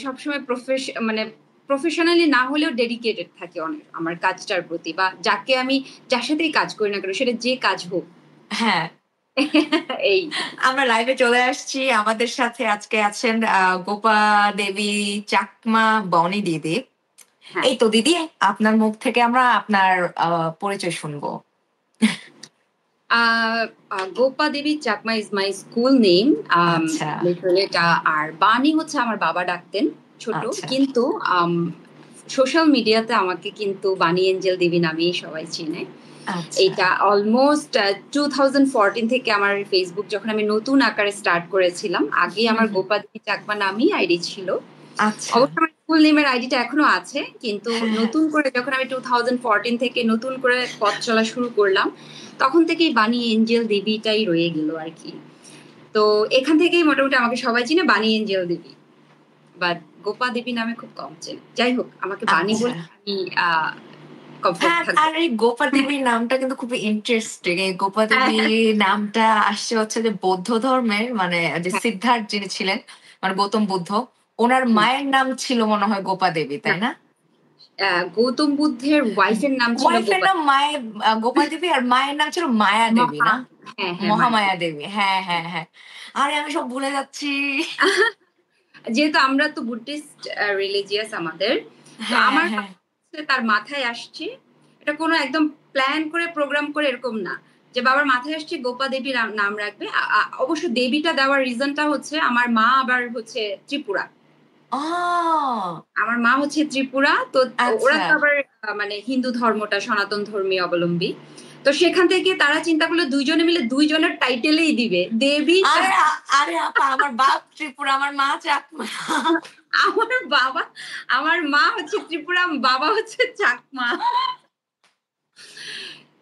সবসময় মানে প্রফেশনালি না হলেও ডেডিকেটেড থাকি অনেক আমার কাজটার প্রতি, বা যার সাথেই কাজ করি না কেন সেটা যে কাজ হোক। হ্যাঁ। এই আমরা লাইভে চলে আসছি। আমাদের সাথে আজকে আছেন গোপা দেবী চাকমা বনি দিদি। হ্যাঁ। এই তো দিদি, আপনার মুখ থেকে আমরা আপনার পরিচয় শুনবো। Gopa Debi Chakma is my school name. আচ্ছা এটা, আর বাণী হচ্ছে আমার বাবা ডাকতেন ছোট, আচ্ছা কিন্তু সোশ্যাল মিডিয়াতে আমাকে কিন্তু বাণী এঞ্জেল দেবী নামেই সবাই চিনে। আচ্ছা। এটা অলমোস্ট 2014 থেকে আমার ফেসবুক যখন আমি নতুন আকারে স্টার্ট করেছিলাম, আগে হুম আমার হুম। গোপা দেবী চাকমা নামই আইডি ছিল। আচ্ছা। অবশ্য আমার স্কুল নেমের আইডিটা এখনো আছে, কিন্তু হ্যাঁ হ্যাঁ। নতুন করে যখন আমি 2014 থেকে নতুন করে পথ চলা শুরু করলাম, তখন থেকেই বাণী এঞ্জেল দেবীটাই রয়ে গেল আর কি। তো এখান থেকেই মোটামুটি আমাকে সবাই চিনে বাণী এঞ্জেল দেবী, বাট গোপা দেবী নামে খুব কম চেনে। যাই হোক, আমাকে বাণী আচ্ছা। বলে আমি কমফোর্ট হ্যাঁ, থাকবো। আর এই গোপা দেবীর নামটা কিন্তু খুবই ইন্টারেস্টিং। এই গোপা হ্যাঁ, দেবী নামটা আসছে হচ্ছে যে বৌদ্ধ ধর্মের, মানে যে হ্যাঁ, সিদ্ধার্থ যিনি ছিলেন, মানে গৌতম বুদ্ধ, ওনার হ্যাঁ। মায়ের নাম ছিল মনে হয় গোপা দেবী, তাই না? গৌতম বুদ্ধের ওয়াইফের নাম ছিল ওয়াইফের গোপা। নাম মায়ের গোপা দেবী, আর মায়ের নাম ছিল মায়া দেবী, মহা না? হ্যাঁ, হ্যাঁ, মায়া। মহামায়া দেবী, হ্যাঁ হ্যাঁ হ্যাঁ। আরে আমি সব ভুলে যাচ্ছি। যেহেতু আমরা তো বুদ্ধিস্ট রিলিজিয়াস আমাদের, তো হ্যাঁ আমার হ্যাঁ। বাবা হচ্ছে তার মাথায় আসছে, এটা কোনো একদম প্ল্যান করে প্রোগ্রাম করে এরকম না, যে বাবার মাথায় আসছে গোপা দেবীর নাম রাখবে। অবশ্য দেবীটা দেওয়ার রিজনটা হচ্ছে আমার মা আবার হচ্ছে ত্রিপুরা। ও আমার মা হচ্ছে ত্রিপুরা, তো ওরা আচ্ছা। তো আবার মানে হিন্দু ধর্মটা সনাতন ধর্মীয় অবলম্বী। তো সেখান থেকে তারা চিন্তা করলো দুইজনে মিলে দুইজনের টাইটেলেই দিবে দেবী আরে আরে আপা, আমার বাপ ত্রিপুরা, আমার মা চাকমা। আমার বাবা, আমার মা হচ্ছে ত্রিপুরা, বাবা হচ্ছে চাকমা।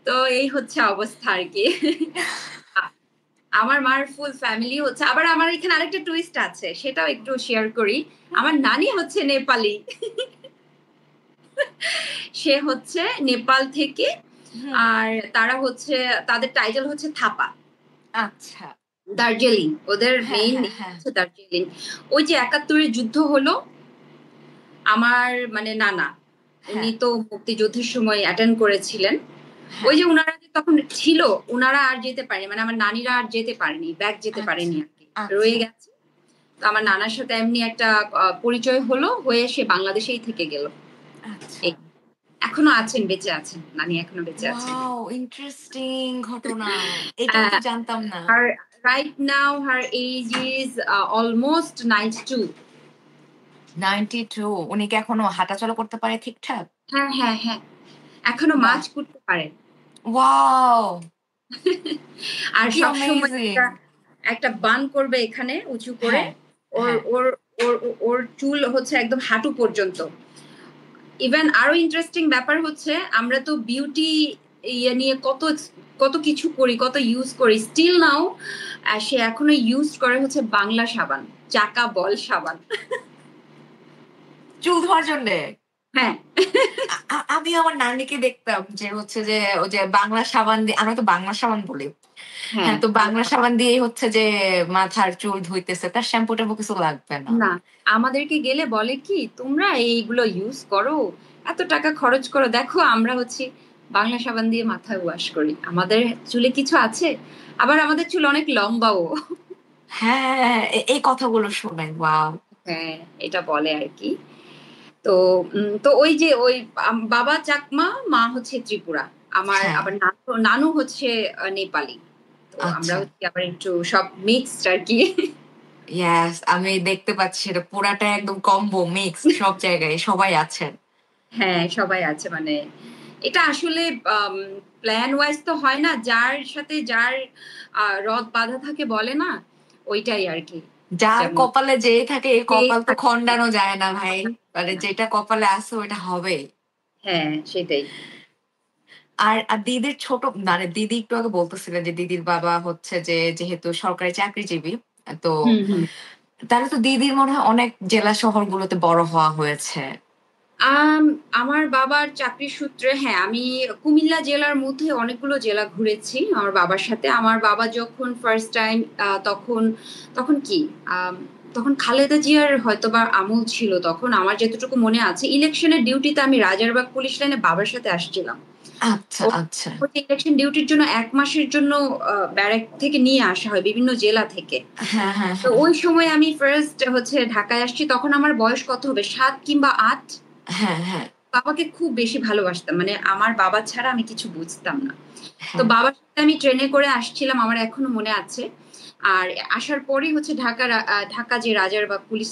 তো এই হচ্ছে অবস্থা আর কি। আমার মার ফুল ফ্যামিলি হচ্ছে, আবার আমার এখানে আরেকটা টুইস্ট আছে, সেটাও একটু শেয়ার করি। আমার নানি হচ্ছে নেপালি। সে হচ্ছে নেপাল থেকে। হুম। আর তারা হচ্ছে, তাদের টাইটেল হচ্ছে থাপা। আচ্ছা। দার্জিলিং ওদের হ্যাঁ মেইন হ্যাঁ হ্যাঁ। হচ্ছে দার্জিলিং। ওই যে ৭১-এর যুদ্ধ হলো, আমার মানে নানা, উনি হ্যাঁ তো মুক্তিযুদ্ধের সময় অ্যাটেন্ড করেছিলেন। ওই হ্যাঁ। যে উনারা যে তখন ছিল, উনারা আর যেতে পারেনি, মানে আমার নানিরা আর যেতে পারেনি, ব্যাক যেতে পারেনি আচ্ছা আর কি, রয়ে আচ্ছা গেছে। তো আমার নানার সাথে এমনি একটা পরিচয় হলো, হয়ে সে বাংলাদেশেই থেকে গেল। আচ্ছা। এই এখনো আছেন, বেঁচে আছেন, নানি এখনো বেঁচে আছেন। ওয়াও, ইন্টারেস্টিং ঘটনা। এটাও তো জানতাম না। আর right now her age is almost 92। 92? উনি কি এখনো হাঁটাচলা করতে পারে ঠিকঠাক? হ্যাঁ, হ্যাঁ, হ্যাঁ, এখনো বাহ। মাছ করতে পারেন। ওয়াও, আর কি সবসময় অ্যামেজিং। একটা একটা বান করবে এখানে উঁচু করে। হ্যাঁ ওর হ্যাঁ। ওর ওর ওর চুল হচ্ছে একদম হাঁটু পর্যন্ত। ইভেন আরো ইন্টারেস্টিং ব্যাপার হচ্ছে, আমরা তো বিউটি ইয়ে নিয়ে কত কিছু করি, কত ইউজ করি, স্টিল নাও সে এখনো ইউজ করে হচ্ছে বাংলা সাবান, চাকা বল সাবান। চুল ধোয়ার জন্যে? হ্যাঁ, আমি আমার নানিকে দেখতাম যে হচ্ছে যে ওই যে বাংলা সাবান দিয়ে, আমরা তো বাংলা সাবান বলি। হ্যাঁ, হ্যাঁ, তো বাংলা বাংলা সাবান। সাবান দিয়েই হচ্ছে যে মাথার চুল ধুইতেছে, তার শ্যাম্পু ট্যাম্পু কিছু লাগবে না। না, আমাদেরকে গেলে বলে কি, তোমরা এইগুলো ইউজ করো, এত টাকা খরচ করো, দেখো আমরা হচ্ছে বাংলা সাবান দিয়ে মাথায় ওয়াশ করি, আমাদের চুলে কিছু আছে। আবার আমাদের চুল অনেক লম্বাও। হ্যাঁ, এই কথাগুলো শুনেন, ওয়াও। হ্যাঁ, এটা বলে আর কি। তো তো ওই যে ওই বাবা চাকমা, মা হচ্ছে ত্রিপুরা। আমার হ্যাঁ। আবার নানু নানু হচ্ছে নেপালি। তো আমরা আচ্ছা। হচ্ছে আবার একটু সব মিক্সড আর কি। ইয়াস, আমি দেখতে পাচ্ছি এটা পুরাটা একদম কম্বো মিক্স, সব জায়গায় সবাই আছেন। হ্যাঁ, সবাই আছে মানে, এটা আসলে প্ল্যান ওয়াইজ তো হয় না, যার সাথে যার রদ বাঁধা থাকে বলে না, ওইটাই আর কি। যার যেমন কপালে যেই থাকে, এই যে কপাল তো থাকে, খণ্ডানো যায় না ভাই। মানে না। যেটা কপালে আছে ওটা হবে। হ্যাঁ, সেটাই। আর দিদির ছোট, মানে দিদি একটু আগে বলতেছিলেন যে দিদির বাবা হচ্ছে যে যেহেতু সরকারি চাকরিজীবী, তো হুম, হুম। তাহলে তো দিদির মনে হয় অনেক জেলা শহরগুলোতে বড় হওয়া হয়েছে। আম আমার বাবার চাকরির সূত্রে, হ্যাঁ, আমি কুমিল্লা জেলার মধ্যে অনেকগুলো জেলা ঘুরেছি আমার বাবার সাথে। আমার বাবা যখন ফার্স্ট টাইম তখন তখন কি তখন খালেদা জিয়ার হয়তোবা আমল ছিল তখন, আমার যতটুকু মনে আছে ইলেকশনের ডিউটিতে আমি রাজারবাগ পুলিশ লাইনে বাবার সাথে আসছিলাম। আচ্ছা, আচ্ছা। ইলেকশন ডিউটির জন্য 1 মাসের জন্য ব্যারাক থেকে নিয়ে আসা হয় বিভিন্ন জেলা থেকে। হ্যাঁ, হ্যাঁ, তো হ্যাঁ। ওই সময় আমি ফার্স্ট হচ্ছে ঢাকায় আসছি, তখন আমার বয়স কত হবে 7 কিংবা 8। হ্যাঁ, হ্যাঁ, বাবাকে খুব বেশি ভালোবাসতাম, মানে আমার বাবা ছাড়া আমি কিছু বুঝতাম না। তো হ্যাঁ। বাবার সাথে আমি ট্রেনে করে আসছিলাম, আমার এখনো মনে আছে। আর আসার পরেই হচ্ছে ঢাকা যে রাজারবাগ পুলিশ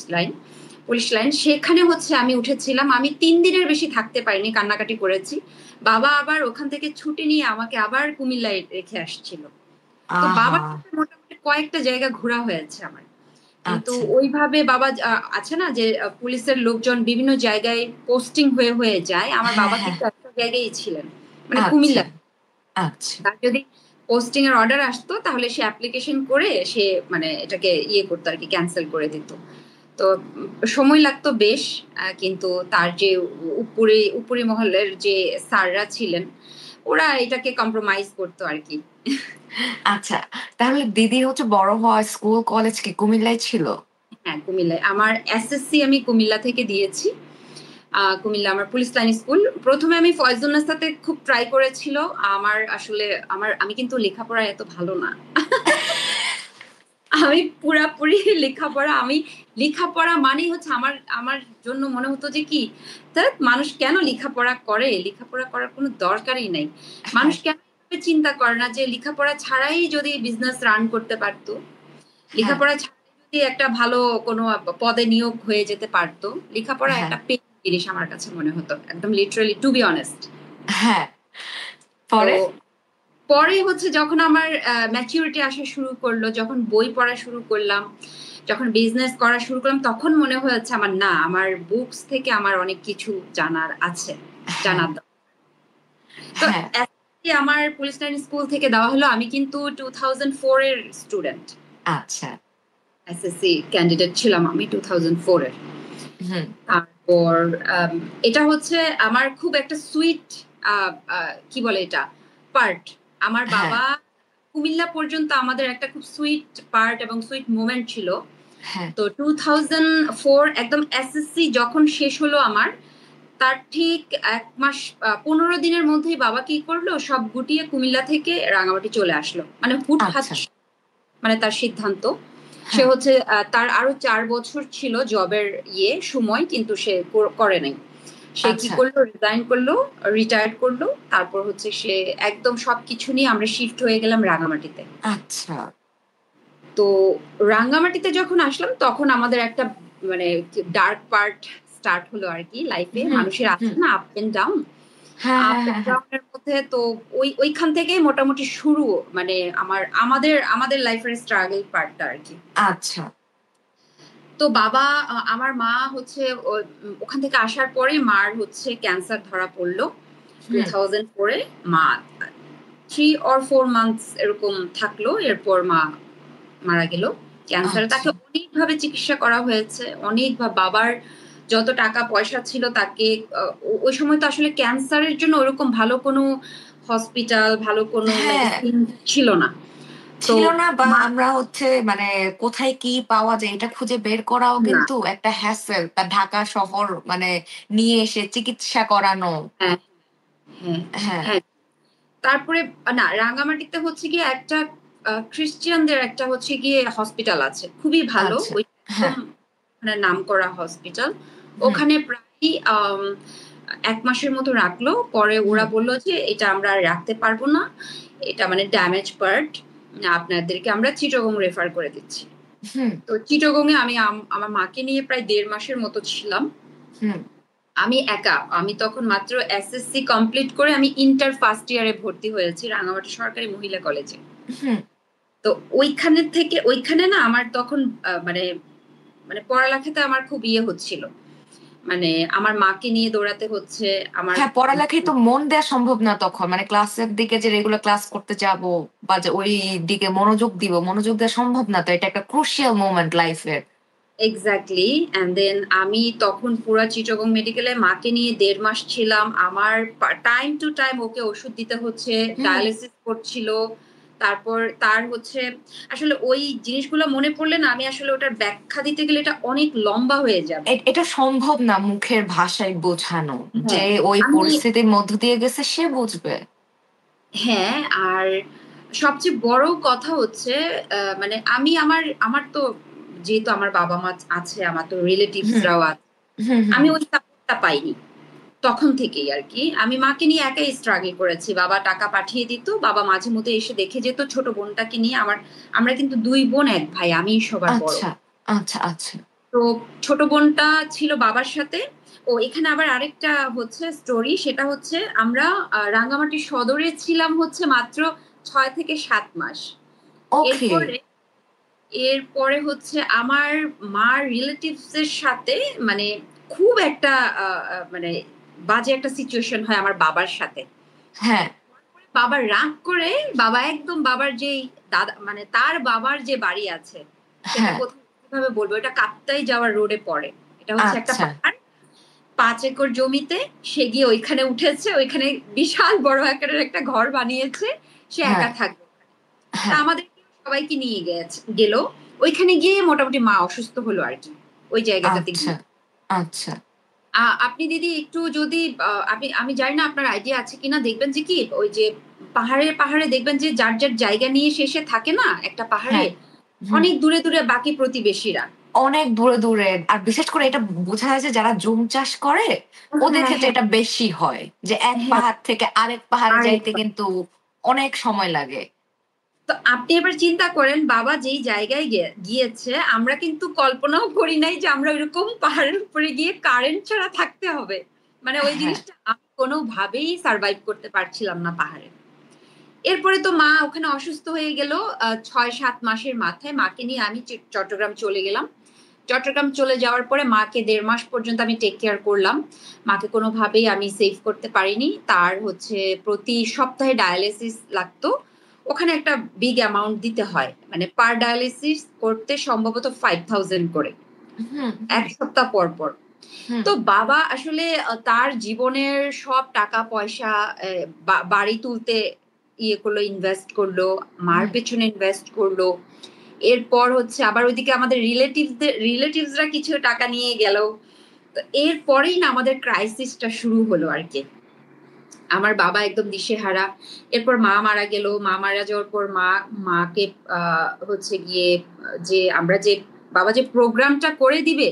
লাইন সেখানে হচ্ছে আমি উঠেছিলাম। আমি 3 দিনের বেশি থাকতে পারিনি, কান্নাকাটি করেছি। বাবা আবার ওখান থেকে ছুটি নিয়ে আমাকে আবার কুমিল্লায় রেখে আসছিল। তো আহা! বাবার সাথে মোটামুটি কয়েকটা জায়গা ঘোরা হয়েছে আমার। কিন্তু আচ্ছা। ওইভাবে বাবা আছে না যে পুলিশের লোকজন বিভিন্ন জায়গায় পোস্টিং হয়ে হয়ে যায়, আমার হ্যাঁ, বাবা হ্যাঁ। কিন্তু একটা জায়গায় ছিলেন, মানে আচ্ছা, কুমিল্লা। আচ্ছা। তার যদি পোস্টিং এর অর্ডার আসতো তাহলে সে অ্যাপ্লিকেশন করে সে মানে এটাকে করতো আর কি, ক্যান্সেল করে দিত। তো সময় লাগতো বেশ, কিন্তু তার যে উপরি মহলের যে স্যাররা ছিলেন ওরা এটাকে কম্প্রোমাইজ করতো আর কি। আচ্ছা। তাহলে দিদির হচ্ছে বড় হওয়া স্কুল, কলেজ কি কুমিল্লায় ছিল? হ্যাঁ, কুমিল্লায়। আমার এসএসসি আমি কুমিল্লা থেকে দিয়েছি। কুমিল্লা আমার পুলিশ লাইন স্কুল। ১ম এ আমি ফয়জুন্নেসাতে খুব ট্রাই করেছিল। আমার আসলে আমি কিন্তু লেখাপড়ায় এত ভালো না। আমি পুরাপুরি লেখাপড়া মানেই হচ্ছে আমার আমার জন্য মনে হতো যে কি, ধ্যাৎ মানুষ কেন লেখাপড়া করে? লেখাপড়া করার কোনো দরকারই নাই। মানুষ হ্যাঁ, কেন এভাবে চিন্তা করে না যে লেখাপড়া ছাড়াই যদি বিজনেস রান করতে পারত? হ্যাঁ। লেখাপড়া ছাড়াই যদি একটা ভালো কোনো পদে নিয়োগ হয়ে যেতে পারত? লেখাপড়া হ্যাঁ, একটা পেইন জিনিস আমার কাছে মনে হতো। একদম লিটারালি টু বি অনেস্ট। হ্যাঁ। তো পরে? পরে হচ্ছে যখন আমার ম্যাচুরিটি আসা শুরু করলো, যখন বই পড়া শুরু করলাম, যখন বিজনেস করা শুরু করলাম, তখন মনে হয়েছে আমার না, আমার বুকস থেকে আমার অনেক কিছু জানার আছে, হ্যাঁ, জানার দরকার। তো হ্যাঁ। এসএসসি আমার পুলিশ লাইন স্কুল থেকে দেওয়া হলো। আমি কিন্তু 2004 এর স্টুডেন্ট। আচ্ছা। এসএসসি ক্যান্ডিডেট ছিলাম আমি 2004 এর। হুম। তারপর এটা হচ্ছে আমার খুব একটা সুইট কি বলে এটা পার্ট। আমার হ্যাঁ, বাবা কুমিল্লা পর্যন্ত আমাদের একটা খুব সুইট পার্ট এবং সুইট মোমেন্ট ছিল। হ্যাঁ। তো 2004 একদম এসএসসি যখন শেষ হলো আমার, তার ঠিক ১ মাস ১৫ দিনের মধ্যেই বাবা কি করলো, সব গুটিয়ে কুমিল্লা থেকে রাঙামাটি চলে আসলো। মানে হুটহাট, আচ্ছা। মানে তার সিদ্ধান্ত। সে হ্যাঁ, হচ্ছে তার আরো ৪ বছর ছিল জবের সময়, কিন্তু সে করে নাই। সে কি আচ্ছা, করলো, রিজাইন করলো, রিটায়ার্ড করলো। তারপর হচ্ছে সে একদম সবকিছু নিয়ে আমরা শিফট হয়ে গেলাম রাঙামাটিতে। আচ্ছা। তো রাঙ্গামাটিতে যখন আসলাম তখন আমাদের একটা মানে ডার্ক পার্ট স্টার্ট হলো আর কি লাইফে। হুম, মানুষের আছে হুম। না আপ এন্ড ডাউন। হ্যাঁ, আপ হ্যাঁ, এন্ড হ্যাঁ, হ্যাঁ। ডাউন এর মধ্যে তো ওইখান থেকেই মোটামুটি শুরু, মানে আমাদের লাইফের স্ট্রাগল পার্টটা আর কি। আচ্ছা। তো বাবা আমার মা হচ্ছে ওখান থেকে আসার পরে মার হচ্ছে ক্যান্সার ধরা পড়লো হুম। 2004 এ। মা 3 or 4 মান্থস এরকম থাকলো, এরপর মা মারা গেল ক্যান্সারে। আচ্ছা। তাকে অনেকভাবে চিকিৎসা করা হয়েছে, বাবার যত টাকা পয়সা ছিল তাকে ওই সময় তো আসলে ক্যান্সারের জন্য ওরকম ভালো কোনো হসপিটাল, ভালো কোনো হ্যাঁ। মেডিসিন ছিল না। তো ছিল না বা মা আমরা হচ্ছে মানে কোথায় কি পাওয়া যায় এটা খুঁজে বের করাও না, কিন্তু একটা হ্যাসেল। তা ঢাকা শহর মানে নিয়ে এসে চিকিৎসা করানো। হ্যাঁ, হ্যাঁ, হ্যাঁ, হ্যাঁ। তারপরে না, রাঙ্গামাটিতে হচ্ছে গিয়ে একটা খ্রিস্টিয়ানদের একটা হচ্ছে গিয়ে হসপিটাল আছে। খুবই ভালো। আচ্ছা। ওই হ্যাঁ, একদম মানে নামকরা হসপিটাল। হুম, ওখানে প্রায় ১ মাসের মতো রাখলো। পরে ওরা হুম, বলল যে এটা আমরা আর রাখতে পারব না। এটা মানে ড্যামেজ পার্ট। আপনাদেরকে আমরা চিটাগং রেফার করে দিচ্ছি। হুম, তো চিটাগং এ আমি আমার মাকে নিয়ে প্রায় ১.৫ মাসের মতো ছিলাম। হুম, আমি একা। আমি তখন মাত্র এসএসসি কমপ্লিট করে আমি ইন্টার ফার্স্ট ইয়ারে ভর্তি হয়েছি রাঙামাটি সরকারি মহিলা কলেজে। হুম। তো ওইখানে না আমার তখন মানে মানে পড়ালেখাতে আমার খুব হচ্ছিল। মানে আমার মাকে নিয়ে দৌড়াতে হচ্ছে। আমার হ্যাঁ, পড়ালেখায় তো মন দেয়া সম্ভব না তখন। মানে ক্লাসের দিকে যে রেগুলার ক্লাস করতে যাবো বা যে ওই দিকে মনোযোগ দিব, মনোযোগ দেওয়া সম্ভব না। তো এটা একটা ক্রুশিয়াল মোমেন্ট লাইফের। এক্সাক্টলি। অ্যান্ড দেন আমি তখন পুরা চিটাগং মেডিকেলে মাকে নিয়ে ১.৫ মাস ছিলাম। আমার টাইম টু টাইম ওকে ওষুধ দিতে হচ্ছে, হুম, ডায়ালিসিস করছিল। তারপর তার হচ্ছে আসলে ওই জিনিসগুলো মনে পড়লে না আমি আসলে ওটার ব্যাখ্যা দিতে গেলে এটা অনেক লম্বা হয়ে যাবে। এটা সম্ভব না মুখের ভাষায় বোঝানো, যে হ্যাঁ ওই আমি পরিস্থিতির মধ্য দিয়ে গেছে সে বুঝবে। হ্যাঁ আর সবচেয়ে বড় কথা হচ্ছে মানে আমি আমার আমার তো যেহেতু আমার বাবা মা আছে, আমার তো হুম রিলেটিভসরাও আছে, হুম আমি হুম ওই সাপোর্টটা পাইনি তখন থেকেই আর কি। আমি মাকে নিয়ে একাই স্ট্রাগল করেছি, বাবা টাকা পাঠিয়ে দিত, বাবা মাঝে মধ্যে এসে দেখে যেত ছোট বোনটাকে নিয়ে। আমরা কিন্তু 2 বোন 1 ভাই, আমি সবার বড়। আচ্ছা আচ্ছা আচ্ছা। তো ছোট বোনটা ছিল বাবার সাথে। ও এখানে আবার আরেকটা হচ্ছে স্টোরি, সেটা হচ্ছে আমরা রাঙ্গামাটি সদরে ছিলাম হচ্ছে মাত্র 6 থেকে 7 মাস। ওকে। এরপরে এরপরে হচ্ছে আমার মার রিলেটিভস এর সাথে মানে খুব একটা মানে বাজে একটা সিচুয়েশন হয় আমার বাবার সাথে। হ্যাঁ বাবা রাগ করে, বাবা একদম বাবার যেই দাদা মানে তার বাবার যে বাড়ি আছে সেটা হ্যাঁ। কোথায় কিভাবে বলবো, এটা কাপ্তাই যাওয়ার রোডে পড়ে। এটা হচ্ছে একটা আচ্ছা পাহাড়, 5 একর জমিতে সে গিয়ে ওইখানে উঠেছে, ওইখানে বিশাল বড় আকারের একটা ঘর বানিয়েছে, সে হ্যাঁ একা থাকবে। তা হ্যাঁ। আমাদের সবাইকে নিয়ে গেল ওইখানে গিয়ে। মোটামুটি মা অসুস্থ হলো আর কি ওই জায়গাটাতে আচ্ছা গিয়ে। আচ্ছা। আপনি দিদি একটু যদি আমি জানি না আপনার আইডিয়া আছে কিনা, দেখবেন যে কি ওই যে পাহাড়ে পাহাড়ে দেখবেন যে যার যার জায়গা নিয়ে শেষে থাকে না একটা পাহাড়ে, হ্যাঁ হুম। অনেক দূরে দূরে বাকি প্রতিবেশীরা। অনেক দূরে দূরে, আর বিশেষ করে এটা বোঝা যায় যে যারা জুম চাষ করে ওদের হ্যাঁ ক্ষেত্রে হ্যাঁ এটা বেশি হয়, যে এক হ্যাঁ। পাহাড় থেকে আরেক পাহাড়ে আরেক যাইতে কিন্তু অনেক সময় লাগে। তো আপনি এবার চিন্তা করেন বাবা যেই জায়গায় গিয়েছে, আমরা কিন্তু কল্পনাও করি নাই যে আমরা ওইরকম পাহাড়ের উপরে গিয়ে কারেন্ট ছাড়া থাকতে হবে। মানে ওই হ্যাঁ জিনিসটা আমি কোনোভাবেই সার্ভাইভ করতে পারছিলাম না পাহাড়ে। এরপরে তো মা ওখানে অসুস্থ হয়ে গেল। 6-7 মাসের মাথায় মাকে নিয়ে আমি চট্টগ্রাম চলে গেলাম। চট্টগ্রাম চলে যাওয়ার পরে মাকে 1.5 মাস পর্যন্ত আমি টেক কেয়ার করলাম। মাকে কোনোভাবেই আমি সেভ করতে পারিনি। তার হচ্ছে প্রতি সপ্তাহে ডায়ালিসিস লাগতো। ওখানে একটা বিগ অ্যামাউন্ট দিতে হয়, মানে পার ডায়ালিসিস করতে সম্ভবত 5000 করে হুম এক হুম সপ্তাহ পর পর। হুম তো বাবা আসলে তার জীবনের সব টাকা পয়সা বাড়ি তুলতে ইয়ে করলো, ইনভেস্ট করলো, মার হুম। পেছনে ইনভেস্ট করলো। এরপর হচ্ছে আবার ওইদিকে আমাদের রিলেটিভসরা কিছু টাকা নিয়ে গেল। তো এরপরেই না আমাদের ক্রাইসিসটা শুরু হলো আর কি। আমার বাবা একদম দিশেহারা। এরপর মা মারা গেল। মা মারা যাওয়ার পর মাকে হচ্ছে গিয়ে যে আমরা যে বাবা যে প্রোগ্রামটা করে দিবে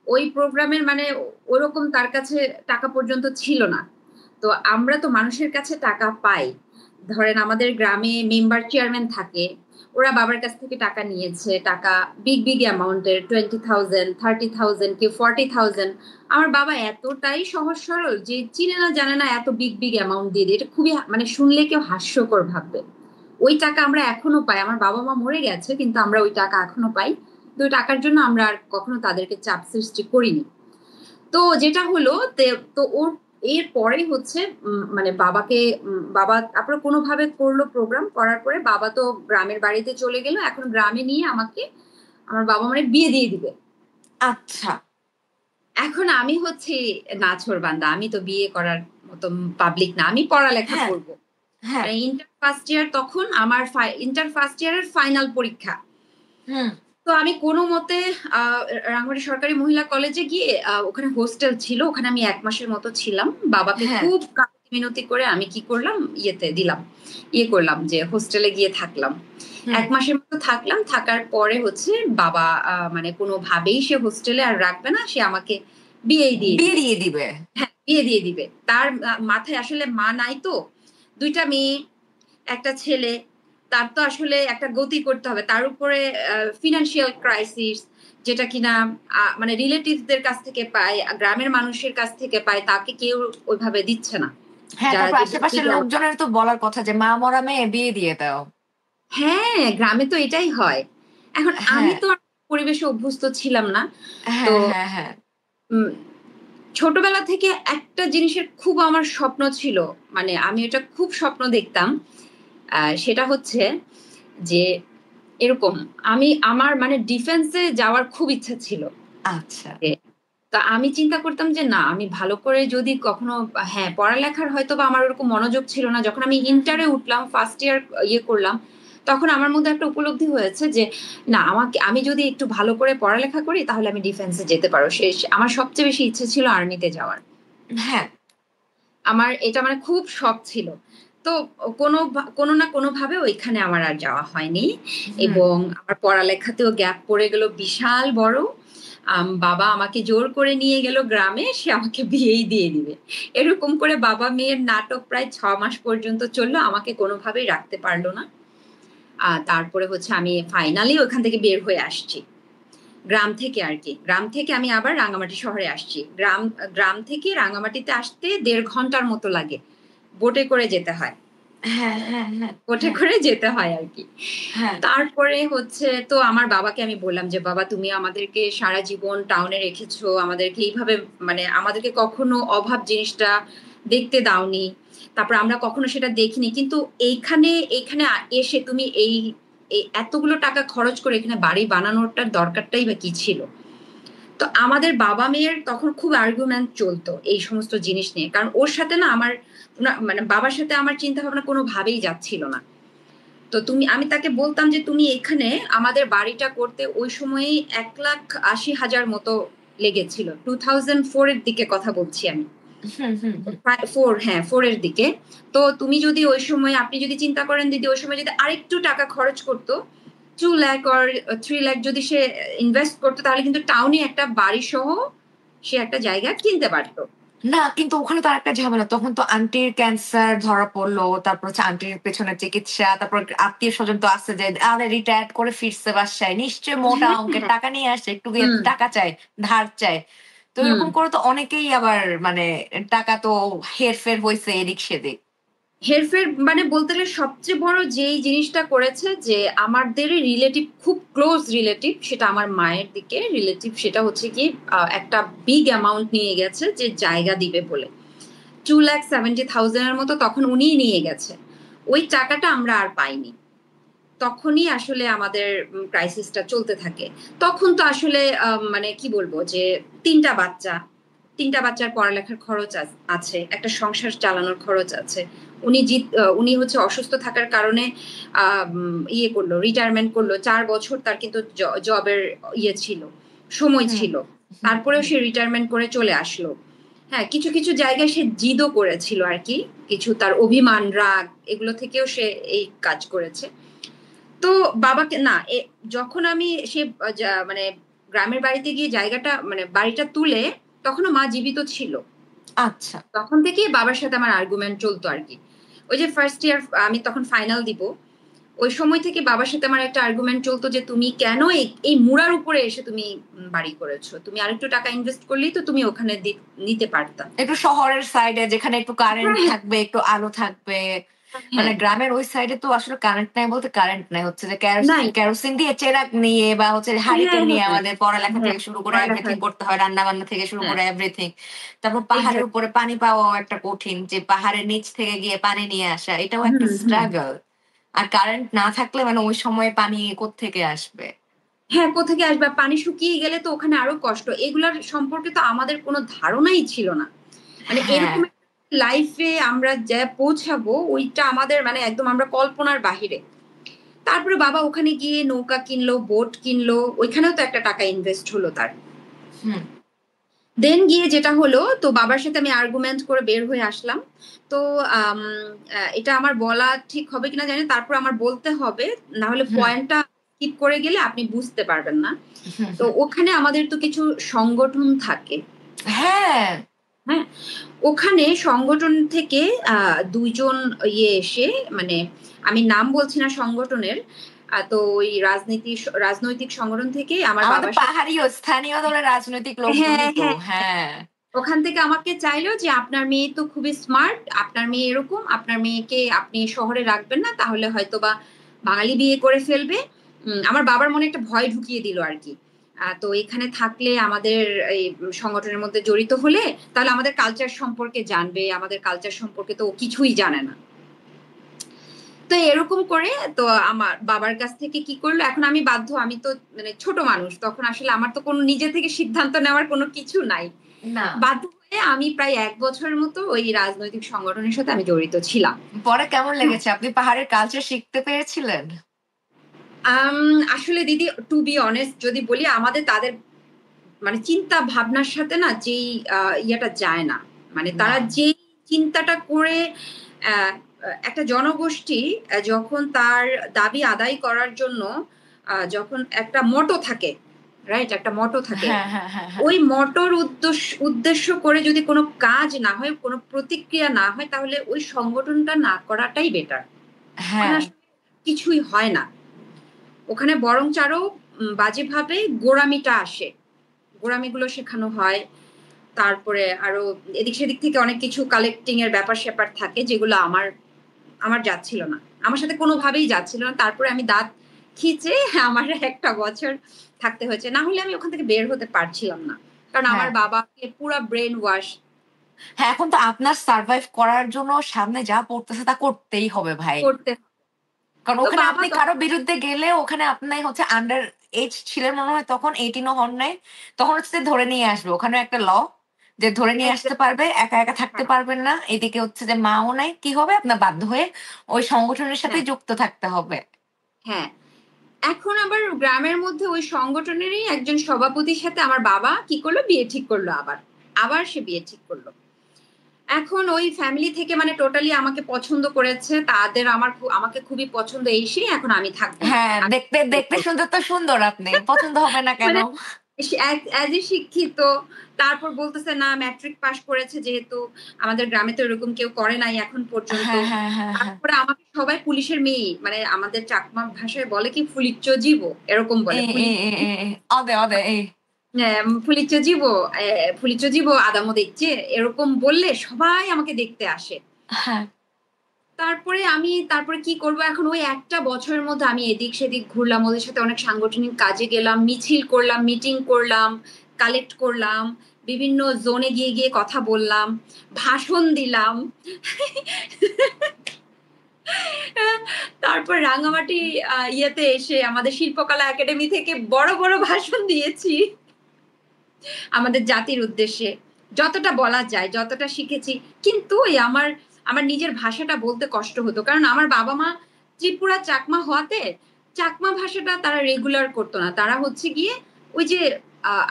ওই প্রোগ্রামের মানে ওরকম তার কাছে টাকা পর্যন্ত ছিল না। তো আমরা তো মানুষের কাছে টাকা পাই, ধরেন আমাদের গ্রামে মেম্বার চেয়ারম্যান থাকে, ওরা বাবার কাছ থেকে টাকা নিয়েছে, টাকা বিগ বিগ অ্যামাউন্টের 20,000 30,000 কি 40,000। আমার বাবা এতটাই সহজ সরল যে চিনে না জানে না এত বিগ বিগ অ্যামাউন্ট দিয়ে দেয়, এটা খুবই মানে শুনলে কেউ হাস্যকর ভাববে। ওই টাকা আমরা এখনো পাই, আমার বাবা মা মরে গেছে কিন্তু আমরা ওই টাকা এখনো পাই। তো ওই টাকার জন্য আমরা আর কখনো তাদেরকে চাপ সৃষ্টি করিনি। তো যেটা হলো তো ওর এর পরেই হচ্ছে মানে বাবাকে বাবা তারপরে কোনোভাবে করলো প্রোগ্রাম করার পরে বাবা তো গ্রামের বাড়িতে চলে গেল। এখন গ্রামে নিয়ে আমাকে আমার বাবা মানে বিয়ে দিয়ে দিবে। আচ্ছা। এখন আমি হচ্ছি নাছোড়বান্দা, আমি তো বিয়ে করার মতো পাবলিক না, আমি পড়ালেখা হ্যাঁ করব। হ্যাঁ। মানে ইন্টার ফার্স্ট ইয়ার, তখন আমার ইন্টার ফার্স্ট ইয়ারের ফাইনাল পরীক্ষা। হুম। তো আমি কোনো মতে রাঙ্গুনি সরকারি মহিলা কলেজে গিয়ে ওখানে হোস্টেল ছিল, ওখানে আমি 1 মাসের মতো ছিলাম। বাবাকে হ্যাঁ। খুব কাকুতি মিনতি করে আমি কি করলাম, ইয়েতে দিলাম, ইয়ে করলাম যে হোস্টেলে গিয়ে থাকলাম। হুম। 1 মাসের মতো থাকলাম, থাকার পরে হচ্ছে বাবা মানে কোনোভাবেই সে হোস্টেলে আর রাখবে না, সে আমাকে বিয়েই দিয়ে দিবে। বেরিয়ে দিবে। হ্যাঁ, বিয়ে দিয়ে দিবে। তার মাথায় আসলে মা নাই তো, 2টা মেয়ে, একটা ছেলে, তার তো আসলে একটা গতি করতে হবে। তার উপরে ফিনান্সিয়াল ক্রাইসিস, যেটা কিনা মানে রিলেটিভসদের কাছ থেকে পায়, গ্রামের মানুষের কাছ থেকে পায়, তাকে কেউ ওইভাবে দিচ্ছে না। হ্যাঁ, যারা তারপর যে আশেপাশের দিবে লোকজনের তো বলার কথা যে মা মরা মেয়ে বিয়ে দিয়ে দাও। হ্যাঁ, গ্রামে তো এটাই হয়। এখন আমি হ্যাঁ তো আর পরিবেশে অভ্যস্ত ছিলাম না। তো হ্যাঁ হ্যাঁ হ্যাঁ। উম ছোটবেলা থেকে একটা জিনিসের খুব আমার স্বপ্ন ছিল, মানে আমি এটা খুব স্বপ্ন দেখতাম। সেটা হচ্ছে যে এরকম আমার মানে ডিফেন্সে যাওয়ার খুব ইচ্ছা ছিল। আচ্ছা। তা আমি চিন্তা করতাম যে না, আমি ভালো করে যদি কখনো, হ্যাঁ পড়ালেখার হয়তো বা আমার ওরকম মনোযোগ ছিল না, যখন আমি ইন্টারে উঠলাম ফার্স্ট ইয়ার ইয়ে করলাম, তখন আমার মধ্যে একটা উপলব্ধি হয়েছে যে না, আমি যদি একটু ভালো করে পড়ালেখা করি তাহলে আমি ডিফেন্সে যেতে পারো। আমার সবচেয়ে বেশি ইচ্ছে ছিল আর্মিতে যাওয়ার। হ্যাঁ। আমার এটা মানে খুব শখ ছিল। তো কোনো কোনো না কোনো ভাবে ওইখানে আমার আর যাওয়া হয়নি, এবং আমার পড়ালেখাতেও গ্যাপ পড়ে গেল বিশাল বড়। বাবা আমাকে জোর করে নিয়ে গেল গ্রামে, সে আমাকে বিয়েই দিয়ে দিবে। এরকম করে বাবা মেয়ের নাটক প্রায় 6 মাস পর্যন্ত চললো, আমাকে কোনোভাবেই রাখতে পারলো না। তারপরে হচ্ছে আমি ফাইনালি ওখান থেকে বের হয়ে আসছি, গ্রাম থেকে আর কি। গ্রাম থেকে আমি আবার রাঙামাটি শহরে আসছি। গ্রাম থেকে রাঙামাটিতে আসতে 1.5 ঘন্টার মতো লাগে, বোটে করে যেতে হয়। হ্যাঁ হ্যাঁ হ্যাঁ, বোটে করে যেতে হয় আর কি। হ্যাঁ। তারপরে হচ্ছে তো আমার বাবাকে আমি বললাম যে বাবা, তুমি আমাদেরকে সারা জীবন টাউনে রেখেছো, আমাদেরকে এইভাবে মানে আমাদেরকে কখনো অভাব জিনিসটা দেখতে দাওনি, তারপর আমরা কখনো সেটা দেখিনি, কিন্তু এইখানে এইখানে এসে তুমি এই এতগুলো টাকা খরচ করে এখানে বাড়ি বানানোরটার দরকারটাই বা কি ছিল। তো আমাদের বাবা মেয়ের তখন খুব আর্গুমেন্ট চলতো এই সমস্ত জিনিস নিয়ে, কারণ ওর সাথে না আমার মানে বাবার সাথে আমার চিন্তা ভাবনা কোনোভাবেই যাচ্ছিল না। তো আমি তাকে বলতাম যে তুমি এখানে আমাদের বাড়িটা করতে ওই সময়ে 1,80,000 মতো লেগেছিল, 2004 এর দিকে কথা বলছি আমি। 4 এর দিকে। তো তুমি যদি ওই সময়, আপনি যদি চিন্তা করেন দিদি, ওই সময় যদি আরেকটু টাকা খরচ করতো, 2 লাখ or 3 লাখ যদি সে ইনভেস্ট করতো, তাহলে কিন্তু টাউনে একটা বাড়ি সহ সে একটা জায়গা কিনতে পারতো। না কিন্তু ওখানে তো আরেকটা ঝামেলা, তখন তো আন্টির ক্যান্সার ধরা পড়লো, তারপর হচ্ছে আন্টির পেছনে চিকিৎসা, তারপর আত্মীয় স্বজন তো আছে যে আরে রিটায়ার করে ফিরছে বাসায়, নিশ্চয়ই মোটা অঙ্কের হ্যাঁ, টাকা নিয়ে আসছে, একটু গিয়ে হুম টাকা চায়, ধার চায়। তো হুম। এরকম করে তো অনেকেই আবার মানে টাকা তো হেরফের হয়েছে এদিক সেদিক। হেরফের মানে বলতে গেলে সবচেয়ে বড় যেই জিনিসটা করেছে যে আমাদের রিলেটিভ, খুব ক্লোজ রিলেটিভ, সেটা আমার মায়ের দিকে রিলেটিভ, সেটা হচ্ছে কি একটা বিগ অ্যামাউন্ট নিয়ে গেছে যে জায়গা দিবে বলে, 2,70,000 এর মতো তখন উনিই নিয়ে গেছে। ওই টাকাটা আমরা আর পাইনি। তখনই আসলে আমাদের ক্রাইসিসটা চলতে থাকে। তখন তো আসলে মানে কি বলবো যে 3টা বাচ্চা, 3টা বাচ্চার পড়ালেখার খরচ আছে, একটা সংসার চালানোর খরচ আছে। উনি হচ্ছে অসুস্থ থাকার কারণে ইয়ে করলো, রিটায়ারমেন্ট করলো। 4 বছর তার কিন্তু জবের ইয়ে ছিল, সময় হুম ছিল। হুম তারপরেও হুম। সে রিটায়ারমেন্ট করে চলে আসলো। হ্যাঁ, কিছু কিছু জায়গায় সে জিদও করেছিল আর কি, কিছু তার অভিমান রাগ এগুলো থেকেও সে এই কাজ করেছে। তো বাবাকে না, যখন আমি সে মানে গ্রামের বাড়িতে গিয়ে জায়গাটা মানে বাড়িটা তুলে, তখনও মা জীবিত ছিল। আচ্ছা। তখন থেকেই বাবার সাথে আমার আর্গুমেন্ট চলতো আর কি। ওই যে ফার্স্ট ইয়ার আমি তখন ফাইনাল দিব, ওই সময় থেকে বাবার সাথে আমার একটা আর্গুমেন্ট চলতো যে তুমি কেন এই মুড়ার উপরে এসে তুমি বাড়ি করেছো, তুমি আরেকটু টাকা ইনভেস্ট করলেই তো তুমি ওখানে নিতে পারতা। একটু শহরের সাইডে যেখানে একটু কারেন্ট হ্যাঁ থাকবে, একটু আলো থাকবে। মানে হ্যাঁ, গ্রামের ওই সাইডে তো আসলে কারেন্ট নাই বলতে কারেন্ট নাই, হচ্ছে যে নাই, কেরোসিন দিয়ে চেরাগ নিয়ে বা হচ্ছে হ্যাঁ হারিকেন নিয়ে হ্যাঁ আমাদের পড়ালেখা হ্যাঁ, থেকে শুরু করে পড়ালেখা, এভরিথিং করতে হয়, রান্না বান্না থেকে শুরু হ্যাঁ করে এভরিথিং। তারপর পাহাড়ের এক্স্যাক্ট। উপরে পানি পাওয়াও একটা কঠিন, যে পাহাড়ের নিচ থেকে গিয়ে পানি নিয়ে আসা, এটাও হুম একটা হুম। স্ট্রাগল। আর কারেন্ট না থাকলে মানে ওই সময়ে পানি কোত্থেকে আসবে? হ্যাঁ, কোত্থেকে আসবে, পানি শুকিয়ে গেলে তো ওখানে আরো কষ্ট। এগুলার সম্পর্কে তো আমাদের কোনো ধারণাই ছিল না। মানে হ্যাঁ। এরকম লাইফে আমরা যা পৌঁছাবো ওইটা আমাদের মানে একদম আমরা কল্পনার বাহিরে। তারপরে বাবা ওখানে গিয়ে নৌকা কিনলো, বোট কিনলো, ওইখানেও তো একটা টাকা ইনভেস্ট হলো তার। হুম দেন গিয়ে যেটা হলো, তো বাবার সাথে আমি আর্গুমেন্ট করে বের হয়ে আসলাম। তো এটা আমার বলা ঠিক হবে কিনা জানি, তারপর আমার বলতে হবে, না হলে হুম পয়েন্টটা স্কিপ করে গেলে আপনি বুঝতে পারবেন না। হুম তো হুম। ওখানে আমাদের তো কিছু সংগঠন থাকে। হ্যাঁ। হ্যাঁ, ওখানে সংগঠন থেকে 2 জন ইয়ে এসে, মানে আমি নাম বলছি না সংগঠনের, তো ওই রাজনৈতিক সংগঠন থেকে আমার আমাদের বাবার সাথে, পাহাড়ি ও স্থানীয় দলের রাজনৈতিক হ্যাঁ লোকজনই তো। হ্যাঁ, হ্যাঁ। ওখান থেকে আমাকে চাইলো যে আপনার মেয়ে তো খুবই স্মার্ট, আপনার মেয়ে এরকম, আপনার মেয়েকে আপনি শহরে রাখবেন না, তাহলে হয়তোবা বাঙালি বিয়ে করে ফেলবে। আমার বাবার মনে একটা ভয় ঢুকিয়ে দিল আরকি। তো এখানে থাকলে আমাদের এই সংগঠনের মধ্যে জড়িত হলে তাহলে আমাদের কালচার সম্পর্কে জানবে, আমাদের কালচার সম্পর্কে তো ও কিছুই জানে না। তো এরকম করে তো আমার বাবার কাছ থেকে কি করলো, এখন আমি বাধ্য, আমি তো মানে ছোট মানুষ, তখন আসলে আমার তো কোনো নিজে থেকে সিদ্ধান্ত নেওয়ার কোনো কিছু নাই। না বাধ্য হয়ে আমি প্রায় 1 বছরের মতো ওই রাজনৈতিক সংগঠনের সাথে আমি জড়িত ছিলাম। পরে কেমন লেগেছে? আপনি পাহাড়ের কালচার শিখতে পেরেছিলেন? আম, আসলে দিদি, টু বি অনেস্ট যদি বলি, আমাদের তাদের মানে চিন্তা ভাবনার সাথে না যেই ইয়েটা যায় না, মানে না। তারা যেই চিন্তাটা করে আহ, একটা জনগোষ্ঠী যখন তার দাবি আদায় করার জন্য যখন একটা মটো থাকে, রাইট, একটা মটো থাকে, হ্যাঁ, হ্যাঁ, হ্যাঁ, হ্যাঁ। ওই মটোর উদ্দেশ্য করে যদি কোনো কাজ না হয়, কোনো প্রতিক্রিয়া না হয়, তাহলে ওই সংগঠনটা না করাটাই বেটার। ওখানে হ্যাঁ, আসলে কিছুই হয় না, ওখানে বরং আরো বাজেভাবে গোঁড়ামিটা আসে, গোঁড়ামিগুলো শেখানো হয়। তারপরে আরো এদিক সেদিক থেকে অনেক কিছু কালেক্টিং এর ব্যাপার স্যাপার থাকে, যেগুলো আমার আমার যাচ্ছিল না, আমার সাথে কোনোভাবেই যাচ্ছিল না। তারপরে আমি দাঁত খিচে আমার 1 বছর থাকতে হয়েছে, না হলে আমি ওখান থেকে বের হতে পারছিলাম না, কারণ আমার হ্যাঁ। বাবাকে পুরা ব্রেন ওয়াশ হ্যাঁ, এখন তো আপনার সারভাইভ করার জন্য সামনে যা পড়তেছে তা করতেই হবে ভাই। করতে। কারণ তো ওখানে বাবা আপনি কারো বিরুদ্ধে গেলে ওখানে আপনি হচ্ছে আন্ডার এজ ছিলেন মনে হয় তখন, 18 ও হন নাই। তখন হচ্ছে ধরে নিয়ে আসবে। ওখানে একটা ল যে ধরে নিয়ে আসতে পারবে, একা, একা থাকতে হ্যাঁ, পারবেন না। এদিকে হচ্ছে যে মাও নাই। কি হবে? আপনার বাধ্য হয়ে ওই সংগঠনের সাথে হ্যাঁ, যুক্ত থাকতে হবে। হ্যাঁ। এখন আবার গ্রামের মধ্যে ওই সংগঠনেরই একজন সভাপতির সাথে আমার বাবা কি করলো, বিয়ে ঠিক করলো, আবার আবার সে বিয়ে ঠিক করলো। এখন ওই ফ্যামিলি থেকে মানে টোটালি আমাকে পছন্দ করেছে, তাদের আমাকে খুবই পছন্দ, এই সেই, এখন আমি থাকবো না। হ্যাঁ, দেখতে, দেখতে শুনতে তো সুন্দর আপনি। পছন্দ হবে না কেন? মানে অ্যাজ এ শিক্ষিত, তারপর বলতেছে না ম্যাট্রিক পাস করেছে, যেহেতু আমাদের গ্রামে তো এরকম কেউ করে নাই এখন পর্যন্ত। হ্যাঁ, হ্যাঁ, হ্যাঁ, হ্যাঁ। তারপরে আমাকে সবাই পুলিশের মেয়ে, মানে আমাদের চাকমা ভাষায় বলে কি ফুলিচ্চ জীব, এরকম এ, বলে এ, এ, এ, এ। অদে, অদে, এ। ফুলিচ্চ জীব, ফুলিচ্চ জীব আদামো দেখছে, এরকম বললে সবাই আমাকে দেখতে আসে। হ্যাঁ, তারপরে কি করব, এখন ওই 1 বছরের মধ্যে আমি এদিক সেদিক ঘুরলাম, ওদের সাথে অনেক সাংগঠনিক কাজে গেলাম, মিছিল করলাম, মিটিং করলাম, কালেক্ট করলাম, বিভিন্ন জোনে গিয়ে গিয়ে কথা বললাম, ভাষণ দিলাম। তারপর রাঙামাটি ইয়েতে এসে আমাদের শিল্পকলা একাডেমি থেকে বড় বড় ভাষণ দিয়েছি আমাদের জাতির উদ্দেশ্যে, যতটা বলা যায়, যতটা শিখেছি। কিন্তু ওই আমার আমার নিজের ভাষাটা বলতে কষ্ট হতো, কারণ আমার বাবা মা ত্রিপুরা চাকমা হওয়াতে চাকমা ভাষাটা তারা রেগুলার করতো না। তারা হচ্ছে গিয়ে ওই যে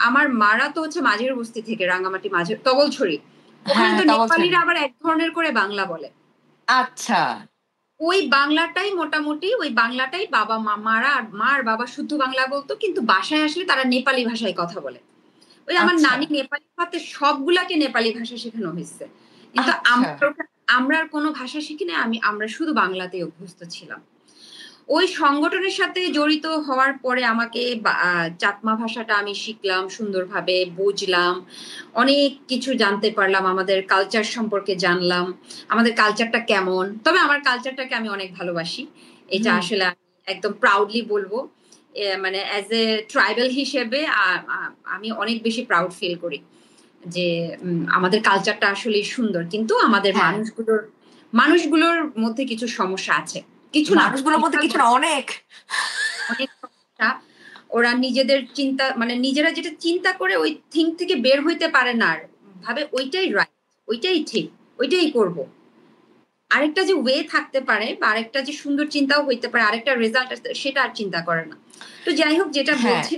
আমার মারা তো হচ্ছে মাঝের বস্তি থেকে, রাঙামাটি মাঝের তবলছড়ি, ওখানে হ্যাঁ, তো তা বলছেন। নেপালিরা আবার এক ধরনের করে বাংলা বলে। আচ্ছা, ওই বাংলাটাই মোটামুটি, ওই বাংলাটাই বাবা মারা আর মা আর বাবা শুদ্ধ বাংলা বলতো, কিন্তু বাসায় আসলে তারা নেপালি ভাষায় কথা বলে। ওই আমার আচ্ছা, নানি নেপালি হওয়াতে সবগুলাকে নেপালি ভাষা শেখানো হয়েছে, কিন্তু আচ্ছা। আমরা আর কোনো ভাষা শিখি না, আমরা শুধু বাংলাতেই অভ্যস্ত ছিলাম। ওই সংগঠনের সাথে জড়িত হওয়ার পরে আমাকে চাকমা ভাষাটা আমি শিখলাম, সুন্দরভাবে বুঝলাম, অনেক কিছু জানতে পারলাম, আমাদের কালচার সম্পর্কে জানলাম, আমাদের কালচারটা কেমন। তবে আমার কালচারটাকে আমি অনেক ভালোবাসি, এটা হুম। আসলে আমি একদম প্রাউডলি বলবো। মানে অ্যাজ এ ট্রাইবাল হিসেবে আমি অনেক বেশি প্রাউড ফিল করি যে আমাদের কালচারটা আসলে সুন্দর, কিন্তু আমাদের হ্যাঁ, মানুষগুলোর মধ্যে কিছু সমস্যা আছে, কিছু না, মানুষগুলোর মধ্যে বিশাল কিছু বড় না, অনেক। অনেক সমস্যা। ওরা নিজেদের চিন্তা, মানে নিজেরা যেটা চিন্তা করে ওই থিঙ্ক থেকে বের হইতে পারে না, আর ভাবে ওইটাই রাইট, ওইটাই ঠিক, ওইটাই করব। আরেকটা যে ওয়ে থাকতে পারে বা আরেকটা যে সুন্দর চিন্তাও হইতে পারে, আরেকটা রেজাল্ট আসতে, সেটা আর চিন্তা করে না। তো যাই হোক, যেটা হ্যাঁ, বলছি,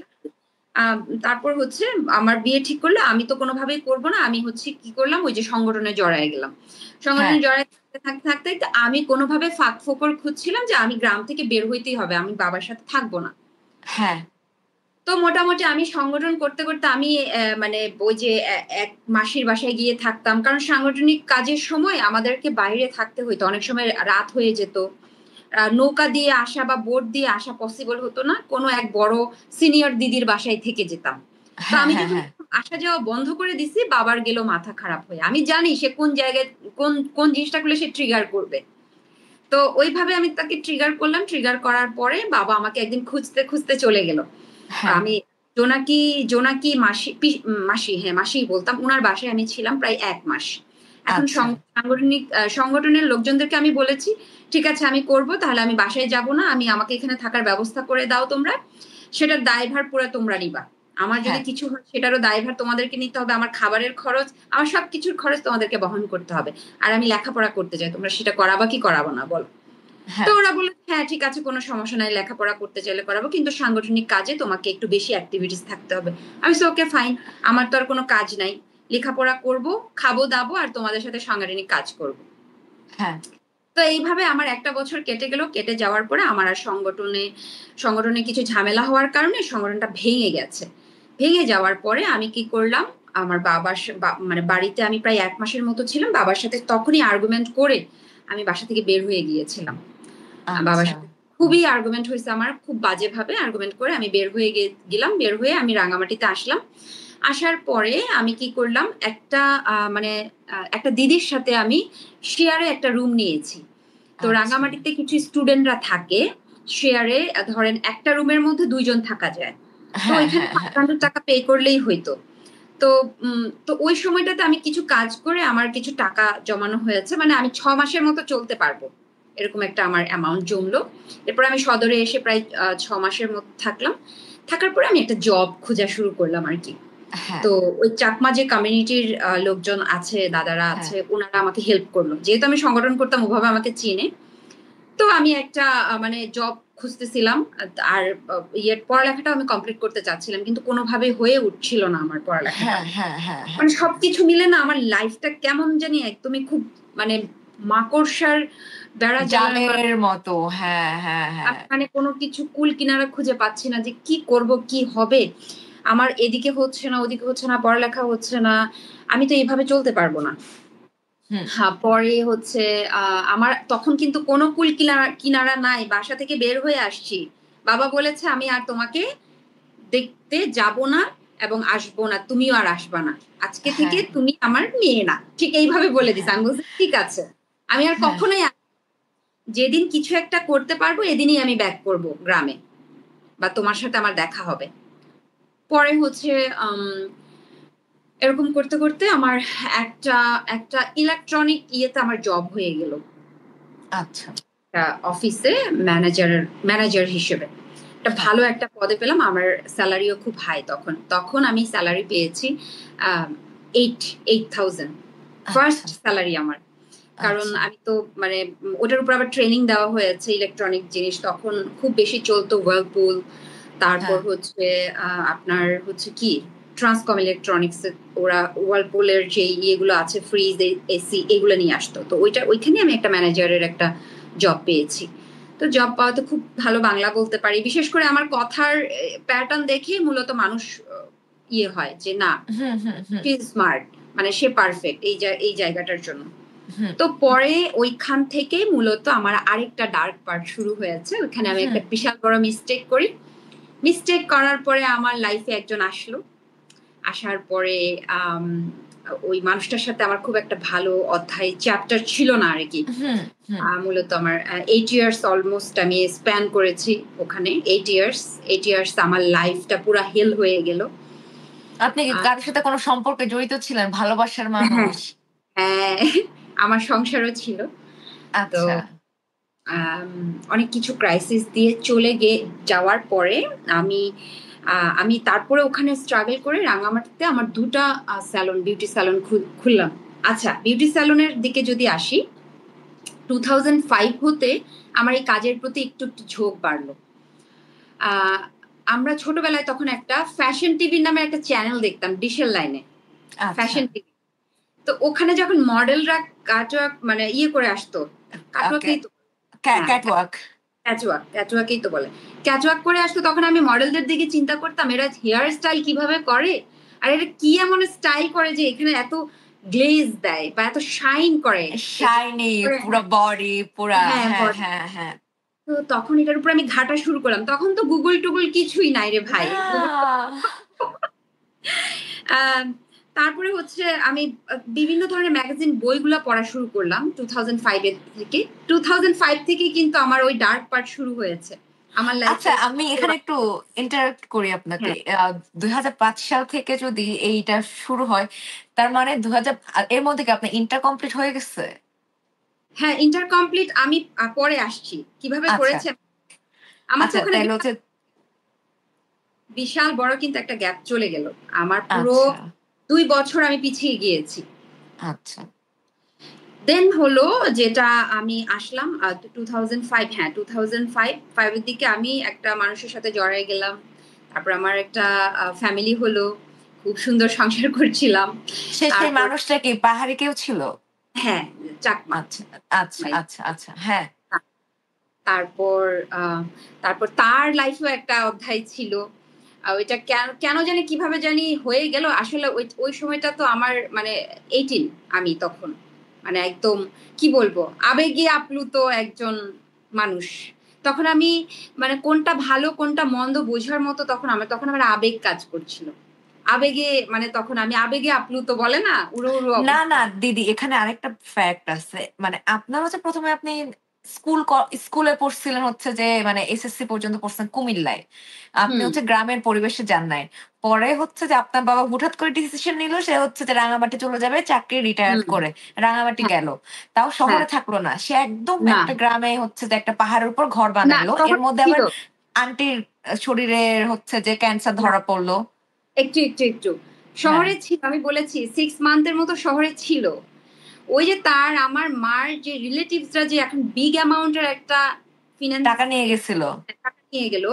তারপর হচ্ছে আমার বিয়ে ঠিক করলে আমি তো কোনোভাবেই করব না, আমি হচ্ছে কি করলাম, ওই যে সংগঠনে জড়ায় গেলাম। হ্যাঁ, সংগঠনে জড়ায় থাকতে থাকতে থাকতে আমি কোনোভাবে ফাঁক ফোকর খুঁজছিলাম যে আমি গ্রাম থেকে বের হইতেই হবে, আমি বাবার সাথে থাকবো না। হ্যাঁ, তো মোটামুটি আমি সংগঠন করতে করতে আমি মানে ওই যে এক মাসির বাসায় গিয়ে থাকতাম, কারণ সাংগঠনিক কাজের সময় আমাদেরকে বাইরে থাকতে হইতো, অনেক সময় রাত হয়ে যেত, নৌকা দিয়ে আসা বা বোট দিয়ে আসা পসিবল হতো না, কোনো এক বড় সিনিয়র দিদির বাসায় থেকে যেতাম। তো হ্যাঁ, আমি হ্যাঁ, যখন হ্যাঁ, আসা যাওয়া বন্ধ করে দিছি, বাবার গেল মাথা খারাপ হয়ে, আমি জানি সে কোন জায়গায় কোন কোন জিনিসটা করলে সে ট্রিগার করবে। তো ওইভাবে আমি তাকে ট্রিগার করলাম, ট্রিগার করার পরে বাবা আমাকে একদিন খুঁজতে খুঁজতে চলে গেল। হ্যাঁ। আমি জোনাকি জোনাকি মাসি মাসি, হ্যাঁ মাসি বলতাম, উনার বাসায় আমি ছিলাম প্রায় 1 মাস। এখন আচ্ছা সংগঠনের লোকজনদেরকে আমি বলেছি ঠিক আছে আমি করব, তাহলে আমি বাসায় যাব না, আমাকে এখানে থাকার ব্যবস্থা করে দাও তোমরা, সেটার দায়ভার পুরো তোমরা নিবা। আমার যদি হ্যাঁ কিছু হয় সেটারও দায়ভার তোমাদেরকে নিতে হবে, আমার খাবারের খরচ, আমার সবকিছুর খরচ তোমাদেরকে বহন করতে হবে। আর আমি লেখাপড়া করতে চাই, তোমরা সেটা করাবা কি করাবো না বলো? তো হ্যাঁ ওরা বলল হ্যাঁ ঠিক আছে কোনো সমস্যা নাই, লেখাপড়া করতে চাইলে করাবো, কিন্তু সাংগঠনিক কাজে তোমাকে একটু বেশি অ্যাক্টিভিটিস থাকতে হবে। আমি ওকে ফাইন, আমার তো আর কোনো কাজ নাই, লেখাপড়া করব, খাবো দাবো, আর তোমাদের সাথে সাংগঠনিক কাজ করব। হ্যাঁ তো এইভাবে আমার একটা বছর কেটে গেল। কেটে যাওয়ার পরে আমার আর সংগঠনে কিছু ঝামেলা হওয়ার কারণে সংগঠনটা ভেঙে গেছে। ভেঙে যাওয়ার পরে আমি কি করলাম, আমার মানে বাড়িতে আমি প্রায় 1 মাসের মতো ছিলাম, বাবার সাথে তখনই আর্গুমেন্ট করে আমি বাসা থেকে বের হয়ে গিয়েছিলাম। বাবার আচ্ছা সাথে খুবই আর্গুমেন্ট হয়েছে আমার, খুব বাজেভাবে আর্গুমেন্ট করে আমি বের হয়ে গেলাম। বের হয়ে আমি রাঙামাটিতে আসলাম। আসার পরে আমি কি করলাম, মানে একটা দিদির সাথে আমি শেয়ারে একটা রুম নিয়েছি। তো আচ্ছা রাঙামাটিতে কিছু স্টুডেন্টরা থাকে শেয়ারে, ধরেন একটা রুমের মধ্যে 2 জন থাকা যায়। তো হ্যাঁ এখানে হ্যাঁ হ্যাঁ 500 টাকা পে করলেই হইতো। তো তো ওই সময়টাতে আমি কিছু কাজ করে আমার কিছু টাকা জমানো হয়েছে, মানে আমি 6 মাসের মতো চলতে পারবো, এরকম একটা আমার অ্যামাউন্ট জমলো। এরপর আমি সদরে এসে প্রায় 6 মাসের মতো থাকলাম। থাকার পরে আমি একটা জব খোঁজা শুরু করলাম আর কি। হ্যাঁ তো ওই চাকমা যে কমিউনিটির লোকজন আছে, দাদারা হ্যাঁ আছে, ওনারা আমাকে হেল্প করলো, যেহেতু আমি সংগঠন করতাম ওভাবে আমাকে চিনে। তো আমি একটা মানে জব খুঁজতেছিলাম। আর পড়ালেখাটা আমি কমপ্লিট করতে চাচ্ছিলাম, কিন্তু কোনোভাবে হয়ে উঠছিল না আমার পড়ালেখাটা। হ্যাঁ হ্যাঁ হ্যাঁ হ্যাঁ মানে সবকিছু মিলে না আমার লাইফটা কেমন জানি একদমই খুব মানে মাকড়সার বেড়া জালের মতো। জালের মতো হ্যাঁ হ্যাঁ হ্যাঁ মানে কোনো কিছু কুল কিনারা খুঁজে পাচ্ছি না যে কি করব, কি হবে। আমার এদিকে হচ্ছে না, ওদিকে হচ্ছে না, পড়ালেখা হচ্ছে না, আমি তো এইভাবে চলতে পারবো না। হুম হ্যাঁ, পরে হচ্ছে আমার তখন কিন্তু কোনো কুল কিনারা নাই, বাসা থেকে বের হয়ে আসছি। বাবা বলেছে আমি আর তোমাকে দেখতে যাব না এবং আসবো না, তুমিও আর আসবা না, আজকে থেকে হ্যাঁ তুমি আমার মেয়ে না, ঠিক এইভাবে বলে দিছে। হ্যাঁ আমি বলছি ঠিক আছে, আমি আর হ্যাঁ কখনোই যেদিন কিছু একটা করতে পারবো এদিনই আমি ব্যাক করব গ্রামে, বা তোমার সাথে আমার দেখা হবে। পরে হচ্ছে এরকম করতে করতে আমার একটা একটা ইলেকট্রনিক ইয়েতে আমার জব হয়ে গেল, আচ্ছা অফিসে ম্যানেজার হিসেবে। একটা হ্যাঁ ভালো একটা পদে পেলাম, আমার স্যালারিও খুব হাই। তখন তখন আমি স্যালারি পেয়েছি 8,000, ফার্স্ট আচ্ছা স্যালারি আমার। কারণ আচ্ছা আমি তো মানে ওটার উপর আবার ট্রেনিং দেওয়া হয়েছে, ইলেকট্রনিক জিনিস তখন খুব বেশি চলতো, ওয়ার্লপুল, তারপর হ্যাঁ হচ্ছে আপনার হচ্ছে কি ট্রান্সকম ইলেকট্রনিক্স, ওরা ওয়ার্লপুলের যে ইয়েগুলো আছে ফ্রিজ, এসি, এগুলো নিয়ে আসতো। তো ওইখানে আমি একটা ম্যানেজারের একটা জব পেয়েছি। তো জব পাওয়াতে খুব ভালো বাংলা বলতে পারি, বিশেষ করে আমার কথার প্যাটার্ন দেখে মূলত মানুষ ইয়ে হয় যে না, হুম হুম হুম সে স্মার্ট, মানে সে পারফেক্ট এই জায়গাটার জন্য। হুম তো পরে ওইখান থেকে মূলত আমার আরেকটা ডার্ক পার্ট শুরু হয়েছে। ওইখানে আমি হুম একটা বিশাল বড় মিস্টেক করি। মিস্টেক করার পরে আমার লাইফে একজন আসলো। আসার পরে ওই মানুষটার সাথে আমার খুব একটা ভালো অধ্যায় চ্যাপ্টার ছিল না আর কি। হুম হুম মূলত আমার 8 ইয়ার্স অলমোস্ট আমি স্প্যান করেছি ওখানে। 8 ইয়ার্স আমার লাইফটা পুরা হেল হয়ে গেল। আপনি কি কারোর সাথে কোনো সম্পর্কে জড়িত ছিলেন? ভালোবাসার হ্যাঁ, মানুষ? হ্যাঁ, আমার সংসারও ছিল। তো আচ্ছা, আম অনেক কিছু ক্রাইসিস দিয়ে চলে যাওয়ার পরে আমি আমি তারপরে ওখানে স্ট্রাগল করে রাঙামাটিতে আমার ২ টা বিউটি স্যালন খুললাম। আচ্ছা, বিউটি স্যালনের দিকে যদি আসি, 2005 হতে আমার এই কাজের প্রতি একটু ঝোঁক বাড়লো। আ আমরা ছোটবেলায় তখন একটা ফ্যাশন টিভি নামে একটা চ্যানেল দেখতাম ডিশের লাইনে। আচ্ছা। Fashion TV. তো ওখানে যখন মডেলরা কাটওয়ার্ক মানে ইয়ে করে আসতো, ওকে। কাটওয়ার্কই তো, হ্যাঁ, ক্যাটওয়াক। ক্যাটওয়ার্কই তো বলে। ক্যাটওয়ার্ক করে আসতো, তখন আমি মডেলদের দিকে চিন্তা করতাম এরা হেয়ার স্টাইল কিভাবে করে? আর এরা কি এমন স্টাইল করে যে এখানে এত গ্লেজ দেয় বা এত শাইন করে? শাইনি পুরা হ্যাঁ, বডি পুরা হ্যাঁ, হ্যাঁ, হ্যাঁ, হ্যাঁ। তো তখন এটার উপর আমি ঘাটা শুরু করলাম। তখন তো গুগল-টুগল কিছুই নাই রে ভাই। না। আম তারপরে হচ্ছে আমি বিভিন্ন ধরনের ম্যাগাজিন বইগুলা পড়া শুরু করলাম 2005 এর থেকে। 2005 থেকেই কিন্তু আমার ওই ডার্ক পার্ট শুরু হয়েছে। আমার আচ্ছা, লাইফে। আমি এখানে একটু ইন্টারাপ্ট করি আপনাকে। হ্যাঁ ২০০৫ সাল থেকে যদি এইটা শুরু হয়, তার মানে ২০০০ এর মধ্যে কি আপনার ইন্টার কমপ্লিট হয়ে গেছে? হ্যাঁ, ইন্টার কমপ্লিট আমি পরে আসছি কিভাবে আচ্ছা, করেছে। আমার তো আচ্ছা, ওখানে তাইলে হচ্ছে বিশাল বড় কিন্তু একটা গ্যাপ চলে গেল। আমার পুরো আচ্ছা, 2 বছর আমি পিছিয়ে গিয়েছি। আচ্ছা, দেন হলো যেটা আমি আসলাম 2005, হ্যাঁ 2005 এর দিকে আমি একটা মানুষের সাথে জড়াই গেলাম। তারপর আমার একটা ফ্যামিলি হলো, খুব সুন্দর সংসার করছিলাম। সেই তারপর মানুষটা কি পাহাড়ি কেউ ছিল? হ্যাঁ, চাকমা। আচ্ছা, আচ্ছা, মাই- আচ্ছা, আচ্ছা, হ্যাঁ, তারপর তারপর তার লাইফেও একটা অধ্যায় ছিল। ওইটা কেন কেন জানি কিভাবে জানি হয়ে গেল। আসলে ওই সময়টা তো আমার মানে 18, আমি তখন মানে একদম কি বলবো আবেগে আপ্লুত একজন মানুষ। তখন আমি মানে কোনটা ভালো কোনটা মন্দ বোঝার মতো তখন আমার আবেগ কাজ করছিল। আবেগে মানে তখন আমি আবেগে আপ্লুত বলে না, উড়ো উড়ো না, অবস্থা। না দিদি, এখানে আরেকটা ফ্যাক্ট আছে। মানে আপনার হচ্ছে ১ম এ আপনি স্কুলে পড়ছিলেন হচ্ছে যে মানে এসএসসি পর্যন্ত পড়ছেন কুমিল্লায়। আপনি হুম হচ্ছে গ্রামের পরিবেশে যান নাই। পরে হচ্ছে যে আপনার বাবা হুটহাট করে ডিসিশন নিল সে হচ্ছে যে রাঙামাটি চলে যাবে চাকরি রিটায়ার্ড হুম করে। রাঙামাটি হ্যাঁ গেল। তাও হ্যাঁ শহরে থাকলো না। সে একদম না একটা গ্রামে হচ্ছে যে একটা পাহাড়ের উপর ঘর না বানাইলো। এর তখন মধ্যে ছিল আবার আন্টির শরীরে হচ্ছে যে ক্যান্সার না ধরা পড়ল। একটু হ্যাঁ, শহরে ছিল, আমি বলেছি 6 মান্থের মতো শহরে ছিল। ওই যে তার আমার মার যে রিলেটিভসরা যে এখন বিগ অ্যামাউন্টের একটা ফিনান্স টাকা নিয়ে গেছিল। টাকা নিয়ে গেল,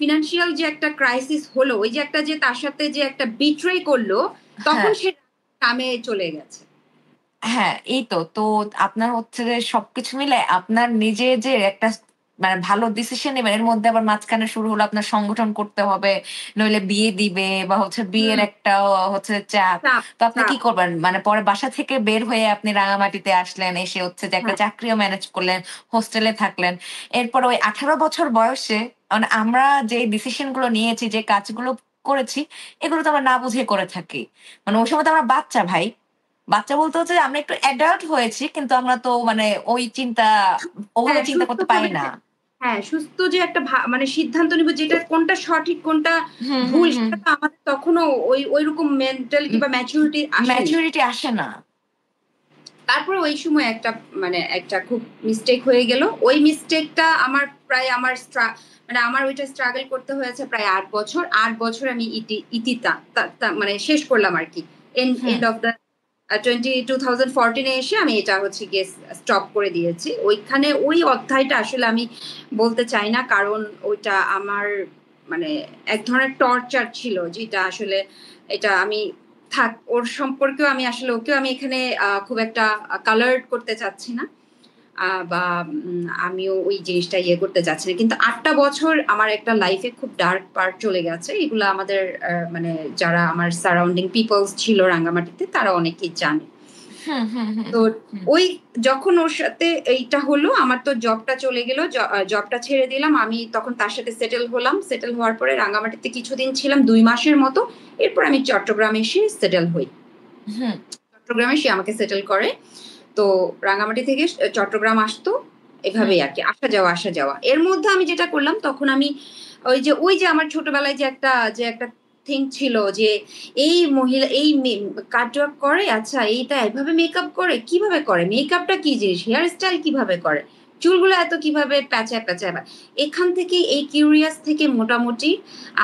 ফিনান্সিয়াল যে একটা ক্রাইসিস হলো, ওই যে একটা যে তার সাথে যে একটা বিট্রে করলো, তখন হ্যাঁ। সে কামে চলে গেছে। হ্যাঁ, এই তো। তো আপনার হচ্ছে যে সবকিছু মিলে আপনার নিজে যে একটা মানে ভালো ডিসিশন নিবেন, এর মধ্যে আবার মাঝখানে শুরু হলো আপনার সংগঠন করতে হবে, নইলে বিয়ে দিবে বা হচ্ছে বিয়ের হুম একটা হচ্ছে চাপ। চাপ তো আপনি কি চাপ করবেন? মানে পরে বাসা থেকে বের হয়ে আপনি রাঙামাটিতে আসলেন, এসে হচ্ছে যে একটা হ্যাঁ চাকরিও ম্যানেজ করলেন, হোস্টেলে থাকলেন। এরপর ওই ১৮ বছর বয়সে মানে আমরা যে ডিসিশন গুলো নিয়েছি, যে কাজগুলো করেছি, এগুলো তো আমরা না বুঝে করে থাকি। মানে ওই সময় তো আমরা বাচ্চা ভাই। বাচ্চা বলতে হচ্ছে যে আমরা একটু অ্যাডাল্ট হয়েছি কিন্তু আমরা তো মানে ওই চিন্তা ওভাবে হ্যাঁ চিন্তা করতে পারি সুস্থভাবে না। হ্যাঁ সুস্থ যে একটা মানে সিদ্ধান্ত নিব যেটা কোনটা সঠিক কোনটা হুম, হুম, ভুল, হুম। সেটা তো আমাদের তখনও ওই রকম মেন্টালিটি বা ম্যাচুরিটি আসেনি। ম্যাচুরিটি আসে না। তারপরে ওই সময় একটা মানে একটা খুব মিস্টেক হয়ে গেল। ওই মিস্টেকটা আমার প্রায় মানে আমার ওইটা স্ট্রাগল করতে হয়েছে প্রায় 8 বছর। 8 বছর আমি ইতিতা মানে শেষ করলাম আর কি। হুম, এন্ড অফ দ্য 2014 এসে আমি এটা হচ্ছে গিয়ে স্টপ করে দিয়েছি। ওইখানে ওই অধ্যায়টা আসলে আমি বলতে চাই না, কারণ ওইটা আমার মানে এক ধরনের টর্চার ছিল, যেটা আসলে এটা আমি থাক ওর সম্পর্কেও আমি আসলে ওকেও আমি এখানে খুব একটা কালার করতে চাচ্ছি না। বা আমিও ওই জিনিসটা ইয়ে করতে চাচ্ছি না। কিন্তু 8টা বছর আমার একটা লাইফে খুব ডার্ক পার্ট চলে গেছে। এগুলো আমাদের মানে যারা আমার সারাউন্ডিং পিপলস ছিল রাঙ্গামাটিতে তারা অনেকেই জানে। হুম, হুম, হুম, তো হুম, ওই যখন ওর সাথে এইটা হলো, আমার তো জবটা চলে গেল। জবটা ছেড়ে দিলাম। আমি তখন তার সাথে সেটেল হলাম। সেটেল হওয়ার পরে রাঙ্গামাটিতে কিছুদিন ছিলাম, 2 মাসের মতো। এরপর আমি চট্টগ্রামে এসে সেটেল হই। হুম, চট্টগ্রামে সে আমাকে সেটেল করে। তো রাঙামাটি থেকে চট্টগ্রাম আসতো, হুম, এভাবেই আর কি আসা যাওয়া আসা যাওয়া। এর মধ্যে আমি যেটা করলাম, তখন আমি ওই যে আমার ছোটবেলায় যে একটা থিং ছিল যে এই মহিলা এই কাট ওয়ার্ক করে, আচ্ছা এইটা এভাবে মেকআপ করে, কিভাবে করে, মেকআপটা কি জিনিস, হেয়ার স্টাইল কিভাবে করে, চুলগুলো এত কিভাবে প্যাঁচায় প্যাঁচায়। এখান থেকে এই কিউরিয়াস থেকে মোটামুটি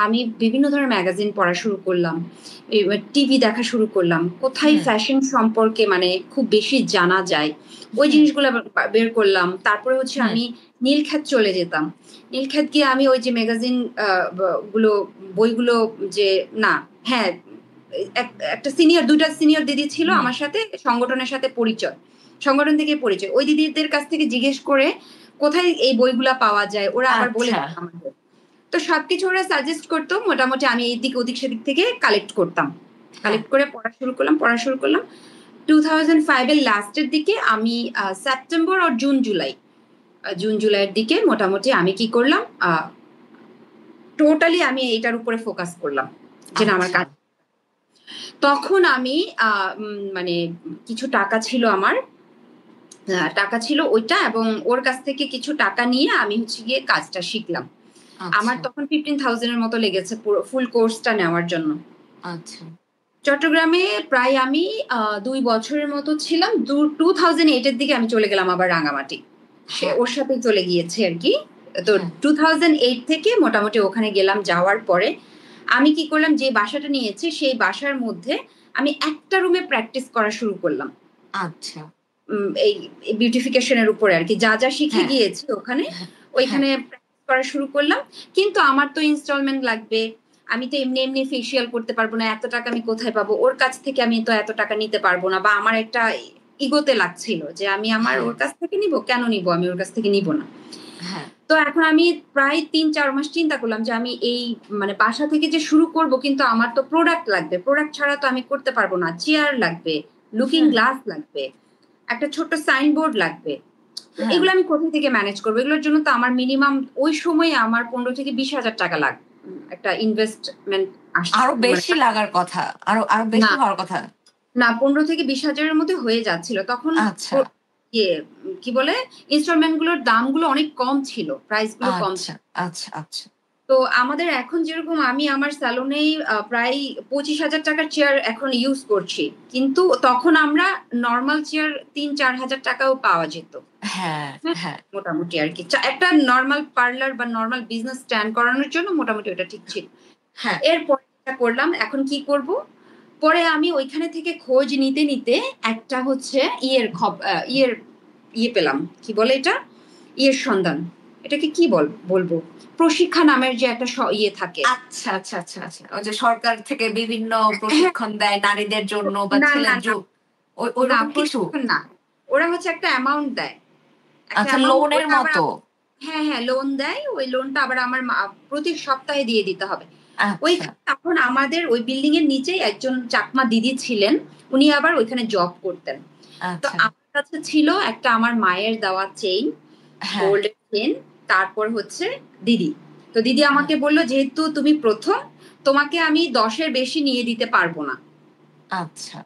আমি বিভিন্ন ধরনের ম্যাগাজিন পড়া শুরু করলাম, টিভি দেখা শুরু করলাম, কোথায় হুম, ফ্যাশন সম্পর্কে মানে খুব বেশি জানা যায় ওই হুম, জিনিসগুলো বের করলাম। তারপরে হচ্ছে হুম, আমি নীলক্ষেত চলে যেতাম। নীলক্ষেত গিয়ে আমি ওই যে ম্যাগাজিন গুলো বইগুলো যে না হ্যাঁ একটা দুইটা সিনিয়র দিদি ছিল হুম। আমার সাথে, সংগঠনের সাথে পরিচয়, সংগঠন থেকে পরিচয়। ওই দিদিদের কাছ থেকে জিজ্ঞেস করে কোথায় এই বইগুলা পাওয়া যায়, ওরা আবার বলে আচ্ছা, দিত আমাদের। তো সবকিছু ওরা সাজেস্ট করতো, মোটামুটি আমি এইদিক ওদিক সেদিক থেকে কালেক্ট করতাম। হ্যাঁ, কালেক্ট করে পড়া শুরু করলাম। 2005 এর লাস্টের দিকে আমি সেপ্টেম্বর ও জুন জুলাইয়ের দিকে মোটামুটি আমি কি করলাম, টোটালি আমি এটার উপরে ফোকাস করলাম যে না আমার আচ্ছা, কাজ। তখন আমি মানে কিছু টাকা ছিল আমার, টাকা ছিল ওইটা, এবং ওর কাছ থেকে কিছু টাকা নিয়ে আমি হচ্ছে গিয়ে কাজটা শিখলাম। আমার আচ্ছা তখন 15,000 এর মতো লেগেছে পুরো ফুল কোর্সটা নেওয়ার জন্য। আচ্ছা চট্টগ্রামে প্রায় আমি ২ বছরের মতো ছিলাম। 2008 এর দিকে আমি চলে গেলাম আবার রাঙামাটি। হ্যাঁ ওর সাথেই চলে গিয়েছি আরকি। তো হ্যাঁ 2008 থেকে মোটামুটি ওখানে গেলাম। যাওয়ার পরে আমি কি করলাম, যে বাসাটা নিয়েছি সেই বাসার মধ্যে আমি একটা রুমে প্র্যাকটিস করা শুরু করলাম। আচ্ছা এই বিউটিফিকেশন এর উপরে আরকি। যা, যা শিখে হ্যাঁ গিয়েছি ওখানে, হ্যাঁ হ্যাঁ ওইখানে প্র্যাকটিস করা শুরু করলাম। কিন্তু আমার তো ইনস্টলমেন্ট লাগবে। আমি তো এমনি, এমনি ফেসিয়াল করতে পারব না। এত টাকা আমি কোথায় পাবো? ওর কাছ থেকে আমি তো এত টাকা নিতে পারব না। বা আমার একটা ইগোতে লাগছিল যে আমি আমার হ্যাঁ ওর কাছ থেকে নিবো? কেন নিবো? আমি ওর কাছ থেকে নিবো না। হ্যাঁ তো এখন আমি প্রায় ৩-৪ মাস চিন্তা করলাম যে আমি এই মানে বাসা থেকে যে শুরু করব, কিন্তু আমার তো প্রোডাক্ট লাগবে। প্রোডাক্ট ছাড়া তো আমি করতে পারব না। চেয়ার লাগবে, লুকিং হুম গ্লাস লাগবে, একটা ছোট্ট সাইনবোর্ড লাগবে। তো হ্যাঁ এগুলো আমি কোথা থেকে ম্যানেজ করবো? এগুলোর জন্য তো আমার মিনিমাম ওই সময়ে আমার ১৫,০০০-২০,০০০ টাকা একটা ইনভেস্টমেন্ট আরো মানে বেশি লাগার কথা, আরো আরো না, বেশি হওয়ার কথা। না ১৫,০০০-২০,০০০ এর মধ্যে হয়ে যাচ্ছিল। তখন আচ্ছা ইয়ে কি বলে, ইনস্টলমেন্ট গুলোর দামগুলো অনেক কম ছিল। প্রাইস গুলো কম আচ্ছা ছিল। আচ্ছা আচ্ছা তো আমাদের এখন যেরকম আমি আমার সেলুনেই প্রায় ২৫,০০০ টাকার চেয়ার এখন ইউজ করছি। কিন্তু তখন আমরা নরমাল চেয়ার ৩-৪,০০০ টাকাও পাওয়া যেত। হ্যাঁ হ্যাঁ, হ্যাঁ মোটামুটি আরকি। একটা নরমাল পার্লার বা নরমাল বিজনেস স্ট্যান্ড করানোর জন্য মোটামুটি ওটা ঠিক ছিল। হ্যাঁ এরপরে যেটা করলাম, এখন কি করব? পরে আমি ওইখানে থেকে খোঁজ নিতে, নিতে একটা হচ্ছে ইয়ে পেলাম। কি বলে এটা? ইয়ের সন্ধান। এটাকে কি বলবো? প্রশিক্ষা নামের যে একটা ইয়ে থাকে। আচ্ছা আচ্ছা আচ্ছা আচ্ছা ওই যে সরকার থেকে বিভিন্ন হ্যাঁ, প্রশিক্ষণ দেয় নারীদের জন্য বা না, না, ছেলের না, ওই না ওইরকম কিছু। প্রশিক্ষণ না। ওরা হচ্ছে একটা অ্যামাউন্ট দেয়। একটা আচ্ছা অ্যামাউন্ট লোনের ওটা আবার মতো। হ্যাঁ, হ্যাঁ লোন দেয়। ওই লোনটা আবার আমার প্রতি সপ্তাহে দিয়ে দিতে হবে। আচ্ছা ওইখানে তখন আমাদের ওই বিল্ডিং এর নিচেই একজন চাকমা দিদি ছিলেন। উনি আবার ওইখানে জব করতেন। তো আচ্ছা আমার কাছে ছিল একটা আমার মায়ের দেওয়া চেইন, হ্যাঁ গোল্ডের চেইন, তারপর হচ্ছে দিদি। তো দিদি হ্যাঁ আমাকে বলল, "যেহেতু তুমি ১ম, তোমাকে আমি ১০ এর বেশি নিয়ে দিতে পারব না।" আচ্ছা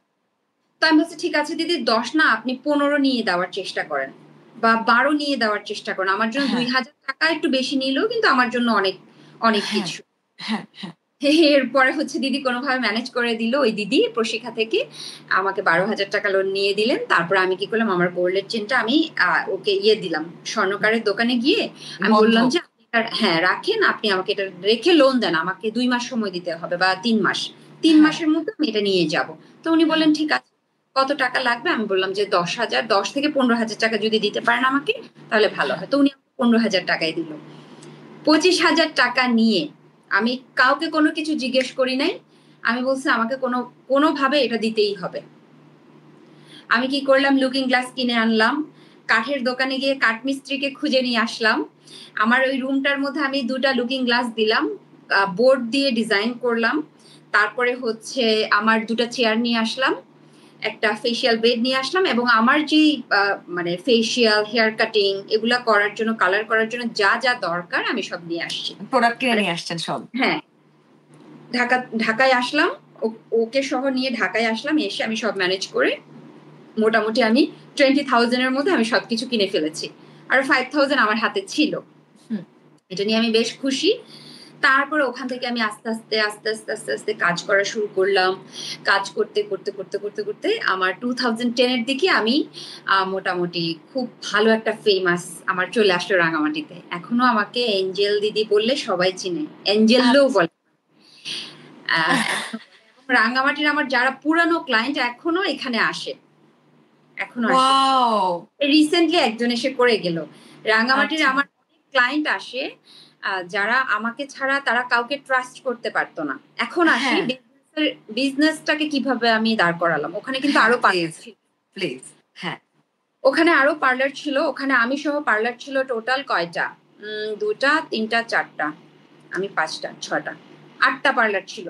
তো আমি বলছি, "ঠিক আছে দিদি ১০ না, আপনি ১৫ নিয়ে দেওয়ার চেষ্টা করেন বা ১২ নিয়ে দেওয়ার চেষ্টা করেন। আমার জন্য হ্যাঁ ২,০০০ টাকা একটু বেশি নিলেও কিন্তু আমার জন্য অনেক, অনেক হ্যাঁ কিছু।" হ্যাঁ হ্যাঁ এরপরে হচ্ছে দিদি কোনোভাবে ম্যানেজ করে দিল। ওই দিদি প্রশিক্ষা থেকে আমাকে ১২,০০০ টাকা লোন নিয়ে দিলেন। তারপরে আমি কি করলাম, আমার গোল্ডের চেইনটা আমি ওকে দিলাম। স্বর্ণকারের দোকানে গিয়ে আমি বললাম বন্ধক। যে, "আপনি এটা হ্যাঁ, রাখেন। আপনি আমাকে এটা রেখে লোন দেন। আমাকে ২ মাস সময় দিতে হবে বা ৩ মাস। ৩ হ্যাঁ মাসের মধ্যে আমি এটা নিয়ে যাব।" তো উনি বললেন, হ্যাঁ "ঠিক আছে। কত টাকা লাগবে?" আমি বললাম যে, "১০,০০০, ১০ থেকে ১৫,০০০ টাকা যদি দিতে পারেন আমাকে তাহলে ভালো হ্যাঁ হয়।" তো উনি আমাকে ১৫,০০০ টাকাই দিল। ২৫,০০০ টাকা নিয়ে আমি কাউকে কোনো কিছু জিজ্ঞেস করি নাই। আমি বলছি আমাকে কোনোভাবে এটা দিতেই হবে। আমি কি করলাম, লুকিং গ্লাস কিনে আনলাম। কাঠের দোকানে গিয়ে কাঠমিস্ত্রিকে খুঁজে নিয়ে আসলাম। আমার ওই রুমটার মধ্যে আমি ২ টা লুকিং গ্লাস দিলাম। বোর্ড দিয়ে ডিজাইন করলাম। তারপরে হচ্ছে আমার ২ টা চেয়ার নিয়ে আসলাম। একটা ফেসিয়াল বেড নিয়ে আসলাম এবং আমার যেই মানে ফেসিয়াল, হেয়ার কাটিং এগুলা করার জন্য, কালার করার জন্য যা, যা দরকার আমি সব নিয়ে আসছি। প্রোডাক্ট কিনে মানে নিয়ে আসছেন সব। হ্যাঁ, ঢাকায় আসলাম। ওকে সহ নিয়ে ঢাকায় আসলাম। এসে আমি সব ম্যানেজ করে মোটামুটি আমি 20,000 এর মধ্যে আমি সবকিছু কিনে ফেলেছি। আর 5,000 আমার হাতে ছিল। হুম এটা নিয়ে আমি বেশ খুশি। তারপরে ওখান থেকে আমি আস্তে, আস্তে কাজ করা শুরু করলাম। কাজ করতে আমার 2010 এর দিকে আমি মোটামুটি খুব ভালো একটা ফেমাস আমার চলে আসলো রাঙামাটিতে। এখনো আমাকে এঞ্জেল দিদি বললে সবাই চিনে। এঞ্জেলও আচ্ছা বলে। এখনো বলে এবং রাঙামাটির আমার যারা পুরানো ক্লায়েন্ট এখনো এখানে আসে। এখনো আসে। ওয়াও রিসেন্টলি একজন এসে করে গেল। রাঙামাটির আচ্ছা আমার অনেক ক্লায়েন্ট আসে যারা আমাকে ছাড়া তারা কাউকে ট্রাস্ট করতে পারত না। এখন আসি হ্যাঁ বিজনেসটাকে কিভাবে আমি দাঁড় করালাম। ওখানে কিন্তু হ্যাঁ আরো প্লিজ পার্টনার ছিল। প্লিজ হ্যাঁ ওখানে আরো পার্লার ছিল। ওখানে আমি সহ পার্লার ছিল টোটাল কয়টা? ২ টা, ৩ টা, ৪ টা। আমি ৫ টা, ৬ টা। ৮ টা পার্লার ছিল।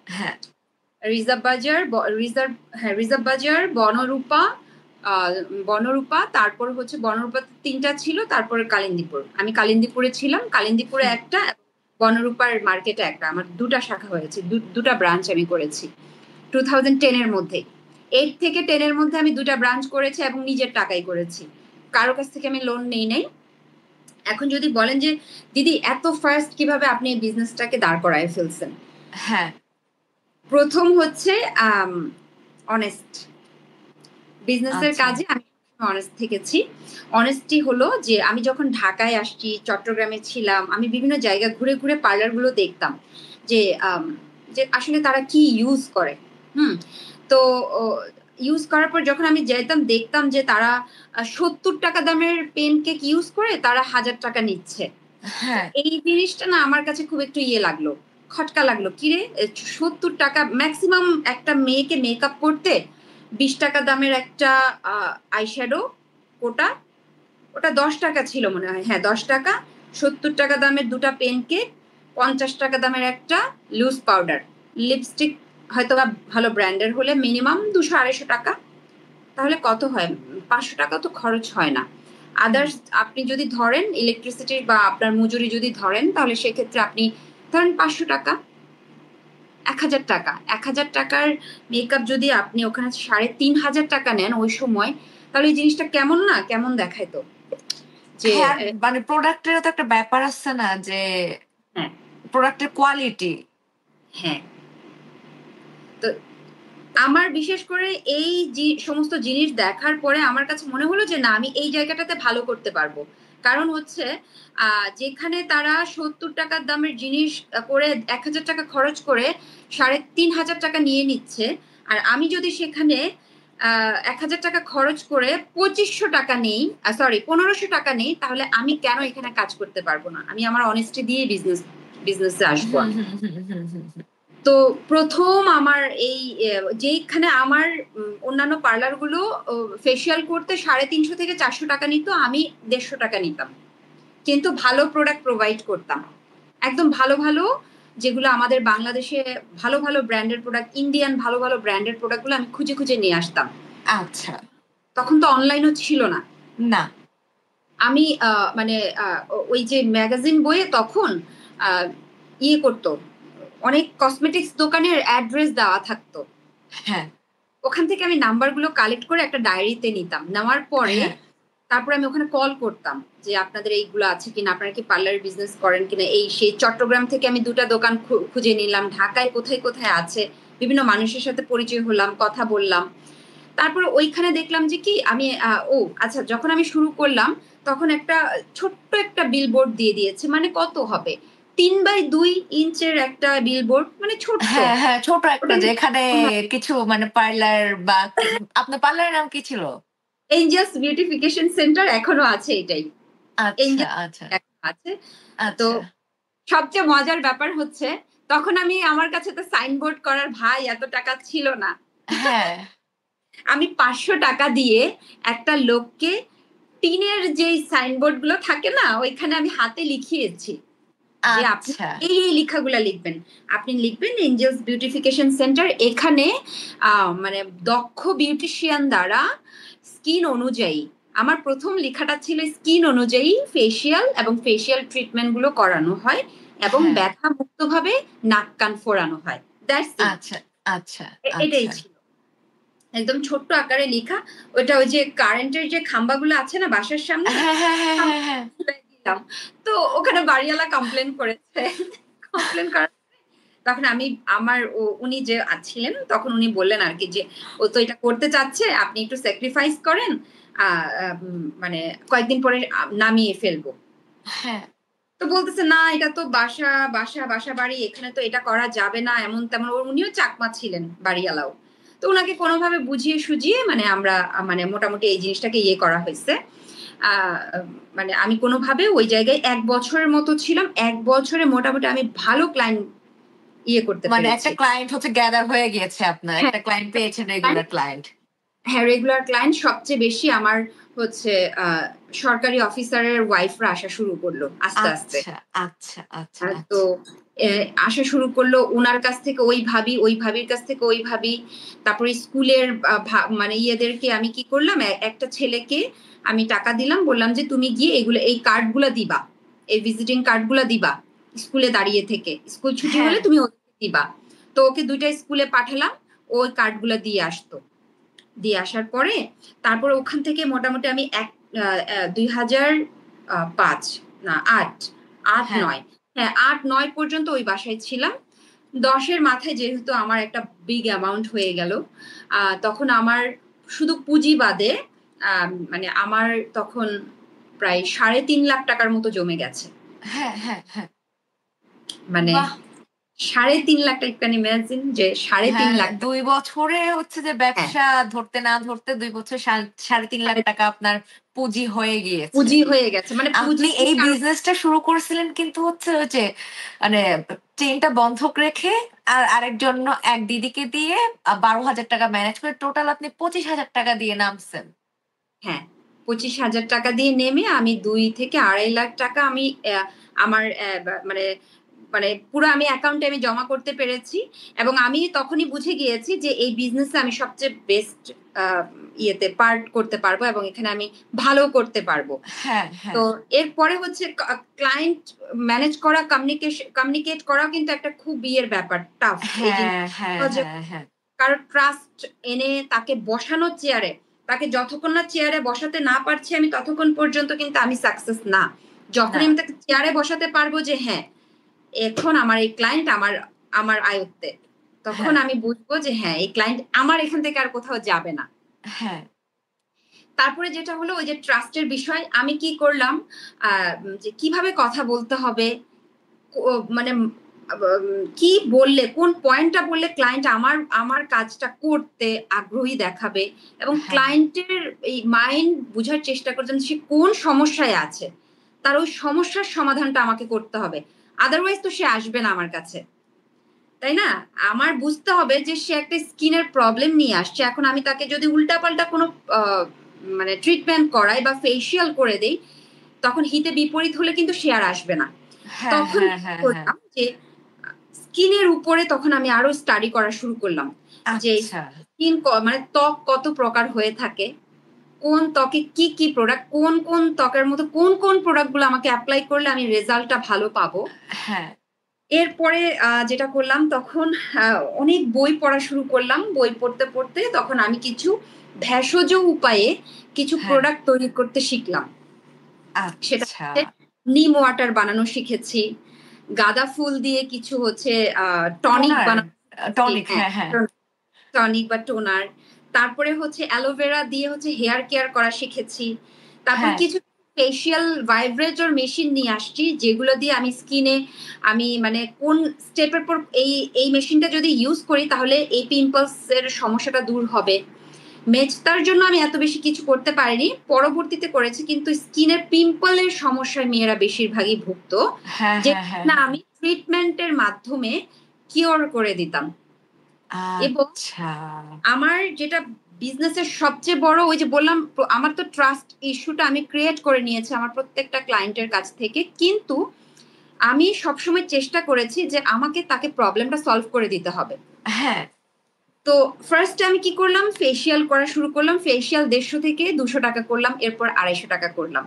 হ্যাঁ রিজার্ভ বাজার, রিজার্ভ বাজার, আ বনরূপা, তারপর হচ্ছে বনরূপাতে ৩ টা ছিল, তারপরে কালিন্দিপুর। আমি কালিন্দিপুরে ছিলাম। কালিন্দিপুরে হুম, একটা, বনরূপার মার্কেটে একটা। আমার ২ টা শাখা হয়েছে। ২ টা ব্রাঞ্চ আমি করেছি। 2010 এর মধ্যেই। 8 থেকে 10 এর মধ্যে আমি ২ টা ব্রাঞ্চ করেছি এবং নিজের টাকায় করেছি। কারো কাছ থেকে আমি লোন নেই নাই। এখন যদি বলেন যে দিদি এত ফার্স্ট কিভাবে আপনি এই বিজনেসটাকে দাঁড় করায় ফেলছেন, হ্যাঁ প্রথম হচ্ছে অনেস্ট। বিজনেসের আচ্ছা কাজে আমি অনেস্ট থেকেছি। অনেস্টি হলো যে আমি যখন ঢাকায় আসছি, চট্টগ্রামে ছিলাম, আমি বিভিন্ন জায়গা ঘুরে ঘুরে পার্লারগুলো দেখতাম যে যে আসলে তারা কি ইউজ করে। তো ইউজ করার পর যখন আমি যেতাম দেখতাম যে তারা 70 টাকা দামের পেন কেক ইউজ করে তারা 1000 টাকা নিচ্ছে। হ্যাঁ এই জিনিসটা না আমার কাছে খুব একটু লাগলো, খটকা লাগলো। কিরে 70 টাকা ম্যাক্সিমাম একটা মেয়েকে মেকআপ করতে 20 টাকা দামের একটা আইশ্যাডো, ওটা 10 টাকা ছিল মনে হয়, হ্যাঁ 10 টাকা। 70 টাকা দামের দুটা পেন কেক, 50 টাকা দামের একটা লুজ পাউডার, লিপস্টিক হয়তো বা ভালো ব্র্যান্ডের হলে মিনিমাম 200-250 টাকা। তাহলে কত হয়? 500 টাকা তো খরচ হয় না। আদার্স আপনি যদি ধরেন ইলেকট্রিসিটি বা আপনার মজুরি যদি ধরেন, তাহলে সেক্ষেত্রে আপনি ধরেন 500 টাকা, 1000 টাকা। 1000 টাকার মেকআপ যদি আপনি ওখানে 3500 টাকা নেন ওই সময়, তাহলে এই জিনিসটা কেমন না কেমন দেখায় তো যে হ্যাঁ মানে প্রোডাক্টেরও তো একটা ব্যাপার আছে না যে হ্যাঁ প্রোডাক্টের কোয়ালিটি। হ্যাঁ। তো আমার বিশেষ করে এই সমস্ত জিনিস দেখার পরে আমার কাছে মনে হলো যে না, আমি এই জায়গাটাতে ভালো করতে পারবো। কারণ হচ্ছে যেখানে তারা 70 টাকার দামের জিনিস করে 1000 টাকা খরচ করে 3500 টাকা নিয়ে নিচ্ছে, আর আমি যদি সেখানে 1000 টাকা খরচ করে 2500 টাকা নেই, সরি 1500 টাকা নেই, তাহলে আমি কেন এখানে কাজ করতে পারবো না? আমি আমার অনেস্টি দিয়ে বিজনেসে আসবো আমি। তো প্রথম আমার এই যেখানে আমার অন্যান্য পার্লার গুলো ফেসিয়াল করতে 350 থেকে 400 টাকা নিত, আমি 150 টাকা নিতাম, কিন্তু ভালো প্রোডাক্ট প্রোভাইড করতাম। একদম ভালো ভালো যেগুলো আমাদের বাংলাদেশে ভালো ভালো ব্র্যান্ডের প্রোডাক্ট, ইন্ডিয়ান ভালো ভালো ব্র্যান্ডের প্রোডাক্ট গুলো আমি খুঁজে খুঁজে নিয়ে আসতাম। আচ্ছা তখন তো অনলাইনও ছিল না। না আমি মানে ওই যে ম্যাগাজিন বইয়ে তখন ইয়ে করতো, অনেক কসমেটিক্স দোকানের অ্যাড্রেস দেওয়া থাকতো, হ্যাঁ ওখান থেকে আমি নাম্বারগুলো কালেক্ট করে একটা ডায়েরিতে নিতাম। নেওয়ার পরে হ্যাঁ তারপরে আমি ওখানে কল করতাম যে আপনাদের এইগুলো আছে কিনা, আপনারা কি পার্লার বিজনেস করেন কিনা। এই সেই চট্টগ্রাম থেকে আমি 2টা দোকান খুঁজে নিলাম, ঢাকায় কোথায় কোথায় আছে, বিভিন্ন মানুষের সাথে পরিচয় হলাম, কথা বললাম। তারপর ওইখানে দেখলাম যে কি আমি আচ্ছা, যখন আমি শুরু করলাম তখন একটা ছোট্ট একটা বিলবোর্ড দিয়ে দিয়েছে, মানে কত হবে 3x2 ইঞ্চের একটা বিলবোর্ড, মানে ছোট্ট। হ্যাঁ হ্যাঁ ছোট একটা, ওটা যেখানে কিছু মানে পার্লার বা আপনার পার্লারের নাম কি ছিল? এঞ্জেলস বিউটিফিকেশন সেন্টার এখনো আছে, এটাই আচ্ছা এঞ্জেল আচ্ছা আছে। তো আচ্ছা সবচেয়ে মজার ব্যাপার হচ্ছে তখন আমার কাছে তো সাইনবোর্ড করার ভাই এত টাকা ছিল না। হ্যাঁ আমি 500 টাকা দিয়ে একটা লোককে টিনের যেই সাইনবোর্ড গুলো থাকে না, ওইখানে আমি হাতে লিখিয়েছি যে আপনি আচ্ছা এই লেখাগুলা লিখবেন। আপনি লিখবেন এঞ্জেলস বিউটিফিকেশন সেন্টার, এখানে মানে দক্ষ বিউটিশিয়ান দ্বারা স্কিন অনুযায়ী, আমার প্রথম লেখাটা ছিল স্কিন অনুযায়ী ফেসিয়াল এবং ফেসিয়াল ট্রিটমেন্ট গুলো করানো হয় এবং হ্যাঁ ব্যথা মুক্ত ভাবে নাক কান ফোড়ানো হয়। That's it. আচ্ছা আচ্ছা এটাই আচ্ছা ছিল, একদম ছোট্ট আকারে লেখা। ওটা ওই যে কারেন্টের যে খাম্বাগুলো আছে না বাসার সামনে, হ্যাঁ হ্যাঁ হ্যাঁ হ্যাঁ হ্যাঁ দিলাম। তো ওখানে বাড়িওয়ালা কমপ্লেন করেছে। কমপ্লেন করার তখন আমি উনি যে ছিলেন তখন উনি বললেন আর কি যে ও তো এটা করতে চাচ্ছে, আপনি একটু স্যাক্রিফাইস করেন, মানে কয়েকদিন পরে নামিয়ে ফেলবো। হ্যাঁ তো বলতেছে না, এটা তো বাসা বাসা বাসা বাড়ি, এখানে তো এটা করা যাবে না, এমন তেমন। উনিও চাকমা ছিলেন বাড়িওয়ালাও। তো ওনাকে কোনোভাবে বুঝিয়ে সুঝিয়ে মানে আমরা মানে মোটামুটি এই জিনিসটাকে করা হয়েছে। মানে আমি কোনোভাবে ওই জায়গায় 1 বছরের মতো ছিলাম। 1 বছরে মোটামুটি আমি ভালো ক্লায়েন্ট করতে মানে পেরেছি। একটা ক্লায়েন্ট হচ্ছে গ্যাদার হয়ে গিয়েছে, আপনার হ্যাঁ, একটা ক্লায়েন্ট পেয়েছেন, রেগুলার ক্লায়েন্ট। হ্যাঁ রেগুলার ক্লায়েন্ট। সবচেয়ে বেশি আমার হচ্ছে সরকারি অফিসারের ওয়াইফরা আসা শুরু করলো আস্তে আস্তে। আচ্ছা আচ্ছা আচ্ছা তো আসা শুরু করলো উনার কাছ থেকে ওই ভাবি, ওই ভাবির কাছ থেকে ওই ভাবি। তারপরে স্কুলের মানে ইয়েদেরকে আমি কি করলাম, একটা ছেলেকে আমি টাকা দিলাম, বললাম যে তুমি গিয়ে এগুলো এই কার্ডগুলা দিবা, এই ভিজিটিং কার্ডগুলা দিবা স্কুলে দাঁড়িয়ে থেকে, স্কুল ছুটি হ্যাঁ হলে তুমি ওদেরকে দিবা। তো ওকে 2টা স্কুলে পাঠালাম, ওই কার্ডগুলা দিয়ে আসতো। দিয়ে আসার পরে তারপরে ওখান থেকে মোটামুটি আমি 2005 না ৮ হ্যাঁ ৯ হ্যাঁ ৮-৯ পর্যন্ত ওই বাসায় ছিলাম। ১০-এর মাথায় যেহেতু আমার একটা বিগ অ্যামাউন্ট হয়ে গেল, তখন আমার শুধু পুঁজি বাদে মানে আমার তখন প্রায় ৩.৫ লাখ টাকার মতো জমে গেছে। হ্যাঁ হ্যাঁ হ্যাঁ মানে বাহ ৩.৫ লাখ টাকা, ক্যান ইমাজিন যে ৩.৫ হ্যাঁ লাখ ২ বছরে হচ্ছে যে হ্যাঁ ব্যবসা ধরতে না ধরতে ২ বছর ৩.৫ লাখ টাকা আপনার পুঁজি হয়ে গিয়েছে। পুঁজি হয়ে গেছে। মানে আপনি পুঁজি এই কারণ বিজনেসটা শুরু করেছিলেন কিন্তু হচ্ছে ওই যে মানে চেইনটা বন্ধক রেখে আর আরেকজন এক দিদিকে দিয়ে ১২,০০০ টাকা ম্যানেজ করে টোটাল আপনি ২৫,০০০ টাকা দিয়ে নামছেন। হ্যাঁ, ২৫,০০০ টাকা দিয়ে নেমে আমি ২ থেকে ২.৫ লাখ টাকা আমি আমার মানে মানে পুরো আমি অ্যাকাউন্টে আমি জমা করতে পেরেছি এবং আমি তখনই বুঝে গিয়েছি যে এই বিজনেসে আমি সবচেয়ে বেস্ট আ ইয়েতে পার্ট করতে পারবো এবং এখানে আমি ভালো করতে পারবো। হ্যাঁ, তো হ্যাঁ। এরপরে হচ্ছে ক্লায়েন্ট ম্যানেজ করা, কমিউনিকেট করাও কিন্তু একটা খুব ইয়ের ব্যাপার, টাফ। এই জিনিস হ্যাঁ, হ্যাঁ, সহজে হ্যাঁ, হ্যাঁ। কারো ট্রাস্ট এনে তাকে বসানো চেয়ারে, তাকে যতক্ষণ না চেয়ারে বসাতে না পারছি আমি ততক্ষণ পর্যন্ত কিন্তু আমি সাকসেস না। না। যখনই আমি তাকে চেয়ারে বসাতে পারবো যে হ্যাঁ, এখন আমার এই ক্লায়েন্ট আমার আমার আয়ত্তে, তখন হ্যাঁ, আমি বুঝবো যে হ্যাঁ, এই ক্লায়েন্ট আমার এখান থেকে আর কোথাও যাবে না। হ্যাঁ, তারপরে যেটা হলো ওই যে ট্রাস্টের বিষয়, আমি কি করলাম যে কিভাবে কথা বলতে হবে, মানে কি বললে, কোন পয়েন্টটা বললে ক্লায়েন্ট আমার আমার কাজটা করতে আগ্রহী দেখাবে এবং হ্যাঁ, ক্লায়েন্টের এই মাইন্ড বুঝার চেষ্টা করছেন সে কোন সমস্যায় আছে। তার ওই সমস্যার সমাধানটা আমাকে করতে হবে। আদারওয়াইজ তো সে আসবে না আমার কাছে। তাই না? আমার বুঝতে হবে যে সে একটা স্কিনের প্রবলেম নিয়ে আসছে। এখন আমি তাকে যদি উল্টাপাল্টা কোনো আ মানে ট্রিটমেন্ট করাই বা ফেসিয়াল করে দেই, তখন হিতে বিপরীত হলে কিন্তু সে আর আসবে না। হ্যাঁ, তখন হ্যাঁ, কি হ্যাঁ, হ্যাঁ। করলাম যে স্কিনের উপরে তখন আমি আরো স্টাডি করা শুরু করলাম। যে আচ্ছা। স্কিন মানে ত্বক কত প্রকার হয়ে থাকে, কোন ত্বকে কি, কি প্রোডাক্ট, কোন ত্বকের মধ্যে কোন প্রোডাক্ট গুলো আমাকে এপ্লাই করলে আমি রেজাল্টটা ভালো পাবো। হ্যাঁ, এরপরে যেটা করলাম তখন আ অনেক বই পড়া শুরু করলাম। বই পড়তে তখন আমি কিছু ভেষজ উপায়ে কিছু হ্যাঁ। প্রোডাক্ট তৈরি করতে শিখলাম। সেটা আচ্ছা। হচ্ছে নিম ওয়াটার বানানো শিখেছি। গাঁদা ফুল দিয়ে কিছু হচ্ছে আ টনিক টোনার, বানানো শিখেছি। টনিক হ্যাঁ, হ্যাঁ, হ্যাঁ। টনিক বা টোনার। তারপরে হচ্ছে অ্যালোভেরা দিয়ে হচ্ছে হেয়ার কেয়ার করা শিখেছি। তারপর হ্যাঁ, কিছু ফেসিয়াল ভাইব্রেটর মেশিন নিয়ে আসছি যেগুলো দিয়ে আমি স্কিনে আমি মানে কোন স্টেপের পর এই মেশিনটা যদি ইউজ করি তাহলে এই পিম্পলস এর সমস্যাটা দূর হবে। মেচতার জন্য আমি এত বেশি কিছু করতে পারিনি। পরবর্তীতে করেছি কিন্তু স্কিনের পিম্পল এর সমস্যায় মেয়েরা বেশিরভাগই ভুগতো। হ্যাঁ, যে হ্যাঁ, হ্যাঁ, না হ্যাঁ। আমি ট্রিটমেন্ট এর মাধ্যমে কিওর করে দিতাম। এবং আচ্ছা। আমার যেটা বিজনেসের সবচেয়ে বড় ওই যে বললাম আমার তো ট্রাস্ট ইস্যুটা আমি ক্রিয়েট করে নিয়েছি আমার প্রত্যেকটা ক্লায়েন্টের কাছ থেকে। কিন্তু আমি সবসময় চেষ্টা করেছি যে আমাকে তাকে প্রবলেমটা সলভ করে দিতে হবে। হ্যাঁ, তো ফার্স্ট এ আমি কি করলাম? ফেসিয়াল করা শুরু করলাম। ফেসিয়াল ৳১৫০ থেকে ৳২০০ করলাম। এরপর ৳২৫০ করলাম।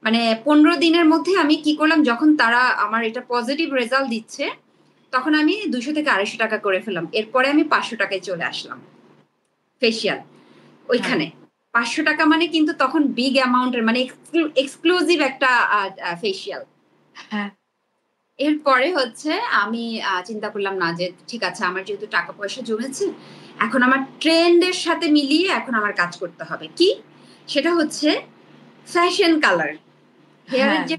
মানে ১৫ দিনের মধ্যে আমি কি করলাম? যখন তারা আমার এটা পজিটিভ রেজাল্ট দিচ্ছে, তখন আমি ৳২০০ থেকে ৳২৫০ করে ফেললাম। এরপরে আমি ৳৫০০ য় চলে আসলাম। ফেসিয়াল হ্যাঁ, ওইখানে। ৳৫০০ মানে কিন্তু তখন বিগ অ্যামাউন্ট এর মানে এক্সক্লুসিভ একটা আ আ ফেসিয়াল। হ্যাঁ, এরপরে হচ্ছে আমি চিন্তা করলাম না যে ঠিক আছে আমার যেহেতু টাকা পয়সা জমেছে, এখন আমার ট্রেন্ড এর সাথে মিলিয়ে এখন আমার কাজ করতে হবে। কি? সেটা হচ্ছে ফ্যাশন কালার। হেয়ার এর হ্যাঁ। যে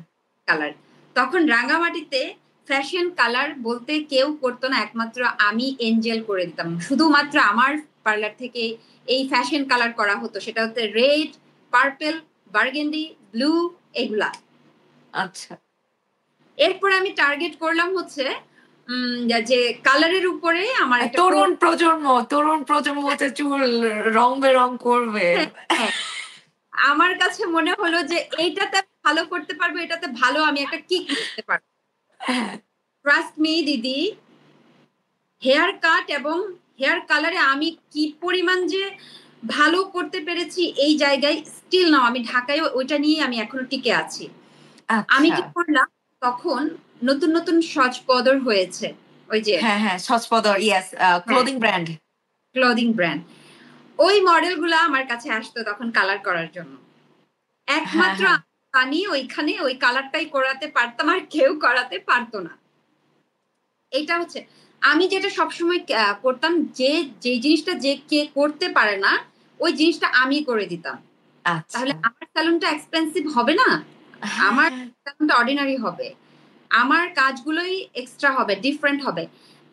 কালার। তখন রাঙামাটিতে ফ্যাশন কালার বলতে কেউ করত না। একমাত্র আমি এঞ্জেল করে দিতাম। শুধুমাত্র আমার পার্লার থেকে এই ফ্যাশন কালার করা হতো। সেটা হচ্ছে রেড, পার্পল, বার্গেন্ডি, ব্লু এগুলা। আচ্ছা। এরপরে আমি টার্গেট করলাম হচ্ছে যে কালারের উপরে আমার একটা তরুণ প্রজন্ম হচ্ছে চুল রং-বেরং করবে। হ্যাঁ, আমার কাছে মনে হলো যে এইটাতে ভালো করতে পারবো, এটাতে ভালো আমি একটা কিক নিতে পারবো। হ্যাঁ, ট্রাস্ট মি দিদি, হেয়ার কাট এবং হেয়ার কালারে আমি কি পরিমাণ যে ভালো করতে পেরেছি এই জায়গায় স্টিল নাও আমি ঢাকায় ওইটা নিয়েই আমি এখনো টিকে আছি। আমি আচ্ছা। কি করলাম তখন নতুন সজপদর হয়েছে। ওই যে হ্যাঁ, হ্যাঁ, সচপদর ইয়েস হ্যাঁ, ক্লোদিং ব্র্যান্ড। Clothing brand. ওই মডেল গুলা আমার কাছে আসতো তখন কালার করার জন্য। হ্যাঁ, একমাত্র হ্যাঁ। বানিয়ে ওইখানে ওই কালারটাই করাতে পারতাম, আর কেউ করাতে পারতো না। এটা হচ্ছে আমি যেটা সবসময় করতাম, যে জিনিসটা যে কে করতে পারে না ওই জিনিসটা আমি করে দিতাম। তাহলে আচ্ছা। আমার স্যালুনটা এক্সপেন্সিভ হবে না, হ্যাঁ, আমার হ্যাঁ। স্যালুনটা অর্ডিনারি হবে, আমার কাজগুলোই এক্সট্রা হবে, ডিফারেন্ট হবে।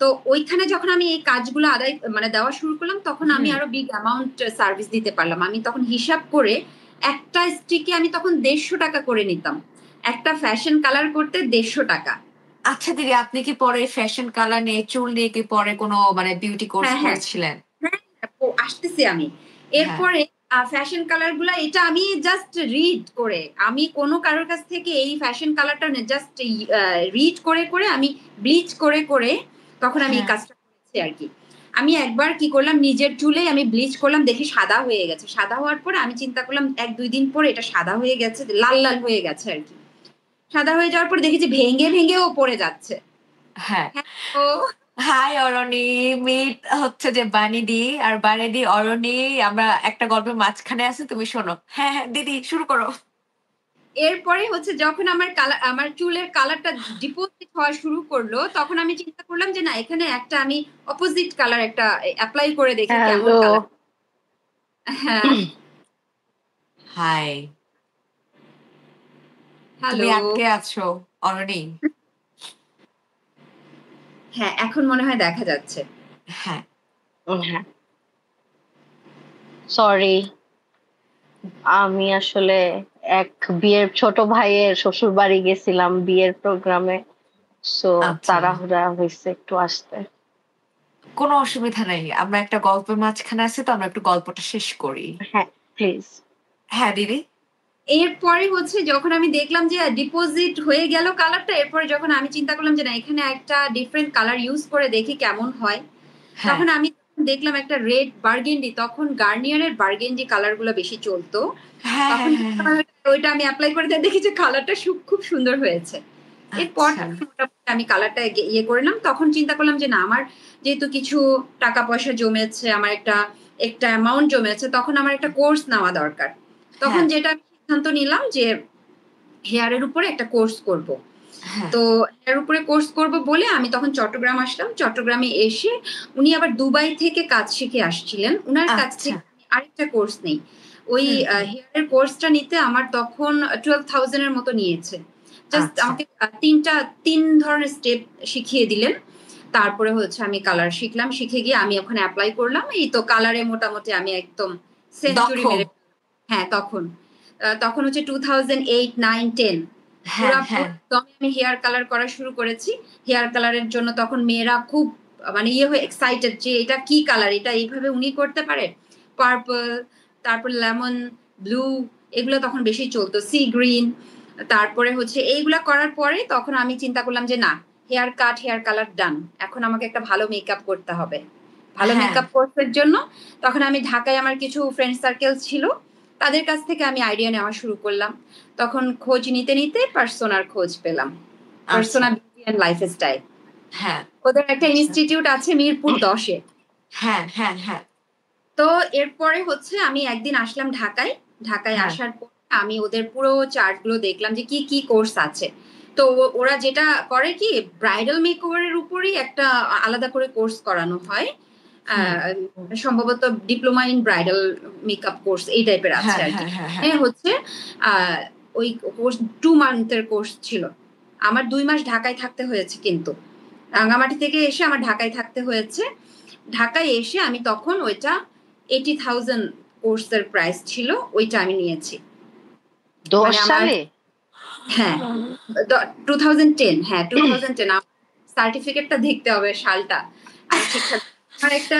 তো ওইখানে যখন আমি এই কাজগুলো আদায় মানে দেওয়া শুরু করলাম, তখন আমি হুম। আরো বিগ অ্যামাউন্ট সার্ভিস দিতে পারলাম। আমি তখন হিসাব করে একটা স্টিকে আমি তখন 150 টাকা করে নিতাম, একটা ফ্যাশন কালার করতে 150 টাকা। আচ্ছা দিদি, আপনি কি পরে ফ্যাশন কালার নিয়ে, চুল নিয়ে কি পরে কোনো মানে বিউটি কোর্স হ্যাঁ হ্যাঁ করেছিলেন? হ্যাঁ, আসতেছি আমি। হ্যাঁ। এরপরে ফ্যাশন কালার গুলা এটা আমি জাস্ট রিড করে, আমি কোনো কারোর কাছ থেকে এই ফ্যাশন কালারটা জাস্ট রিড করে করে আমি ব্লিচ করে করে তখন আমি এই হ্যাঁ। কাজটা করেছি আর কি। আমি একবার কি করলাম, নিজের চুলে আমি ব্লিচ করলাম, দেখি সাদা হয়ে গেছে। সাদা হওয়ার পরে আমি চিন্তা করলাম 1-2 দিন পরে এটা সাদা হয়ে গেছে, লাল লাল হয়ে গেছে আর কি। সাদা হয়ে যাওয়ার পর দেখেছি ভেঙে ভেঙেও পড়ে যাচ্ছে। হ্যাঁ। হ্যাঁ, তো হাই অরণি, মিট হচ্ছে যে বানি দি, আর বানি দি অরণি। আমরা একটা গল্পের মাঝখানে আছি, তুমি শোনো। হ্যাঁ, হ্যাঁ দিদি শুরু করো। এরপরে হচ্ছে যখন আমার চুলের কালারটা ডিপোজিট হওয়া শুরু করলো, তখন আমি চিন্তা করলাম যে না, এখানে একটা আমি অপোজিট কালার একটা অ্যাপ্লাই করে দেখি কেমন হ্যালো। কালার। হ্যাঁ, হাই। তুমি হ্যালো। আটকে আছো অরণি। হ্যাঁ, এখন মনে হয় দেখা যাচ্ছে। হ্যাঁ। হ্যাঁ, সরি, আমি আসলে এক বিয়ের ছোট ভাইয়ের শ্বশুর বাড়ি গেছিলাম বিয়ের প্রোগ্রামে, সো আচ্ছা, তাড়াহুড়া হয়েছে একটু আসতে। কোনো অসুবিধা নেই। আমরা একটা গল্পের মাঝখানে আছি, তো আমরা একটু গল্পটা শেষ করি। হ্যাঁ প্লিজ। হ্যাঁ দিদি। এরপরে হচ্ছে যখন আমি দেখলাম যে ডিপোজিট হয়ে গেল কালারটা, এরপরে যখন আমি চিন্তা করলাম যে না, এখানে একটা ডিফারেন্ট কালার ইউজ করে দেখি কেমন হয়, হ্যাঁ। তখন আমি দেখলাম একটা রেড বার্গেন্ডি, তখন গার্নিয়ারের বার্গেন্ডি কালার গুলো বেশি চলতো। হ্যাঁ, তখন হ্যাঁ, হ্যাঁ, হ্যাঁ। ওইটা আমি অ্যাপ্লাই করে দেখি যে কালারটা খুব সুন্দর হয়েছে। এরপর আচ্ছা। মোটামুটি আমি কালারটা ইয়ে করলাম, তখন চিন্তা করলাম যে না, আমার যেহেতু কিছু টাকা পয়সা জমেছে, আমার একটা একটা অ্যামাউন্ট জমেছে, তখন আমার একটা কোর্স নেওয়া দরকার। তখন হ্যাঁ, যেটা সিদ্ধান্ত নিলাম যে হেয়ারের উপরে একটা কোর্স করব। হ্যাঁ। তো হেয়ার উপরে কোর্স করব বলে আমি তখন চট্টগ্রাম আসলাম। চট্টগ্রামে এসে উনি আবার দুবাই থেকে কাজ শিখে আসছিলেন, উনার কাছ আচ্ছা। থেকে আরেকটা কোর্স নেই। ওই হুম, হুম। হেয়ারের কোর্সটা নিতে আমার তখন 12,000 এর মতো নিয়েছে। জাস্ট আচ্ছা। আমাকে 3 ধরনের স্টেপ শিখিয়ে দিলেন। তারপরে হচ্ছে আমি কালার শিখলাম, শিখে গিয়ে আমি ওখানে অ্যাপ্লাই করলাম। এই তো কালারে মোটামুটি আমি একদম সেঞ্চুরি দক্ষ। মেরে। হ্যাঁ, তখন হচ্ছে 2008, 9, 10 হ্যাঁ, পুরা হ্যাঁ। দমে আমি হেয়ার কালার করা শুরু করেছি। হেয়ার কালারের জন্য তখন মেয়েরা খুব মানে ইয়ে হয়ে এক্সাইটেড যে এটা কি কালার, এটা এইভাবে উনি করতে পারে। পার্পল, তারপর লেমন, ব্লু, এগুলো তখন বেশি চলতো, সি গ্রিন। তারপরে হচ্ছে এইগুলা করার পরে তখন আমি চিন্তা করলাম যে না, হেয়ার কাট, হেয়ার কালার ডান। এখন আমাকে একটা ভালো মেকআপ করতে হবে। ভালো হ্যাঁ। মেকআপ কোর্সের জন্য তখন আমি ঢাকায় আমার কিছু ফ্রেন্ড সার্কেল ছিল, তাদের কাছ থেকে আমি আইডিয়া নেওয়া শুরু করলাম। তখন খোঁজ নিতে নিতে পার্সোনার খোঁজ পেলাম, আচ্ছা। Persona beauty and lifestyle. হ্যাঁ। ওদের একটা আচ্ছা। ইনস্টিটিউট আছে মিরপুর 10-এ। হ্যাঁ, হ্যাঁ, হ্যাঁ। তো এরপরে হচ্ছে আমি একদিন আসলাম ঢাকায়। ঢাকায় হ্যাঁ। আসার পর আমি ওদের পুরো চার্ট গুলো দেখলাম যে কি কি কোর্স আছে। তো ওরা যেটা করে কি, ব্রাইডাল মেকওভারের উপরই একটা আলাদা করে কোর্স করানো হয়। হুম। সম্ভবত diploma in bridal makeup course এই টাইপের আছে হ্যাঁ, আর কি। হ্যাঁ, হ্যাঁ, হ্যাঁ। হচ্ছে ওই কোর্স 2 মান্থের কোর্স ছিল। আমার 2 মাস ঢাকায় থাকতে হয়েছে, কিন্তু রাঙ্গামাটি থেকে এসে আমার ঢাকায় থাকতে হয়েছে। ঢাকায় এসে আমি তখন ওইটা 80,000 কোর্সের প্রাইস ছিল, ওইটা আমি নিয়েছি। 10 মানে আমার সালে? হ্যাঁ 2010, হ্যাঁ 2010। আমার সার্টিফিকেটটা দেখতে হবে সালটা আমি ঠিকঠাক। আমার একটা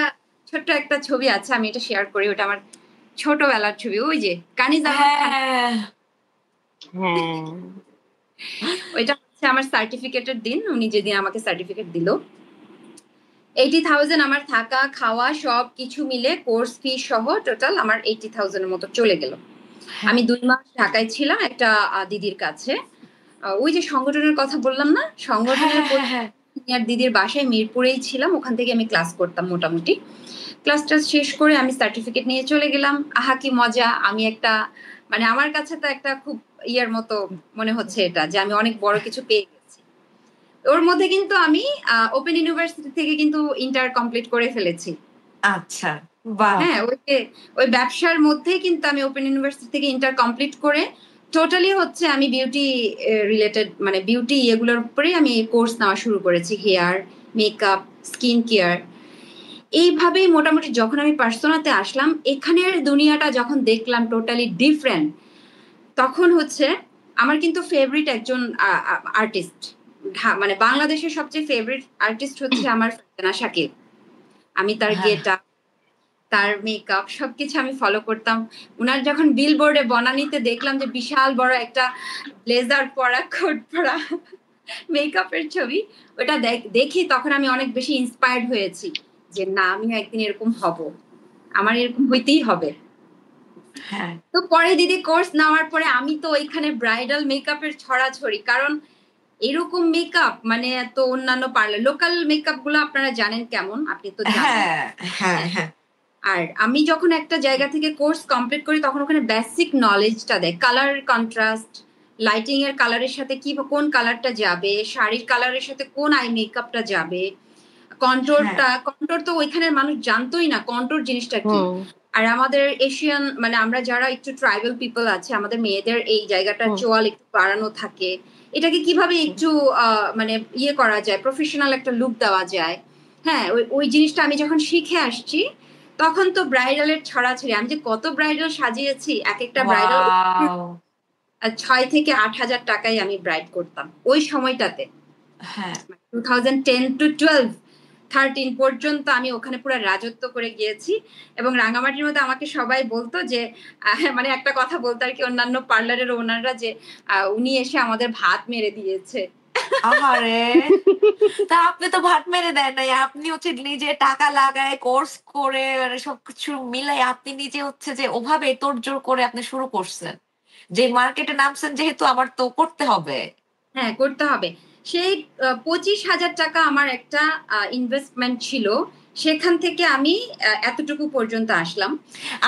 ছোট্ট একটা ছবি আছে, আমি এটা শেয়ার করি, ওটা আমার ছোটবেলার ছবি, ওই যে কানিজ আহমদ খান। হ্যাঁ। হ্যাঁ। ওইটা হচ্ছে আমার সার্টিফিকেটের দিন, উনি যেদিন আমাকে সার্টিফিকেট দিল। 80,000 আমার থাকা খাওয়া সব কিছু মিলে কোর্স ফি সহ টোটাল আমার 80,000 এর মতো চলে গেল। আমি 2 মাস ঢাকায় ছিলাম একটা দিদির কাছে। ওই যে সংগঠনের কথা বললাম না, সংগঠনের হ্যাঁ, হ্যাঁ। সিনিয়র দিদির বাসায় মিরপুরেই ছিলাম, ওখান থেকে আমি ক্লাস করতাম মোটামুটি। ক্লাসটা শেষ করে আমি সার্টিফিকেট নিয়ে চলে গেলাম। আহা কি মজা, আমি একটা মানে আমার কাছে তো একটা খুব ইয়ের মতো মনে হচ্ছে এটা, যে আমি অনেক বড় কিছু পেয়ে গেছি। ওর মধ্যে কিন্তু আমি ওপেন ইউনিভার্সিটি থেকে কিন্তু ইন্টার কমপ্লিট করে ফেলেছি। আচ্ছা, বাহ। হ্যাঁ, ওই ব্যবসার মধ্যে কিন্তু আমি ওপেন ইউনিভার্সিটি থেকে ইন্টার কমপ্লিট করে টোটালি হচ্ছে আমি বিউটি রিলেটেড, মানে বিউটি এগুলোর উপরেই আমি কোর্স নেওয়া শুরু করেছি, হেয়ার, মেকআপ, স্কিন কেয়ার। এইভাবেই মোটামুটি যখন আমি পার্সোনাতে আসলাম, এখানের দুনিয়াটা যখন দেখলাম টোটালি ডিফারেন্ট, তখন হচ্ছে আমার কিন্তু ফেভারিট একজন আর্টিস্ট, মানে বাংলাদেশের সবচেয়ে ফেভারিট আর্টিস্ট হচ্ছে আমার ফারজানা শাকিব। আমি তার হ্যাঁ, গেট আপ, তার মেকআপ সবকিছু আমি ফলো করতাম। উনার যখন বিলবোর্ডে বনানীতে দেখলাম যে বিশাল বড় একটা ব্লেজার পরা, কোট পরা মেকআপের ছবি, ওটা দেখি তখন আমি অনেক বেশি ইন্সপায়ার্ড হয়েছি যে না, আমিও একদিন এরকম হব, আমার এরকম হইতেই হবে। হ্যাঁ, তো পরে দিদি কোর্স নেওয়ার পরে আমি তো ওইখানে ব্রাইডাল মেকআপের ছড়াছড়ি, কারণ এরকম মেকআপ মানে তো অন্যান্য পার্লার, লোকাল মেকআপ গুলো আপনারা জানেন কেমন, আপনি তো জানেন। হ্যাঁ, হ্যাঁ, হ্যাঁ, আর আমি যখন একটা জায়গা থেকে কোর্স কমপ্লিট করি তখন ওখানে বেসিক নলেজটা দেয়, কালার কন্ট্রাস্ট, লাইটিং এর কালারের সাথে কি কোন কালারটা যাবে, শাড়ির কালারের সাথে কোন আই মেকআপটা যাবে, হ্যাঁ, কন্ট্রোর তো ওইখানের মানুষ জানতোই না কন্ট্রোর জিনিসটা কি। আর আমাদের এশিয়ান, মানে আমরা যারা একটু ট্রাইবাল পিপল আছে, আমাদের মেয়েদের এই জায়গাটার চোয়াল একটু বাড়ানো থাকে, এটাকে কিভাবে একটু মানে ইয়ে করা যায়, প্রফেশনাল একটা লুক দেওয়া যায়। হ্যাঁ, ওই জিনিসটা আমি যখন শিখে আসছি, তখন তো ব্রাইডালের ছড়াছড়ি, আমি যে কত ব্রাইডাল সাজিয়েছি, এক একটা ব্রাইডাল ওয়াও, 6,000 থেকে 8,000 টাকায় আমি ব্রাইড করতাম ওই সময়টাতে। হ্যাঁ, 2010 to 12, 13 পর্যন্ত আমি ওখানে পুরো রাজত্ব করে গিয়েছি। এবং রাঙামাটির মধ্যে আমাকে সবাই বলতো যে মানে একটা কথা বলতো আর কি, অন্যান্য পার্লারের ওনাররা, যে উনি এসে আমাদের ভাত মেরে দিয়েছে। আহারে, তা আপনি তো ভাট মেরে দেন নাই, আপনি হচ্ছে নিজে টাকা লাগায় কোর্স করে মানে সবকিছু মিলাই আপনি নিজে হচ্ছে যে ওভাবে তোড়জোড় করে আপনি শুরু করছেন, যে মার্কেটে নামছেন যেহেতু আমার তো করতে হবে। হ্যাঁ, করতে হবে। সেই 25,000 টাকা আমার একটা ইনভেস্টমেন্ট ছিল, সেখান থেকে আমি এতটুকু পর্যন্ত আসলাম।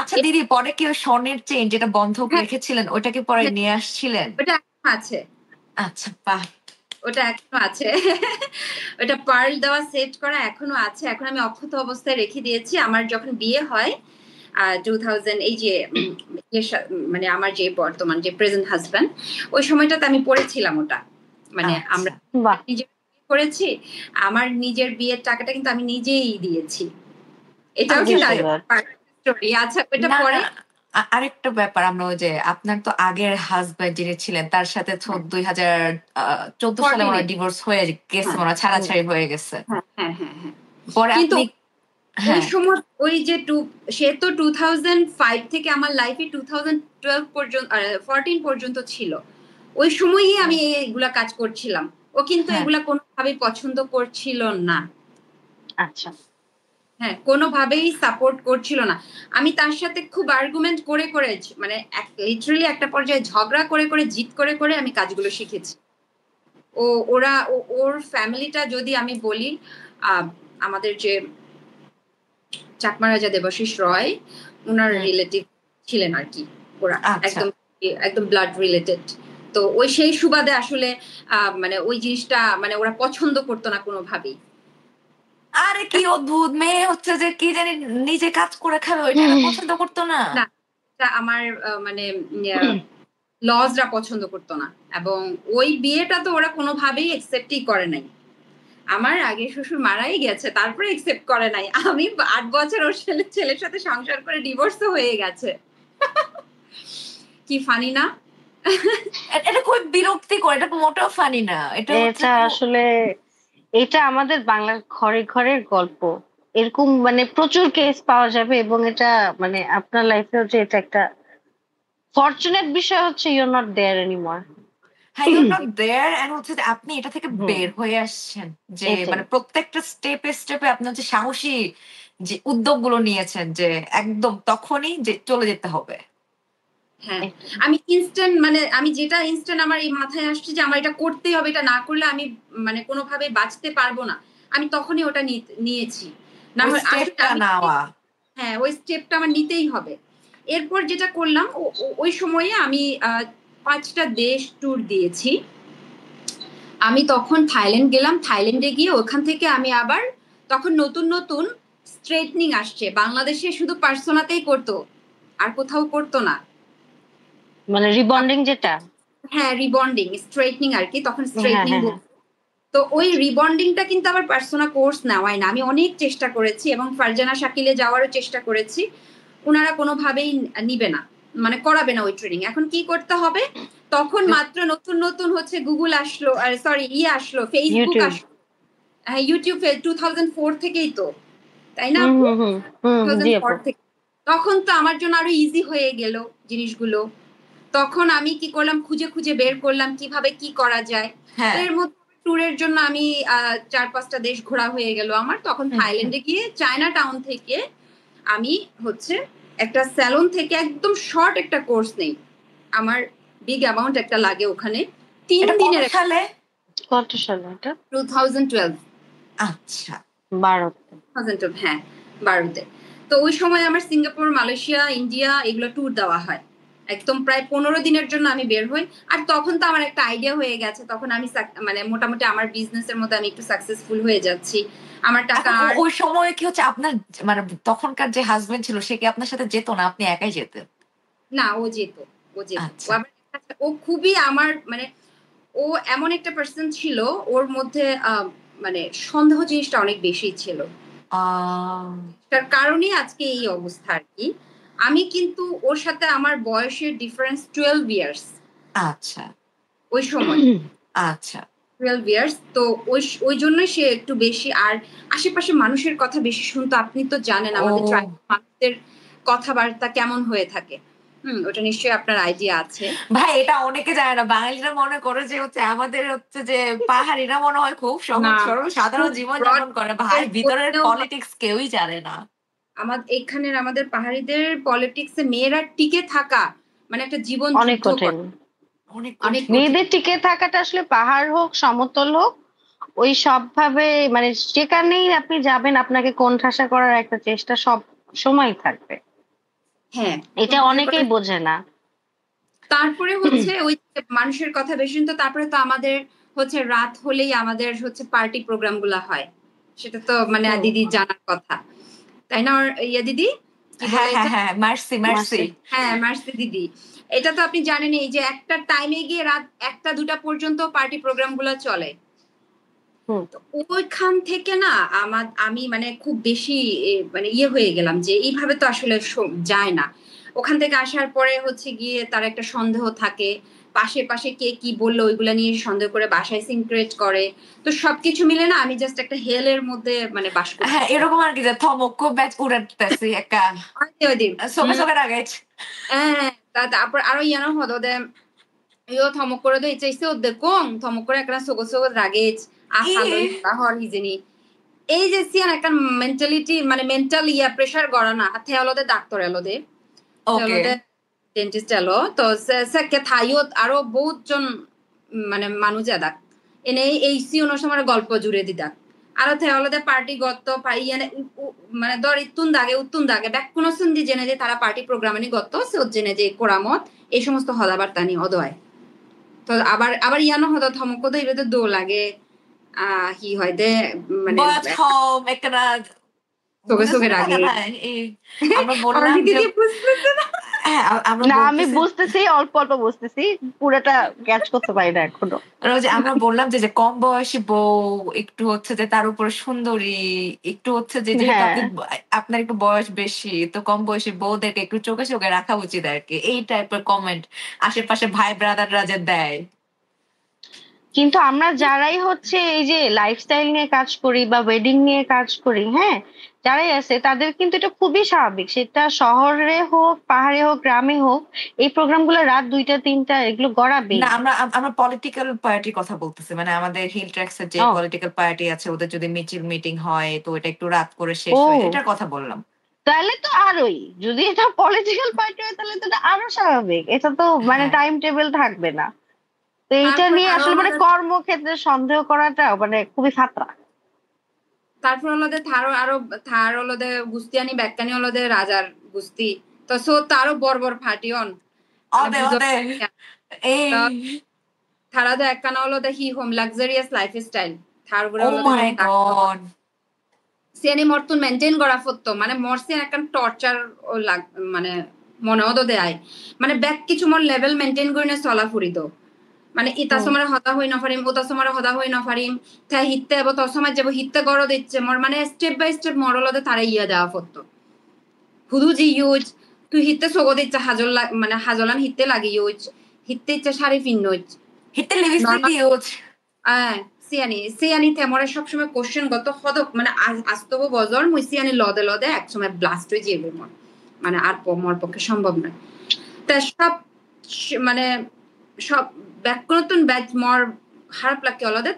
আচ্ছা দিদি, পরে কি ওই স্বর্ণের চেইন যেটা বন্ধক হ্যাঁ, রেখেছিলেন ওটা কি পরে হ্যাঁ, নিয়ে আসছিলেন? ওটা এখনো আছে, আচ্ছা, বাহ। ওটা এখনো আছে। ওটা পার্ল দেওয়া সেট করা এখনো আছে, এখন আমি অক্ষত অবস্থায় রেখে দিয়েছি। আমার যখন বিয়ে হয় 2000, এই যে মানে আমার যে বর্তমান যে প্রেজেন্ট হাজব্যান্ড, ওই সময়টাতে আমি পড়েছিলাম ওটা। মানে আমরা আচ্ছা, নিজের বিয়ে করেছি, আমার নিজের বিয়ের টাকাটা কিন্তু আমি নিজেই দিয়েছি। এটাও খুবই কিন্তু সুন্দর। স্টোরি। আচ্ছা, ওটা না, পরে। না, আরেকটা ব্যাপার, আমরা ওই যে আপনার তো আগের হাজবেন্ড যিনি ছিলেন তার সাথে তো 2014 সালে মনে 14 হয় ডিভোর্স হয়ে গেছে, হ্যাঁ, মনে হয় ছাড়াছাড়ি হয়ে গেছে। হ্যাঁ, হ্যাঁ, হ্যাঁ, হ্যাঁ। পরে কিন্তু আপনি, ওই হ্যাঁ, সময় ওই যে সে তো 2005 থেকে আমার লাইফে 2012 পর্যন্ত 14 পর্যন্ত ছিল। ওই সময়ই আমি এইগুলা কাজ করছিলাম। ও কিন্তু হ্যাঁ, এগুলা কোনোভাবেই পছন্দ করছিল না। আচ্ছা। হ্যাঁ, কোনোভাবেই সাপোর্ট করছিল না। আমি তার সাথে খুব আর্গুমেন্ট করে করে, মানে লিটারালি একটা পর্যায়ে ঝগড়া করে করে, জিত করে করে আমি কাজগুলো শিখেছি। ওর ফ্যামিলিটা যদি আমি বলি, আমাদের যে চাকমা রাজা দেবাশিস রয়, উনার হুম, রিলেটিভ ছিলেন আর কি ওরা, আচ্ছা। একদম একদম ব্লাড রিলেটেড। তো ওই সেই সুবাদে আসলে মানে ওই জিনিসটা মানে ওরা পছন্দ করতো না কোনোভাবেই। আরে কি অদ্ভুত মেয়ে, হচ্ছে যে কি জানি নিজে কাজ করে খাবে ওইটা না পছন্দ করতো না। না, এটা আমার মানে লজরা পছন্দ করতো না, এবং ওই বিয়েটা তো ওরা কোনোভাবেই একসেপ্টই করে নাই। আমার আগে শ্বশুর মারাই গেছে, তারপরে একসেপ্ট করে নাই। আমি 8 বছর ওর ছেলের সাথে সংসার করে ডিভোর্সও হয়ে গেছে। কি ফানি না? এটা খুব বিরক্তিকর, এটা মোটেও ফানি না, এটা হচ্ছে এটা আসলে এটা আমাদের বাংলার ঘরে ঘরের গল্প। এরকম মানে প্রচুর কেস পাওয়া যাবে, এবং এটা মানে আপনার লাইফেও যে এটা একটা ফরচুনেট বিষয় হচ্ছে ইউর নট দেয়ার এনিমোর। হ্যাঁ, ইউ নট দেয়ার, এন্ড হচ্ছে যে আপনি এটা থেকে হুম, বের হয়ে আসছেন, যে এটাই। মানে প্রত্যেকটা স্টেপে স্টেপে আপনি হচ্ছে সাহসী যে উদ্যোগগুলো নিয়েছেন, যে একদম তখনই যে চলে যেতে হবে। হ্যাঁ, এটাই। আমি ইনস্ট্যান্ট, মানে আমি যেটা ইনস্ট্যান্ট আমার এই মাথায় আসছে যে আমার এটা করতেই হবে, এটা না করলে আমি মানে কোনোভাবে বাঁচতে পারবো না, আমি তখনই ওটা নিয়েছি। না ওই হয় আসলে স্টেপটা আমি, নেওয়া। হ্যাঁ, ওই স্টেপটা আমার নিতেই হবে। এরপর যেটা করলাম ওই সময়ে আমি 5টা দেশ ট্যুর দিয়েছি। আমি তখন থাইল্যান্ড গেলাম, থাইল্যান্ডে গিয়ে ওখান থেকে আমি আবার তখন নতুন নতুন স্ট্রেটনিং আসছে, বাংলাদেশে শুধু পার্সোনাতেই করতো, আর কোথাও করতো না। মানে রিবন্ডিং যেটা, হ্যাঁ রিবন্ডিং স্ট্রেটনিং আর কি, তখন হ্যাঁ স্ট্রেটনিং। হ্যাঁ হ্যাঁ। তো ওই রিবন্ডিংটা কিন্তু আবার পার্সোনা কোর্স নেওয়াই না, আমি অনেক চেষ্টা করেছি এবং ফারজানা শাকিলে যাওয়ারও চেষ্টা করেছি, ওনারা কোনোভাবেই নিবে না, মানে করাবে না ওই ট্রেনিং। এখন কি করতে হবে, তখন মাত্র নতুন নতুন হচ্ছে গুগল আসলো, সরি আসলো, ফেসবুক ইউটিউব। আসলো, হ্যাঁ ইউটিউব 2004 থেকেই তো, তাই না? হুম হুম হুম হুম, জি আপু। 2004 থেকে তখন তো আমার জন্য আরো ইজি হয়ে গেল জিনিসগুলো। তখন আমি কি করলাম, খুঁজে খুঁজে বের করলাম কিভাবে কি করা যায়। হ্যাঁ এর মধ্যে ট্যুরের জন্য আমি 4-5টা দেশ ঘোরা হয়ে গেল আমার। তখন থাইল্যান্ডে গিয়ে চায়না টাউন থেকে আমি হচ্ছে একটা স্যালন থেকে একদম শর্ট একটা কোর্স নেই, আমার বিগ অ্যামাউন্ট একটা লাগে ওখানে, 3 এটা কত দিনের। সালে? কত সালে এটা? 2012। আচ্ছা 12তে। 2012, হ্যাঁ 12তে। তো ওই সময় আমার সিঙ্গাপুর, মালয়েশিয়া, ইন্ডিয়া এগুলো ট্যুর দেওয়া হয়, একদম প্রায় 15 দিনের জন্য আমি বের হই। আর তখন তো আমার একটা আইডিয়া হয়ে গেছে, তখন আমি মানে মোটামুটি আমার বিজনেসের মধ্যে আমি একটু সাকসেসফুল হয়ে যাচ্ছি, আমার টাকা এখন আর ওই সময় কি হচ্ছে আপনার মানে তখনকার যে হাজবেন্ড ছিল সে কি আপনার সাথে যেত না, আপনি একাই যেতেন? না, ও যেত, ও আচ্ছা আবার ও খুবই আমার মানে ও এমন একটা পার্সন ছিল, ওর মধ্যে মানে সন্দেহ জিনিসটা অনেক বেশি ছিল, তার কারণে আজকে এই অবস্থা আর কি। আমি কিন্তু ওর সাথে আমার বয়সের ডিফারেন্স 12 ইয়ার্স আচ্ছা ওই সময়, আচ্ছা 12 ইয়ার্স। তো ওই জন্যই সে একটু বেশি, আর আশেপাশে মানুষের কথা বেশি শুনতো। আপনি তো জানেন ও আমাদের ট্রাইবাল মানুষদের কথাবার্তা কেমন হয়ে থাকে, ওটা নিশ্চয়ই আপনার আইডিয়া আছে। ভাই এটা অনেকে জানে না, বাঙালিরা মনে করে যে হচ্ছে আমাদের হচ্ছে যে পাহাড়িরা মনে হয় খুব সহজ না, সরল সাধারণ খুব জীবন ব্রড যাপন করে, ভাই ভিতরের করতেও হয়। পলিটিক্স কেউই জানে না। আমাদের পাহাড়িদের পলিটিক্সে মেয়েরা টিকে থাকা মানে একটা জীবন অনেক যুদ্ধ কঠিন। করা, অনেক অনেক কঠিন। কঠিন। মেয়েদের টিকে থাকাটা আসলে পাহাড় হোক সমতল হোক, ওই সবভাবে মানে যেখানেই আপনি যাবেন আপনাকে কোণঠাসা করার একটা চেষ্টা সব সময় থাকবে। হ্যাঁ, এটা অনেকেই বোঝে না। তারপরে হচ্ছে ওই যে মানুষের কথা বেশি শুনতো। তারপরে তো আমাদের হচ্ছে রাত হলেই আমাদের হচ্ছে পার্টি প্রোগ্রাম গুলা হয়, সেটা তো মানে হুম, দিদি জানার কথা, তাই না? দিদি কি হ্যাঁ বলে হ্যাঁ এটা? হ্যাঁ, মার্সি মার্সি। মাসে। হ্যাঁ মার্সি দিদি। এটা তো আপনি জানেন, এই যে একটা টাইমে গিয়ে রাত 1টা-2টা পর্যন্ত পার্টি প্রোগ্রাম গুলা চলে। হুম। তো ওইখান থেকে না আমি মানে খুব বেশি মানে হয়ে গেলাম যে এইভাবে তো আসলে যায় না। ওখান থেকে আসার পরে হচ্ছে গিয়ে তার একটা সন্দেহ থাকে, পাশে পাশে কে কি বললো ওইগুলা নিয়ে সন্দেহ করে বাসায় সিনক্রেট করে। তো সবকিছু মিলে না আমি জাস্ট একটা হেলের মধ্যে মানে বাস হ্যাঁ করতেছি। এরকম আর কি যে থমক ব্যাচ উড়াতেছি একটা ওই সোকে সোকে রাগাইছ। হ্যাঁ, তারপর আরো ইয়ানো হদode থমক করে do ichaise odde kong থমক করে একটা sogo রাগেজ ই আহালই হর হিজেনি। এই যে সিয়ান একটা মেন্টালিটি মানে মেন্টাল প্রেসার গড়ানা থেওলদে ডাক্তার এলোদে ওকে থেওলদে ডেন্টিস্ট এলো তো সে থাইয়ত আরো বহুত জন মানে মানুষ যাদা এনে এই সিউনোর সময় গল্প জুড়ে দিদা আরো থেওলদে পার্টি গত্ত পাইয়ানে মানে দর উত্তুন দাগে ব্যাক কোনো সুন্দি জেনে যে তারা পার্টি প্রোগ্রামে নি গত্ত সে জেনে যে কোরামত এই সমস্ত হদাবার তানি অদয়। তো আবার ইয়ানো হদ থমক তো ইবেতে দো লাগে হি হয় দে মানে বয়স কম একটা চোখে বুঝে চোখে চোখে থাকে রাগে। না আমরা বললাম অলরেডি যে দিয়ে বুঝতেছে না। হ্যাঁ আমরা না আমি বলতেছি বুঝতেছি, অল্প অল্প বুঝতেছি, পুরোটা ক্যাচ করতে পারি না এখনো। যে আমরা বললাম যে যে কম বয়সী বউ একটু হচ্ছে যে তার উপরে সুন্দরী, একটু হচ্ছে যে যেহেতু হ্যাঁ, আপনার একটু বয়স বেশি তো কম বয়সী বউদেরকে একটু চোখে চোখে রাখা উচিত আর কি, এই টাইপের কমেন্ট আশেপাশে ভাই ব্রাদাররা যে দেয়। কিন্তু আমরা যারাই হচ্ছে এই যে লাইফস্টাইল নিয়ে কাজ করি বা ওয়েডিং নিয়ে কাজ করি, হ্যাঁ, যারাই আছে তাদের কিন্তু এটা খুবই স্বাভাবিক, সেটা শহরে হোক পাহাড়ে হোক গ্রামে হোক, এই প্রোগ্রামগুলো রাত 2টা 3টা এগুলো গড়াবেই। না আমরা আমরা পলিটিক্যাল পার্টির কথা বলতেছি, মানে আমাদের হিল ট্র্যাক্স এর যে ও পলিটিক্যাল পার্টি আছে ওদের যদি মিটিং হয় তো এটা একটু রাত করে শেষ হয়, ও এটার কথা বললাম। তাহলে তো আরোই, যদি এটা পলিটিক্যাল পার্টি হয় তাহলে তো এটা আরো স্বাভাবিক, এটা তো মানে হ্যাঁ টাইম টেবিল থাকবে না। তো এইটা তারপর নিয়ে আরো আসলে মানে আমাদের কর্মক্ষেত্রে সন্দেহ করাটা মানে খুবই খাতরা। তারপর হলদে থার হলদে গুস্তিয়ানি ব্যাক্কানি হলদে রাজার গুস্তি তো সো তারও বর্বর ফাটি অন অদে অদে এই থারাদে একখানা হলো দেখি হোম লাক্সারিয়াস লাইফস্টাইল থার গুলো ও হলো মাই গড সিয়ানি মর্তুন মেনটেন করা ফতো মানে মরসিয়ান একখান টর্চার ও মানে মনে হতো দেয় মানে ব্যাক কিছু মোর লেভেল মেনটেন করে চলা ফুরি তো মানে ইতা সময় হতা হই নফারিম ওতা সময় হতা হই নফারিম থা হিত্তে এবো তো সময় যাব হিত্তে গড় দিচ্ছে মোর মানে স্টেপ বাই স্টেপ মরলদে তারা ইয়া দেওয়া ফতো হুদু জি ইউজ তুই হিত্তে সগো দিচ্ছে হাজল মানে হাজলান হিত্তে লাগে ইউজ হিত্তে ইচ্ছে শাড়ি ফিন্নইজ হিতে লিপস্টিক ইউজ সিয়ানি তেমরে সবসময় কোশ্চেন গত হদক মানে আস্তব বজর মুই সিয়ানি লদে লদে একসময় ব্লাস্ট হয়ে যাবে মন মানে আর মোর পক্ষে সম্ভব নয় তা সব মানে সব ব্যাকনতুন ব্যাচ মর খারাপ লাগে অলদে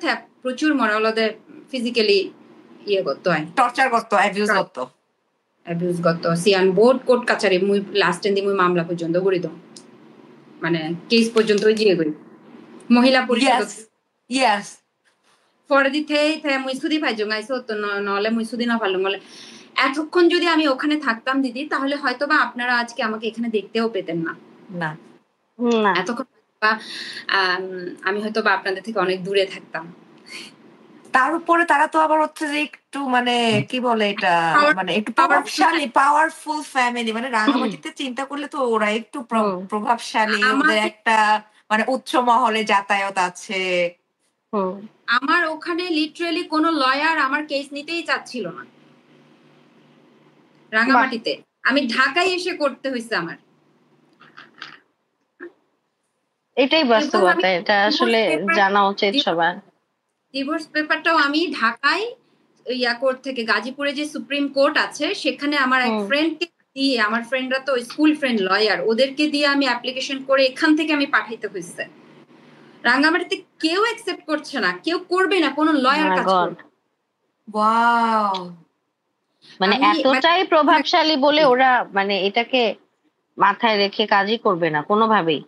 প্রচুর মনে অলদে ফিজিক্যালি ইয়ে করতে হয় টর্চার করতো অ্যাবিউজ করতো সিয়ান বোর্ড কোর্ট কাছারি মুই লাস্ট এন্ড মুই মামলা পর্যন্ত করি তো মানে কেস পর্যন্ত জিয়ে করি মহিলা পরিষদ ইয়েস পরে দিতে মুই সুদি পাইছো গাইছো তো নলে মুই সুদি না পারলাম বলে এতক্ষণ যদি আমি ওখানে থাকতাম দিদি তাহলে হয়তো বা আপনারা আজকে আমাকে এখানে দেখতেও পেতেন না না এতক্ষণ আমি হয়তো বা আপনাদের থেকে অনেক দূরে থাকতাম তার উপরে তারা তো আবার হচ্ছে যে একটু মানে কি বলে এটা মানে একটু প্রভাবশালী পাওয়ারফুল ফ্যামিলি মানে রাঙামাটিতে চিন্তা করলে তো ওরা একটু প্রভাবশালী ওদের একটা মানে উচ্চ মহলে যাতায়াত আছে আমার ওখানে লিটারালি কোনো লয়ার আমার কেস নিতেই চাচ্ছিল না রাঙামাটিতে আমি ঢাকায় এসে করতে হয়েছে আমার এটাই বাস্তবতা এটা আসলে জানা উচিত সবার ডিভোর্স পেপারটাও আমি ঢাকায় কোর্ট থেকে গাজীপুরে যে সুপ্রিম কোর্ট আছে সেখানে আমার এক ফ্রেন্ডকে দিয়ে আমার ফ্রেন্ডরা তো স্কুল ফ্রেন্ড লয়ার ওদেরকে দিয়ে আমি অ্যাপ্লিকেশন করে এখান থেকে আমি পাঠাইতে হয়েছে রাঙ্গামাটিতে কেউ অ্যাকসেপ্ট করছে না কেউ করবে না কোনো লয়ার কাজ করবে ওয়াও মানে এতটাই প্রভাবশালী বলে ওরা মানে এটাকে মাথায় রেখে কাজই করবে না কোনোভাবেই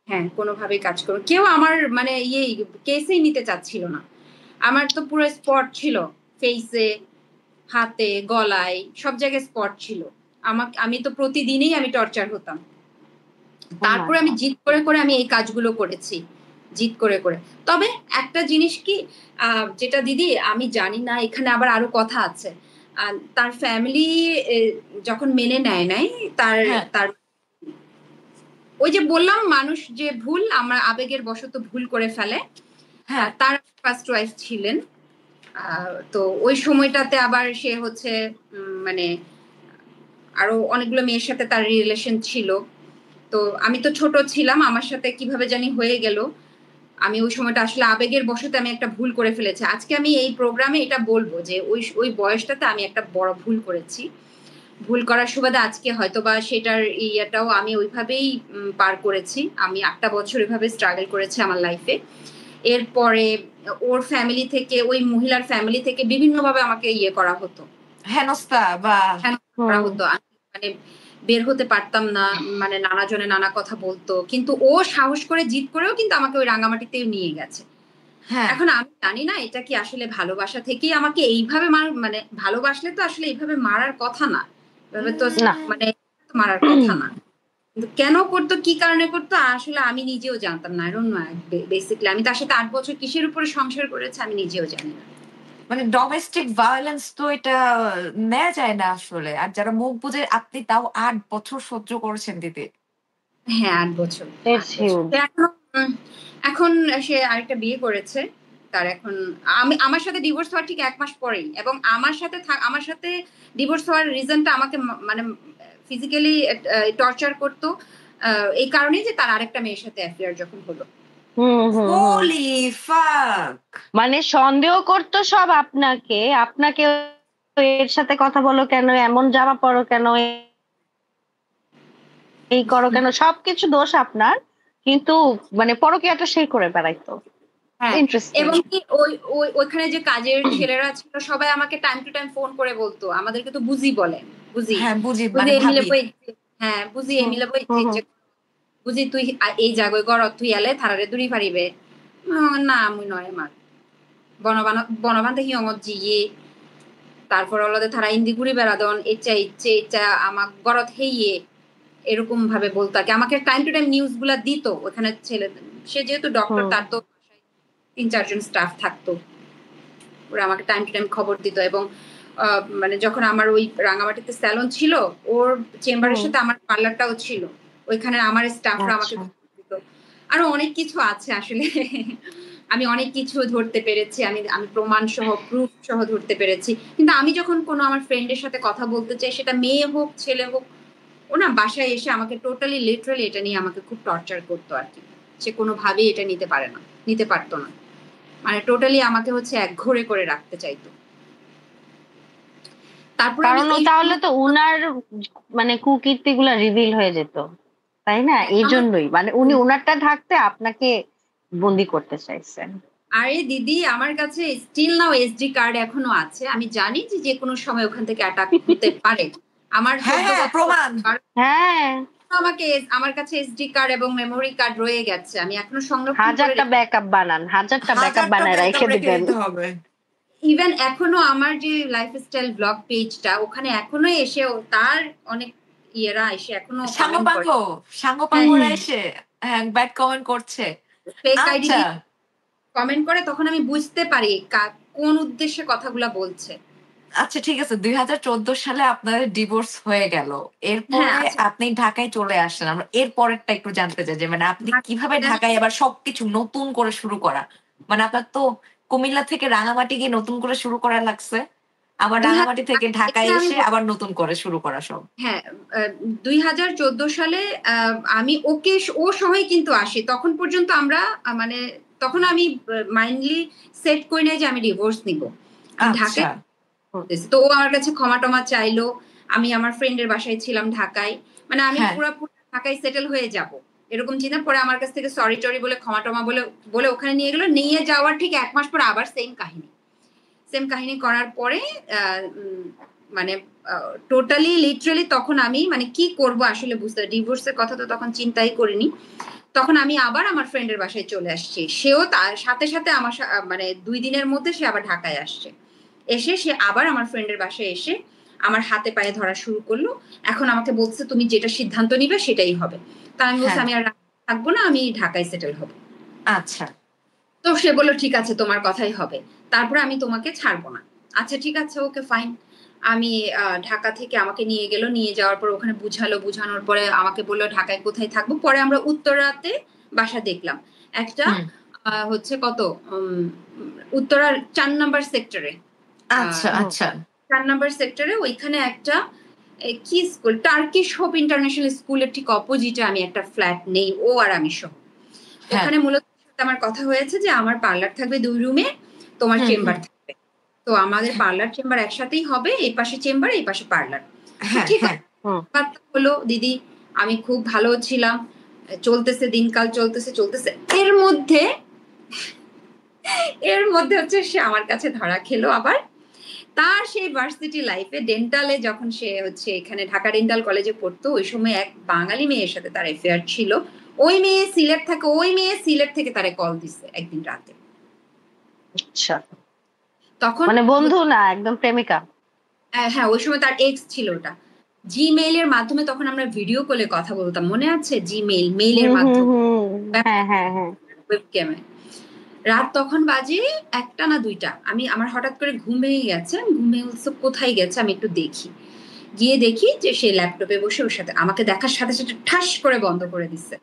হ্যাঁ কোনোভাবেই কাজ করবে কেউ আমার মানে কেসেই নিতে চাচ্ছিল না আমার তো পুরো স্পট ছিল ফেসে হাতে গলায় সব জায়গায় স্পট ছিল আমি তো প্রতিদিনই আমি টর্চার হতাম তারপরে আমি জিদ করে করে আমি এই কাজগুলো করেছি জিদ করে করে তবে একটা জিনিস কি যেটা দিদি আমি জানি না এখানে আবার আরো কথা আছে তার ফ্যামিলি যখন মেনে নেয় নাই তার ওই যে বললাম মানুষ যে ভুল আমরা আবেগের বশত ভুল করে ফেলে তার ফার্স্ট ওয়াইফ ছিলেন তো ওই সময়টাতে আবার সে হচ্ছে মানে আরো অনেকগুলো মেয়ের সাথে তার রিলেশন ছিল তো আমি তো ছোট ছিলাম আমার সাথে কিভাবে জানি হয়ে গেল আমি ওই সময়টা আসলে আবেগের বশতে আমি একটা ভুল করে ফেলেছি আজকে আমি এই প্রোগ্রামে এটা বলবো যে ওই বয়সটাতে আমি একটা বড় ভুল করেছি ভুল করার সুবাদে আজকে হয়তো বা সেটার ইয়েটাও আমি ওইভাবেই পার করেছি আমি 8টা বছর ওইভাবে স্ট্রাগল করেছি আমার লাইফে এরপরে ওর ফ্যামিলি থেকে ওই মহিলার ফ্যামিলি থেকে বিভিন্নভাবে আমাকে ইয়ে করা হতো হেনস্থা বা করা হতো মানে বের হতে পারতাম না মানে নানা জনে নানা কথা বলতো কিন্তু ও সাহস করে জিদ করেও কিন্তু আমাকে ওই রাঙামাটিতেও নিয়ে গেছে এখন আমি জানি না এটা কি আসলে ভালোবাসা থেকেই আমাকে এইভাবে মানে ভালোবাসলে তো আসলে এইভাবে মারার কথা না এভাবে তো মানে মারার কথা না কিন্তু কেন করতো কি কারণে করতো আসলে আমি নিজেও জানতাম না বেসিক্যালি আমি তার সাথে 8 বছর কিসের উপরে সংসার করেছি আমি নিজেও জানি না মানে ডোমেস্টিক ভায়োলেন্স তো এটা নেওয়া যায় না আসলে আর যারা মুখ বুঝে আপনি তাও 8 বছর সহ্য করেছেন দিদি হ্যাঁ 8 বছর এখন সে আরেকটা বিয়ে করেছে তার এখন আমার সাথে ডিভোর্স হওয়ার ঠিক 1 মাস পরেই এবং আমার সাথে ডিভোর্স হওয়ার রিজনটা আমাকে মানে ফিজিক্যালি টর্চার করতো এই কারণেই যে তার আরেকটা মেয়ের সাথে অ্যাফেয়ার যখন হলো মানে সন্দেহ করতো সব আপনাকে এর সাথে কথা বলো কেন এমন জামা পরো কেন এই করো কেন সবকিছু দোষ আপনার কিন্তু মানে পরকীয়াটা সেই করে বেড়াইতো এবং কি ওইখানে যে কাজের ছেলেরা ছিল সবাই আমাকে টাইম টু টাইম ফোন করে বলতো আমাদেরকে তো বুঝি বলে বুঝি বুঝি এমিলে বুঝি তুই এই জায়গায় গড় তুই এলে থারারে দূরি পারিবে না আমি নয় আমার বনবান্ধে হিয়ঙত জিয়ে তারপর অলদে থারা ইন্দি ঘুরি বেড়াদন ইচ্ছা আমাক গড়ত হেইয়ে এরকম ভাবে বলতো আর কি। আমাকে টাইম টু টাইম নিউজ গুলা দিত ওখানে ছেলে, সে যেহেতু ডক্টর তার তো 3-4 জন স্টাফ থাকতো, ওরা আমাকে টাইম টু টাইম খবর দিত। এবং মানে যখন আমার ওই রাঙামাটিতে স্যালন ছিল, ওর চেম্বারের সাথে আমার পার্লারটাও ছিল, ওইখানে আমার স্টাফরা আমাকে খবর দিত। আরো অনেক কিছু আছে আসলে আমি অনেক কিছু ধরতে পেরেছি, আমি প্রমাণ সহ প্রুফ সহ ধরতে পেরেছি। কিন্তু আমি যখন কোনো আমার ফ্রেন্ডের সাথে কথা বলতে চাই, সেটা মেয়ে হোক ছেলে হোক, ও না বাসায় এসে আমাকে টোটালি লিটারালি এটা নিয়ে আমাকে খুব টর্চার করতো আর কি। সে কোনোভাবেই এটা নিতে পারতো না, মানে টোটালি আমাকে হচ্ছে একঘরে করে রাখতে চাইতো। তারপর কারণ তাহলে তো উনার মানে কুকীর্তি গুলা রিভিল হয়ে যেত, তাই না? এই জন্যই মানে উনি উনারটা ঢাকতে আপনাকে বন্দি করতে চাইছেন। আরে দিদি, আমার কাছে স্টিল নাও এসডি কার্ড এখনো আছে। আমি জানি যে যে কোনো সময় ওখান থেকে অ্যাটাক হতে পারে। আমার প্রমাণ, হ্যাঁ, আমাকে আমার কাছে এসডি কার্ড এবং মেমোরি কার্ড রয়ে গেছে, আমি এখনো সংরক্ষণ করে হাজারটা ব্যাকআপ বানান, হাজারটা ব্যাকআপ বানায় রেখে দিবেন। ইভেন এখনো আমার যে লাইফস্টাইল ব্লগ পেজটা, ওখানে এখনো এসে তার অনেক ইয়েরা এসে এখনো সাঙ্গপাঙ্গরা এসে ব্যাড কমেন্ট করছে, ফেক আইডি কমেন্ট করে, তখন আমি বুঝতে পারি কোন উদ্দেশ্যে কথাগুলা বলছে। আচ্ছা ঠিক আছে, 2014 সালে আপনাদের ডিভোর্স হয়ে গেল, এরপরে আপনি ঢাকায় চলে আসলেন। আমরা এর পরেরটা একটু জানতে চাই যে মানে আপনি কিভাবে ঢাকায় আবার সবকিছু নতুন করে শুরু করা, মানে আপনার তো কুমিল্লা থেকে রাঙামাটি গিয়ে নতুন করে শুরু করা লাগছে, আবার রাঙামাটি থেকে ঢাকায় এসে আবার নতুন করে শুরু করা সব। হ্যাঁ, 2014 সালে আমি ও সময় কিন্তু আসি, তখন পর্যন্ত আমরা মানে তখন আমি মাইন্ডলি সেট করি নাই যে আমি ডিভোর্স নিব। ঢাকায় তো ও আমার কাছে ক্ষমা টমা চাইলো, আমি আমার ফ্রেন্ডের বাসায় ছিলাম ঢাকায়, মানে আমি পুরোপুরি ঢাকায় সেটেল হয়ে যাব এরকম চিন্তা। পরে আমার কাছ থেকে সরি টরি বলে ক্ষমা টমা বলে ওখানে নিয়ে গেলো। নিয়ে যাওয়ার ঠিক 1 মাস পর আবার সেম কাহিনী করার পরে মানে টোটালি লিটারালি তখন আমি মানে কি করব আসলে বুঝতে, ডিভোর্সের কথা তো তখন চিন্তাই করিনি। তখন আমি আবার আমার ফ্রেন্ডের বাসায় চলে আসছি, সেও তার সাথে সাথে আমার মানে 2 দিনের মধ্যে সে আবার ঢাকায় আসছে। এসে সে আবার আমার ফ্রেন্ডের বাসায় এসে আমার হাতে পায়ে ধরা শুরু করলো। এখন আমাকে বলছে তুমি যেটা সিদ্ধান্ত নিবে সেটাই হবে। তা আমি বলছি আমি আর থাকবো না, আমি ঢাকায় সেটেল হব। আচ্ছা, তো সে বললো ঠিক আছে তোমার কথাই হবে, তারপরে আমি তোমাকে ছাড়বো না। আচ্ছা ঠিক আছে, ওকে ফাইন। আমি ঢাকা থেকে আমাকে নিয়ে গেল, নিয়ে যাওয়ার পর ওখানে বুঝানোর পরে আমাকে বললো ঢাকায় কোথায় থাকবো। পরে আমরা উত্তরাতে বাসা দেখলাম একটা, হচ্ছে কত উত্তরার 4 নম্বর সেক্টরে। আচ্ছা আচ্ছা, 4 নম্বর সেক্টরে ওইখানে একটা কি স্কুল, টার্কিশ হোপ ইন্টারন্যাশনাল স্কুলের ঠিক অপোজিটে আমি একটা ফ্ল্যাট নেই, ও আর আমি সহ। ওখানে মূলত আমার কথা হয়েছে যে আমার পার্লার থাকবে 2 রুমে, তোমার চেম্বার থাকবে। তো আমাদের পার্লার চেম্বার একসাথেই হবে, এই পাশে চেম্বার এই পাশে পার্লার। ঠিক আছে, হলো দিদি, আমি খুব ভালো ছিলাম, চলতেছে দিনকাল, চলতেছে। এর মধ্যে হচ্ছে সে আমার কাছে ধরা খেলো আবার। তার সেই ভার্সিটি লাইফে ডেন্টালে যখন সে হচ্ছে এখানে ঢাকা ডেন্টাল কলেজে পড়তো, ওই সময় এক বাঙালি মেয়ের সাথে তার অ্যাফেয়ার ছিল। ওই মেয়ে সিলেট থেকে তারে কল দিছে একদিন রাতে। আচ্ছা, তখন মানে বন্ধু না, একদম প্রেমিকা? হ্যাঁ, ওই সময় তার এক্স ছিল। ওটা জিমেইল এর মাধ্যমে তখন আমরা ভিডিও কলে কথা বলতাম, মনে আছে? মেইলের মাধ্যমে, ওয়েবক্যামে। রাত তখন বাজে 1টা না 2টা, আমার হঠাৎ করে ঘুম ভেঙে গেছে। ঘুম ভেঙে কোথায় গেছে আমি একটু গিয়ে দেখি যে সে ল্যাপটপে বসে ওর সাথে, আমাকে দেখার সাথে সাথে ঠাস করে বন্ধ করে দিচ্ছে।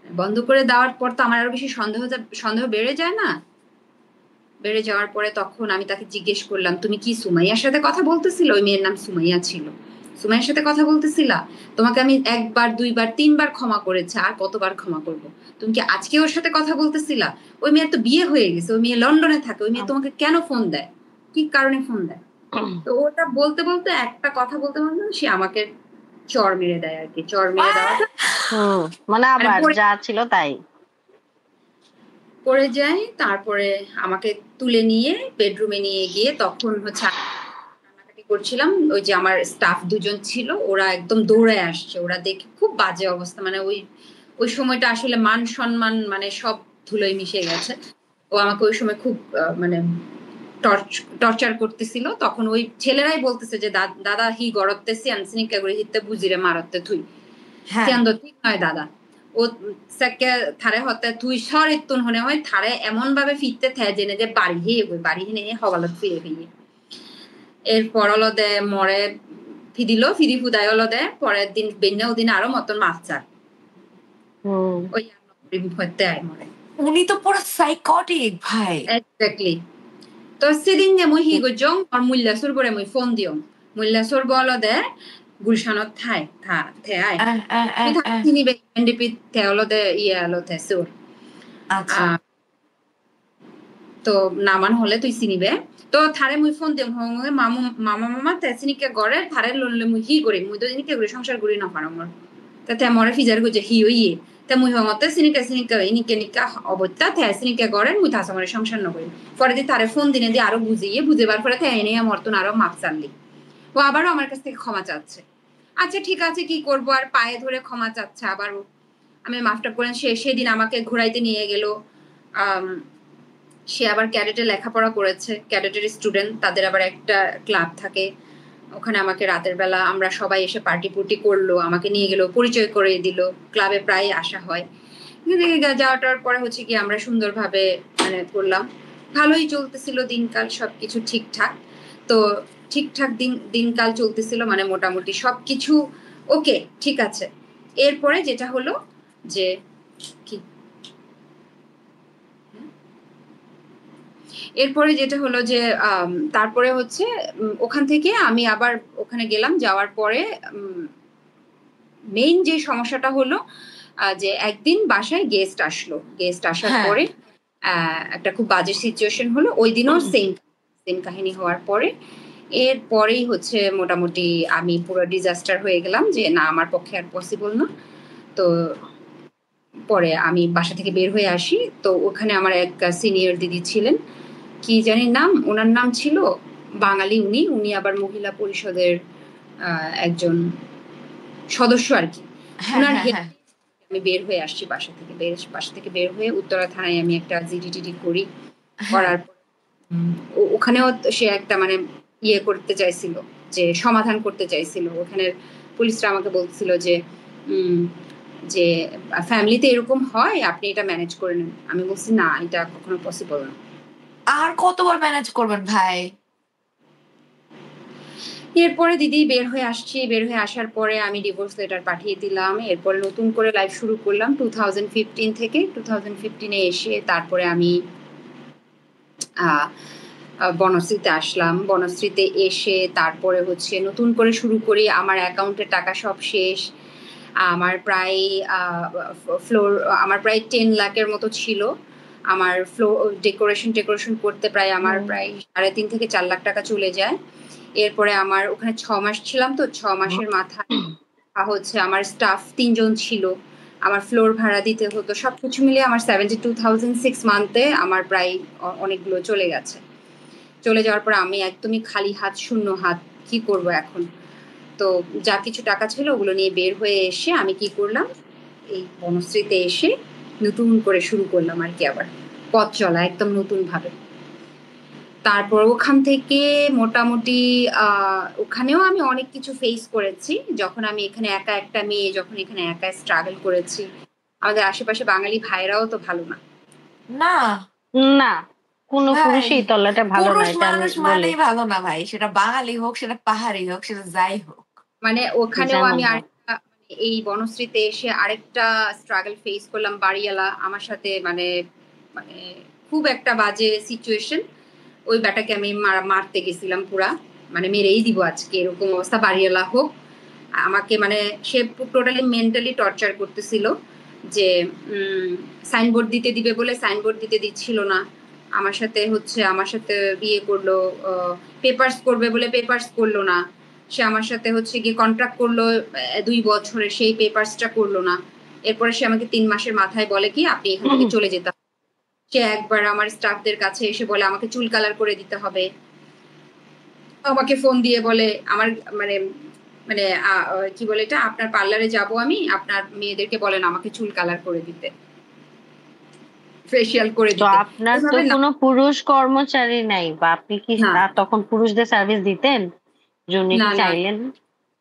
বন্ধ করে দেওয়ার পর তো আমার আরো বেশি সন্দেহ বেড়ে যায় না? বেড়ে যাওয়ার পরে তখন আমি তাকে জিজ্ঞেস করলাম, তুমি কি সুমাইয়ার সাথে কথা বলতেছিল? ওই মেয়ের নাম সুমাইয়া ছিল। সুমাইয়ার সাথে কথা বলতেছিলা? তোমাকে আমি 1 বার 2 বার 3 বার ক্ষমা করেছি, আর কতবার ক্ষমা করব? তুমি কি আজকে ওর সাথে কথা বলতেছিলা? ওই মেয়ের তো বিয়ে হয়ে গেছে, ওই মেয়ে লন্ডনে থাকে, ওই মেয়ে তোমাকে কেন ফোন দেয়, কি কারণে ফোন দেয়? তো ওটা বলতে বলতে একটা কথা বলতে সে আমাকে চর মেরে দেয় আর কি। চর মেরে দেওয়াটা মানে আবার যা ছিল তাই পড়ে যায়। তারপরে আমাকে তুলে নিয়ে বেডরুমে নিয়ে গিয়ে তখন হচ্ছে কান্নাকাটি করছিলাম। ওই যে আমার স্টাফ 2 জন ছিল, ওরা একদম দৌড়ে আসছে, ওরা দেখে খুব বাজে অবস্থা, মানে ওই সময়টা আসলে মান সম্মান মানে সব ধুলোয় মিশে গেছে। ও আমাকে ওই সময় খুব মানে টর্চার করতেছিল। তখন ওই ছেলেরাই বলতেছে যে দাদা হি গড়তেছি আনসিনিকা করে হিতে বুঝিরে মারতে তুই। হ্যাঁ সিয়ান্দো ঠিক নয় দাদা ও সেকে থারে হতে তুই সরেতুন হনে হয় থারে এমন ভাবে ফিরতে থাকে জেনে যে বাড়ি হিনে হবালত ফিরে ফিরে এরপর দে মরে ফিরি ফুদাই দে পরের দিন বেন্যা ওদিন আরো মতন মাছ চার ওই হতে আয় মরে উনি তো পুরো সাইকটিক ভাই এক্স্যাক্টলি তো সেদিন যে মই হি গজং আর মুল্লাসুর পরে মই ফোন দিও মুল্লাসুর বল দে গুলশানত থাই থে আয় চিনি বে এনডিপি থেওলো দে ইয়ালো থে সুর আচ্ছা তো নামান হলে তুই চিনিবে তো থারে মুই ফোন দিম হঙ্গে মামা তে চিনিকে গড়ে থারে লনলে মুই হি করি মুই তো চিনিকে করি সংসার করি না পারো মোর তে মরে ফিজার গুজে হি হইয়ে তে মুই হঙ্গতে চিনিকে ইনিকে নিকা অবত্যা থে চিনিকে গড়ে মুই থাসা মরে সংসার নকরি পরে দি তারে ফোন দিনে দিয়ে আরো বুঝেবার পরে থে এনে মর্তন আরো মাপ চাললি ও আবারও আমার কাছ থেকে ক্ষমা চাচ্ছে আচ্ছা ঠিক আছে কি করব আর পায়ে ধরে ক্ষমা চাচ্ছে আবারও আমি মাফটা করেন সেদিন আমাকে ঘোরাইতে নিয়ে গেল সে আবার ক্যাডেটে লেখাপড়া করেছে ক্যাডেটের স্টুডেন্ট তাদের আবার একটা ক্লাব থাকে ওখানে আমাকে রাতের বেলা আমরা সবাই এসে পার্টি পুর্টি করলো আমাকে নিয়ে গেল পরিচয় করে দিল ক্লাবে প্রায় আসা হয় যাওয়াটার পরে হচ্ছে কি আমরা সুন্দরভাবে মানে করলাম ভালোই চলতেছিল দিনকাল সবকিছু ঠিকঠাক তো ঠিকঠাক দিনকাল চলতেছিল মানে মোটামুটি সবকিছু ওকে ঠিক আছে এরপরে যেটা হলো যে কি এরপরে যেটা হলো যে তারপরে হচ্ছে ওখান থেকে আমি আবার ওখানে গেলাম যাওয়ার পরে মেইন যে সমস্যাটা হলো যে একদিন বাসায় গেস্ট আসার পরে একটা খুব বাজে সিচুয়েশন হলো ওই দিনও সেম কাহিনী হওয়ার পরে এরপরেই হচ্ছে মোটামুটি আমি পুরো ডিজাস্টার হয়ে গেলাম যে না আমার পক্ষে আর পসিবল না তো পরে আমি বাসা থেকে বের হয়ে আসি তো ওখানে আমার এক সিনিয়র দিদি ছিলেন কি জানি নাম ওনার নাম ছিল বাঙালি উনি আবার মহিলা পরিষদের একজন সদস্য আর কি ওনার আমি বের হয়ে আসছি বাসা থেকে বের হয়ে উত্তরা থানায় আমি একটা জিডি করি করার পর ওখানেও সে একটা মানে ইয়ে করতে চাইছিল যে সমাধান করতে চাইছিল ওখানের পুলিশরা আমাকে বলছিল যে ফ্যামিলিতে এরকম হয় আপনি এটা ম্যানেজ করে নেন আমি বলছি না এটা কখনো পসিবল না আর কতবার ম্যানেজ করবেন ভাই এরপরে দিদি বের হয়ে আসার পরে আমি ডিভোর্স লেটার পাঠিয়ে দিলাম এরপরে নতুন করে লাইফ শুরু করলাম 2015 থেকে 2015-এ এসে তারপরে আমি বনশ্রীতে আসলাম বনশ্রীতে এসে তারপরে হচ্ছে নতুন করে শুরু করি আমার অ্যাকাউন্টে টাকা সব শেষ আমার প্রায় 10 লাখের মতো ছিল আমার ডেকোরেশন করতে প্রায় আমার প্রায় 3.5 থেকে 4 লাখ টাকা চলে যায় এরপরে আমার ওখানে 6 মাস ছিলাম তো 6 মাসের মাথায় হচ্ছে আমার স্টাফ 3 জন ছিল আমার ফ্লোর ভাড়া দিতে হতো সবকিছু মিলিয়ে আমার 72,006 মান্থে আমার প্রায় অনেকগুলো চলে যাওয়ার পর আমি একদমই খালি হাত শূন্য হাত কি করব এখন তো যা কিছু টাকা ছিল ওগুলো নিয়ে বের হয়ে এসে আমি কি করলাম এই বনশ্রীতে এসে নতুন করে শুরু করলাম আর কি আবার পথ চলা একদম নতুন ভাবে তারপর ওখান থেকে মোটামুটি ওখানেও আমি অনেক কিছু ফেস করেছি যখন আমি এখানে একা একটা মেয়ে যখন এখানে একা স্ট্রাগল করেছি আমাদের আশেপাশে বাঙালি ভাইরাও তো ভালো না না না কোন পুরুষই তলাটা ভালো না এটা আমি বলি ভালো না ভাই সেটা বাঙালি হোক সেটা পাহাড়ি হোক সেটা যাই হোক মানে ওখানেও আমি আরেকটা এই বনশ্রীতে এসে আরেকটা স্ট্রাগল ফেস করলাম বাড়িওয়ালা আমার সাথে মানে খুব একটা বাজে সিচুয়েশন ওই ব্যাটাকে আমি মারতে গেছিলাম পুরা মানে মেরেই দিব আজকে এরকম অবস্থা বাড়িওয়ালা হোক আমাকে মানে সে টোটালি মেন্টালি টর্চার করতেছিল যে সাইনবোর্ড দিতে দিবে বলে সাইনবোর্ড দিতে দিচ্ছিল না আমার সাথে বিয়ে করলো পেপারস করবে বলে পেপারস করলো না সে আমার সাথে হচ্ছে গিয়ে কন্ট্রাক্ট করলো 2 বছরে সেই পেপারসটা করলো না এরপরে সে আমাকে 3 মাসের মাথায় বলে কি আপনি এখান থেকে চলে যেতে সে একবার আমার স্টাফদের কাছে এসে বলে আমাকে চুল কালার করে দিতে হবে আমাকে ফোন দিয়ে বলে আমার মানে মানে কি বলে এটা আপনার পার্লারে যাব আমি আপনার মেয়েদেরকে বলেন আমাকে চুল কালার করে দিতে ফেশিয়াল করে দিতে আপনার তো কোনো পুরুষ কর্মচারী নাই বা আপনি কি তখন পুরুষদের সার্ভিস দিতেন যিনি চাইলেন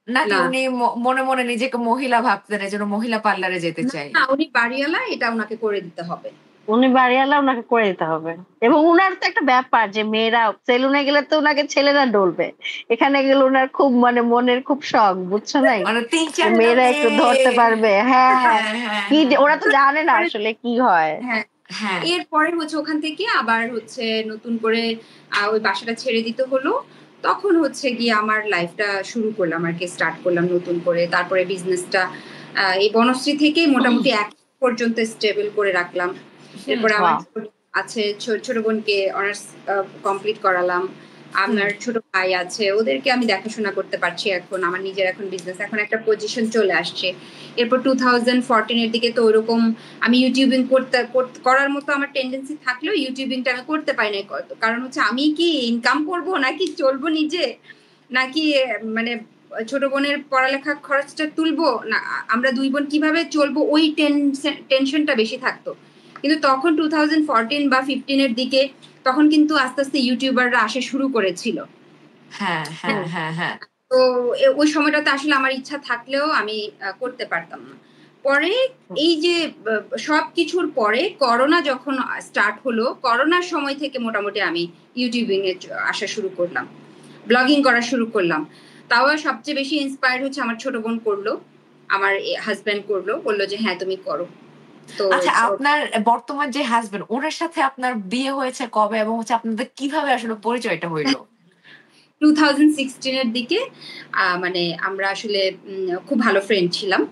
নাকি না উনি মনে মনে নিজেকে মহিলা ভাবতেন, এজন্য মহিলা পার্লারে যেতে না চাই? না, উনি বাড়িওয়ালা, এটা ওনাকে করে দিতে হবে। উনি বাড়িওয়ালা, ওনাকে করে দিতে হবে। এবং উনার তো একটা ব্যাপার যে মেয়েরা সেলুনে গেলে তো ওনাকে ছেলেরা ডলবে, এখানে গেলে ওনার খুব মানে মনের খুব শখ, বুঝছো নাই, মানে তিন যে চারটা মেয়েরা একটু ধরতে মেয়ে। পারবে। হ্যাঁ, হ্যাঁ হ্যাঁ কি যে হ্যাঁ ওরা তো জানে না আসলে কি হয়। হ্যাঁ, হ্যাঁ। এরপরে হচ্ছে ওখান থেকে আবার হচ্ছে নতুন করে ওই বাসাটা ছেড়ে দিতে হলো। তখন হচ্ছে গিয়ে আমার লাইফটা শুরু করলাম আর কি, স্টার্ট করলাম নতুন করে। তারপরে বিজনেসটা এই বনশ্রী থেকে মোটামুটি এক পর্যন্ত স্টেবল করে রাখলাম। এরপরে আমার Wow. আছে ছোট বোনকে অনার্স কমপ্লিট করালাম। আমার ছোট ভাই আছে, ওদেরকে আমি দেখাশোনা করতে পারছি এখন। আমার নিজের এখন বিজনেস, এখন একটা পজিশন চলে আসছে। এরপর 2014 এর দিকে তো ওরকম আমি ইউটিউবিং করার মতো আমার টেন্ডেন্সি থাকলেও ইউটিউবিংটা আমি করতে পারি না। কারণ হচ্ছে আমি কি ইনকাম করব নাকি চলবো নিজে, নাকি মানে ছোট বোনের পড়ালেখা খরচটা তুলবো, না আমরা দুই বোন কিভাবে চলবো, ওই টেনশনটা বেশি থাকতো। কিন্তু তখন 2014 বা 15 এর দিকে তখন কিন্তু আস্তে আস্তে ইউটিউবাররা আসা শুরু করেছিল। হ্যাঁ হ্যাঁ হ্যাঁ হ্যাঁ। তো ওই সময়টাতে আসলে আমার ইচ্ছা থাকলেও আমি করতে পারতাম না। পরে এই যে সবকিছুর পরে করোনা যখন স্টার্ট হলো, করোনার সময় থেকে মোটামুটি আমি ইউটিউবিং এ আসা শুরু করলাম, ব্লগিং করা শুরু করলাম। তাও সবচেয়ে বেশি ইন্সপায়ার্ড হচ্ছে আমার ছোট বোন করলো, আমার হাজবেন্ড করলো, বললো যে হ্যাঁ তুমি করো। তো আচ্ছা, আপনার বর্তমান যে হাজবেন্ড, ওনার সাথে আপনার বিয়ে হয়েছে কবে এবং হচ্ছে আপনাদের কিভাবে আসলে পরিচয়টা হইলো? 2016 এর দিকে মানে আমরা আসলে খুব ভালো ফ্রেন্ড ছিলাম।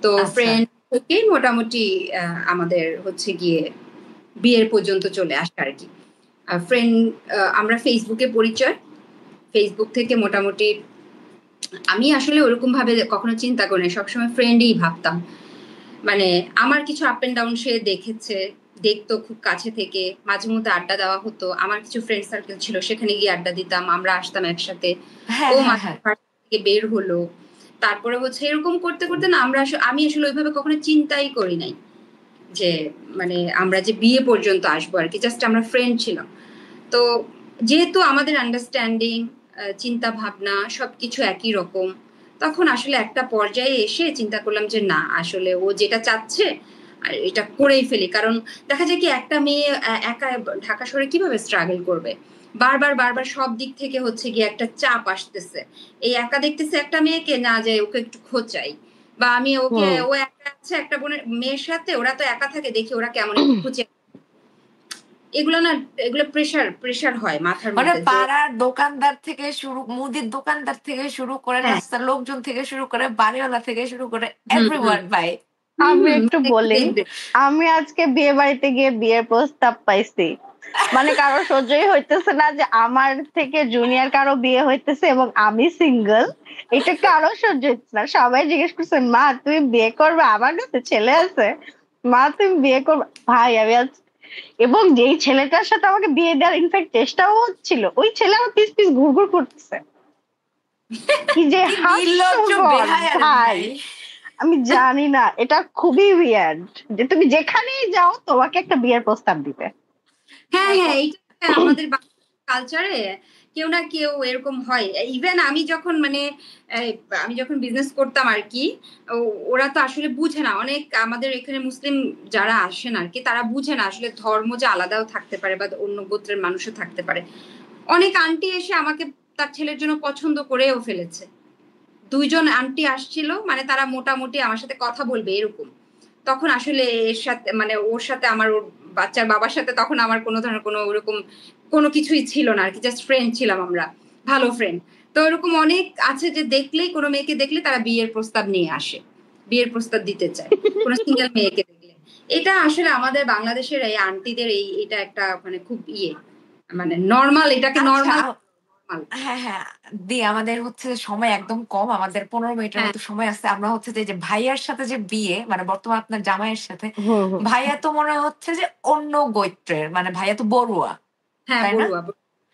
তো আচ্ছা। ফ্রেন্ড থেকে মোটামুটি আমাদের হচ্ছে গিয়ে বিয়ের পর্যন্ত চলে আসে আর কি। ফ্রেন্ড, আমরা ফেসবুকে পরিচয়, ফেসবুক থেকে মোটামুটি আমি আসলে ওরকম ভাবে কখনো চিন্তা করিনি, সবসময় ফ্রেন্ডই ভাবতাম। মানে আমার কিছু আপ এন্ড ডাউন সে দেখেছে, দেখতো খুব কাছে থেকে, মাঝে মধ্যে আড্ডা দেওয়া হতো। আমার কিছু ফ্রেন্ড সার্কেল ছিল, সেখানে গিয়ে আড্ডা দিতাম, আমরা আসতাম একসাথে। হ্যাঁ ও হ্যাঁ মাঝে হ্যাঁ। থেকে বের হলো। তারপরে হচ্ছে এরকম করতে করতে না আমি আসলে ওইভাবে কখনো চিন্তাই করি নাই যে মানে আমরা যে বিয়ে পর্যন্ত আসবো আর কি, জাস্ট আমরা ফ্রেন্ড ছিলাম। তো যেহেতু আমাদের আন্ডারস্ট্যান্ডিং, চিন্তা ভাবনা সবকিছু একই রকম, তখন আসলে একটা পর্যায়ে এসে চিন্তা করলাম যে না, আসলে ও যেটা চাচ্ছে আর এটা করেই ফেলি। কারণ দেখা যায় কি, একটা মেয়ে একা ঢাকা শহরে কিভাবে স্ট্রাগল করবে, বারবার বারবার সব দিক থেকে হচ্ছে গিয়ে একটা চাপ আসতেছে। এই একা দেখতেছে একটা মেয়েকে, না যায় ওকে একটু খোঁচাই, বা আমি ওকে, ও একা আছে একটা মেয়ের সাথে, ওরা তো একা থাকে, দেখি ওরা কেমন একটু খুঁজে। এগুলো না, এগুলো প্রেশার প্রেশার হয় মাথার মানে মধ্যে যে পাড়ার দোকানদার থেকে শুরু, মুদির দোকানদার থেকে শুরু করে, হ্যাঁ রাস্তার লোকজন থেকে শুরু করে, বাড়িওয়ালা থেকে শুরু করে, হুম হুম এভরিওয়ান ভাই। আমি একটু মানে বলি, আমি আজকে বিয়ে বাড়িতে গিয়ে বিয়ের প্রস্তাব পাইছি, মানে কারো সহ্যই হইতেছে না যে আমার থেকে জুনিয়র কারো বিয়ে হইতেছে এবং আমি সিঙ্গেল। এটা কারো সহ্য হচ্ছে না। সবাই জিজ্ঞেস করছে, মা তুমি বিয়ে করবে, আমার কাছে ছেলে আছে, মা তুমি বিয়ে করবে। ভাই আমি আজ, এবং যেই ছেলেটার সাথে আমাকে বিয়ে দেওয়ার ইনফ্যাক্ট চেষ্টাও হচ্ছিল, ওই ছেলে আমার পিস পিস ঘুরঘুর করতেছে। কি যে কি নির্লজ্জ হাস্যকর বেহায়া রে ভাই, ভাই। আমি জানি না, এটা খুবই উইয়ার্ড যে তুমি যেখানেই যাও তোমাকে একটা বিয়ের প্রস্তাব দিবে। হ্যাঁ হ্যাঁ, এইটা আমাদের কালচারে কেউ না কেউ এরকম হয়। ইভেন আমি যখন মানে আমি যখন বিজনেস করতাম আর কি, ওরা তো আসলে বুঝে না, অনেক আমাদের এখানে মুসলিম যারা আসেন আর কি, তারা বুঝে না আসলে ধর্ম যে আলাদাও থাকতে পারে বা অন্য গোত্রের মানুষও থাকতে পারে। অনেক আন্টি এসে আমাকে তার ছেলের জন্য পছন্দ করেও ফেলেছে। দুইজন আন্টি আসছিল, মানে তারা মোটামুটি আমার সাথে কথা বলবে এরকম। তখন আসলে এর সাথে মানে ওর সাথে আমার, ওর বাচ্চার বাবার সাথে তখন আমার কোনো ধরনের কোনো ওরকম কোনো কিছুই ছিল না আর কি, জাস্ট ফ্রেন্ড ছিলাম আমরা, ভালো ফ্রেন্ড। তো এরকম অনেক আছে যে দেখলেই, কোনো মেয়েকে দেখলে তারা বিয়ের প্রস্তাব নিয়ে আসে, বিয়ের প্রস্তাব দিতে চায় কোনো সিঙ্গেল মেয়েকে দেখলে। এটা আসলে আমাদের বাংলাদেশের এই আন্টিদের এটা একটা মানে খুব মানে নর্মাল, এটাকে আচ্ছা নর্মাল। হ্যাঁ হ্যাঁ। দি, আমাদের হচ্ছে যে সময় একদম কম, আমাদের 15 মিনিটের হ্যাঁ মতো সময় আছে। আমরা হচ্ছে যে ভাইয়ার সাথে যে বিয়ে, মানে বর্তমান আপনার জামাইয়ের সাথে, হুম হুম। ভাইয়া তো মনে হচ্ছে যে অন্য গোত্রের, মানে ভাইয়া তো বড়ুয়া, হ্যাঁ তাই না? বড়ুয়া,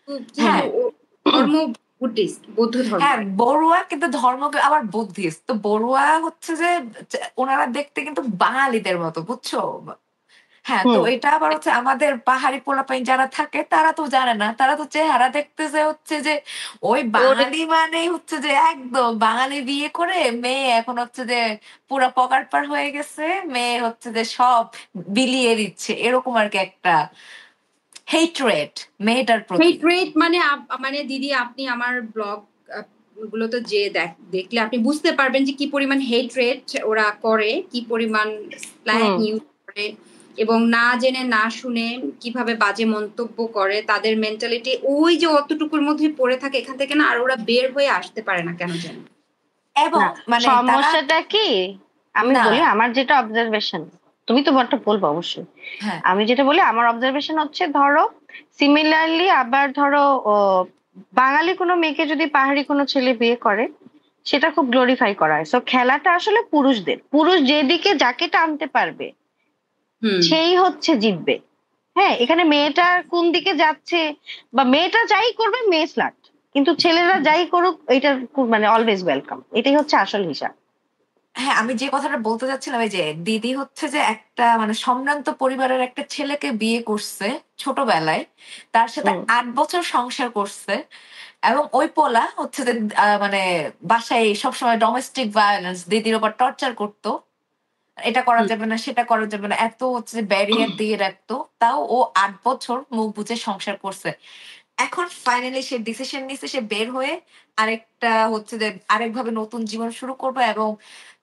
কিন্তু হ্যাঁ ও ধর্ম বুদ্ধিস্ট, বৌদ্ধ ধর্ম। হ্যাঁ, বড়ুয়া কিন্তু ধর্ম আবার বুদ্ধিস্ট। তো বড়ুয়া হচ্ছে যে ওনারা দেখতে কিন্তু বাঙালিদের মতো, বুঝছো? হ্যাঁ, তো এটা আবার হচ্ছে আমাদের পাহাড়ি পোলাপাইন যারা থাকে তারা তো জানে না। তারা তো চেহারা দেখতেছে হচ্ছে যে ওই ওরে বাঙালি মানেই হচ্ছে যে একদম বাঙালি বিয়ে করে মেয়ে এখন হচ্ছে যে পুরা পকারপাড় হয়ে গেছে। মেয়ে হচ্ছে যে সব বিলিয়ে দিচ্ছে। এরকম আরকি একটা হেট্রেট মেয়েটার প্রতি। হেট মানে মানে দিদি আপনি আমার ব্লগ গুলোতে যে দেখলে আপনি বুঝতে পারবেন যে কি পরিমাণ হেট ওরা করে, কি পরিমাণ স্ল্যাং ইউজ করে এবং না জেনে না শুনে কিভাবে বাজে মন্তব্য করে। তাদের মেন্টালিটি ওই যে অতটুকুর মধ্যে পড়ে থাকে, এখান থেকে না আর ওরা বের হয়ে আসতে পারে না কেন জানি। এবং না, মানে তারা সমস্যাটা কি আমি না বলি আমার যেটা অবজারভেশন, তুমি তো বলটা বলবো অবশ্যই। হ্যাঁ আমি যেটা বলি আমার অবজারভেশন হচ্ছে, ধরো সিমিলারলি আবার ধরো বাঙালি কোনো মেয়েকে যদি পাহাড়ি কোনো ছেলে বিয়ে করে সেটা খুব গ্লোরিফাই করা হয়। সো খেলাটা আসলে পুরুষদের, পুরুষ যেদিকে যাকে টানতে পারবে সেই হচ্ছে জিতবে। হ্যাঁ, এখানে মেয়েটা কোন দিকে যাচ্ছে বা মেয়েটা যাই করবে মেয়ে স্লাট, কিন্তু ছেলেরা যাই করুক এটা মানে অলওয়েজ ওয়েলকাম, এটাই হচ্ছে আসল হিসাব। হ্যাঁ, আমি যে কথাটা বলতে চাচ্ছিলাম এই যে দিদি হচ্ছে যে একটা মানে সম্ভ্রান্ত পরিবারের একটা ছেলেকে বিয়ে করছে ছোটবেলায়। তার সাথে ৮ বছর সংসার করছে। এবং ওই পোলা হচ্ছে যে মানে বাসায় সবসময় ডোমেস্টিক ভায়োলেন্স দিদির উপর টর্চার করতো। এটা করা যাবে না, সেটা করা যাবে না। এত হচ্ছে যে ব্যারিয়ার দিয়ে রাখতো। তাও ও ৮ বছর মুখ বুজে সংসার করছে। এখন ফাইনালি সে ডিসিশন নিছে সে বের হয়ে আরেকটা হচ্ছে যে আরেকভাবে নতুন জীবন শুরু করবে এবং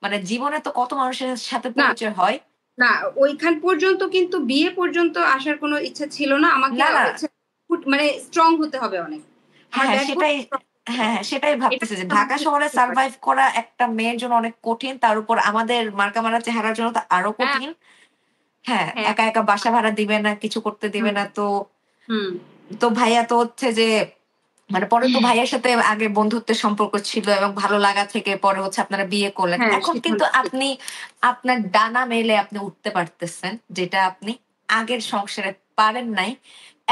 মানে জীবনে তো কত মানুষের সাথে না পরিচয় হয়। না ওইখান পর্যন্ত কিন্তু বিয়ে পর্যন্ত আসার কোনো ইচ্ছা ছিল না। আমাকে না, না। হচ্ছে মানে স্ট্রং হতে হবে অনেক। আমার হ্যাঁ, ড্যাড সেটাই হ্যাঁ, সেটাই এটা ভাবতেছি যে ঢাকা আমাকে শহরে বুঝতে পারে। সারভাইভ করা একটা মেয়ের জন্য অনেক কঠিন। তার উপর আমাদের মার্কা মারা চেহারার জন্য তো আরো হ্যাঁ কঠিন। হ্যাঁ, হ্যাঁ একা, একা বাসা ভাড়া দিবে না, কিছু করতে দিবে হুম না। তো হুম তো ভাইয়া তো হচ্ছে যে মানে পরে তো ভাইয়ার সাথে আগে বন্ধুত্বের সম্পর্ক ছিল এবং ভালো লাগা থেকে পরে হচ্ছে আপনারা বিয়ে করলেন। হ্যাঁ এখন কিন্তু সিদ্ধান্ত আপনি আপনার ডানা মেলে আপনি উঠতে পারতেছেন, যেটা আপনি আগের সংসারে পারেন নাই।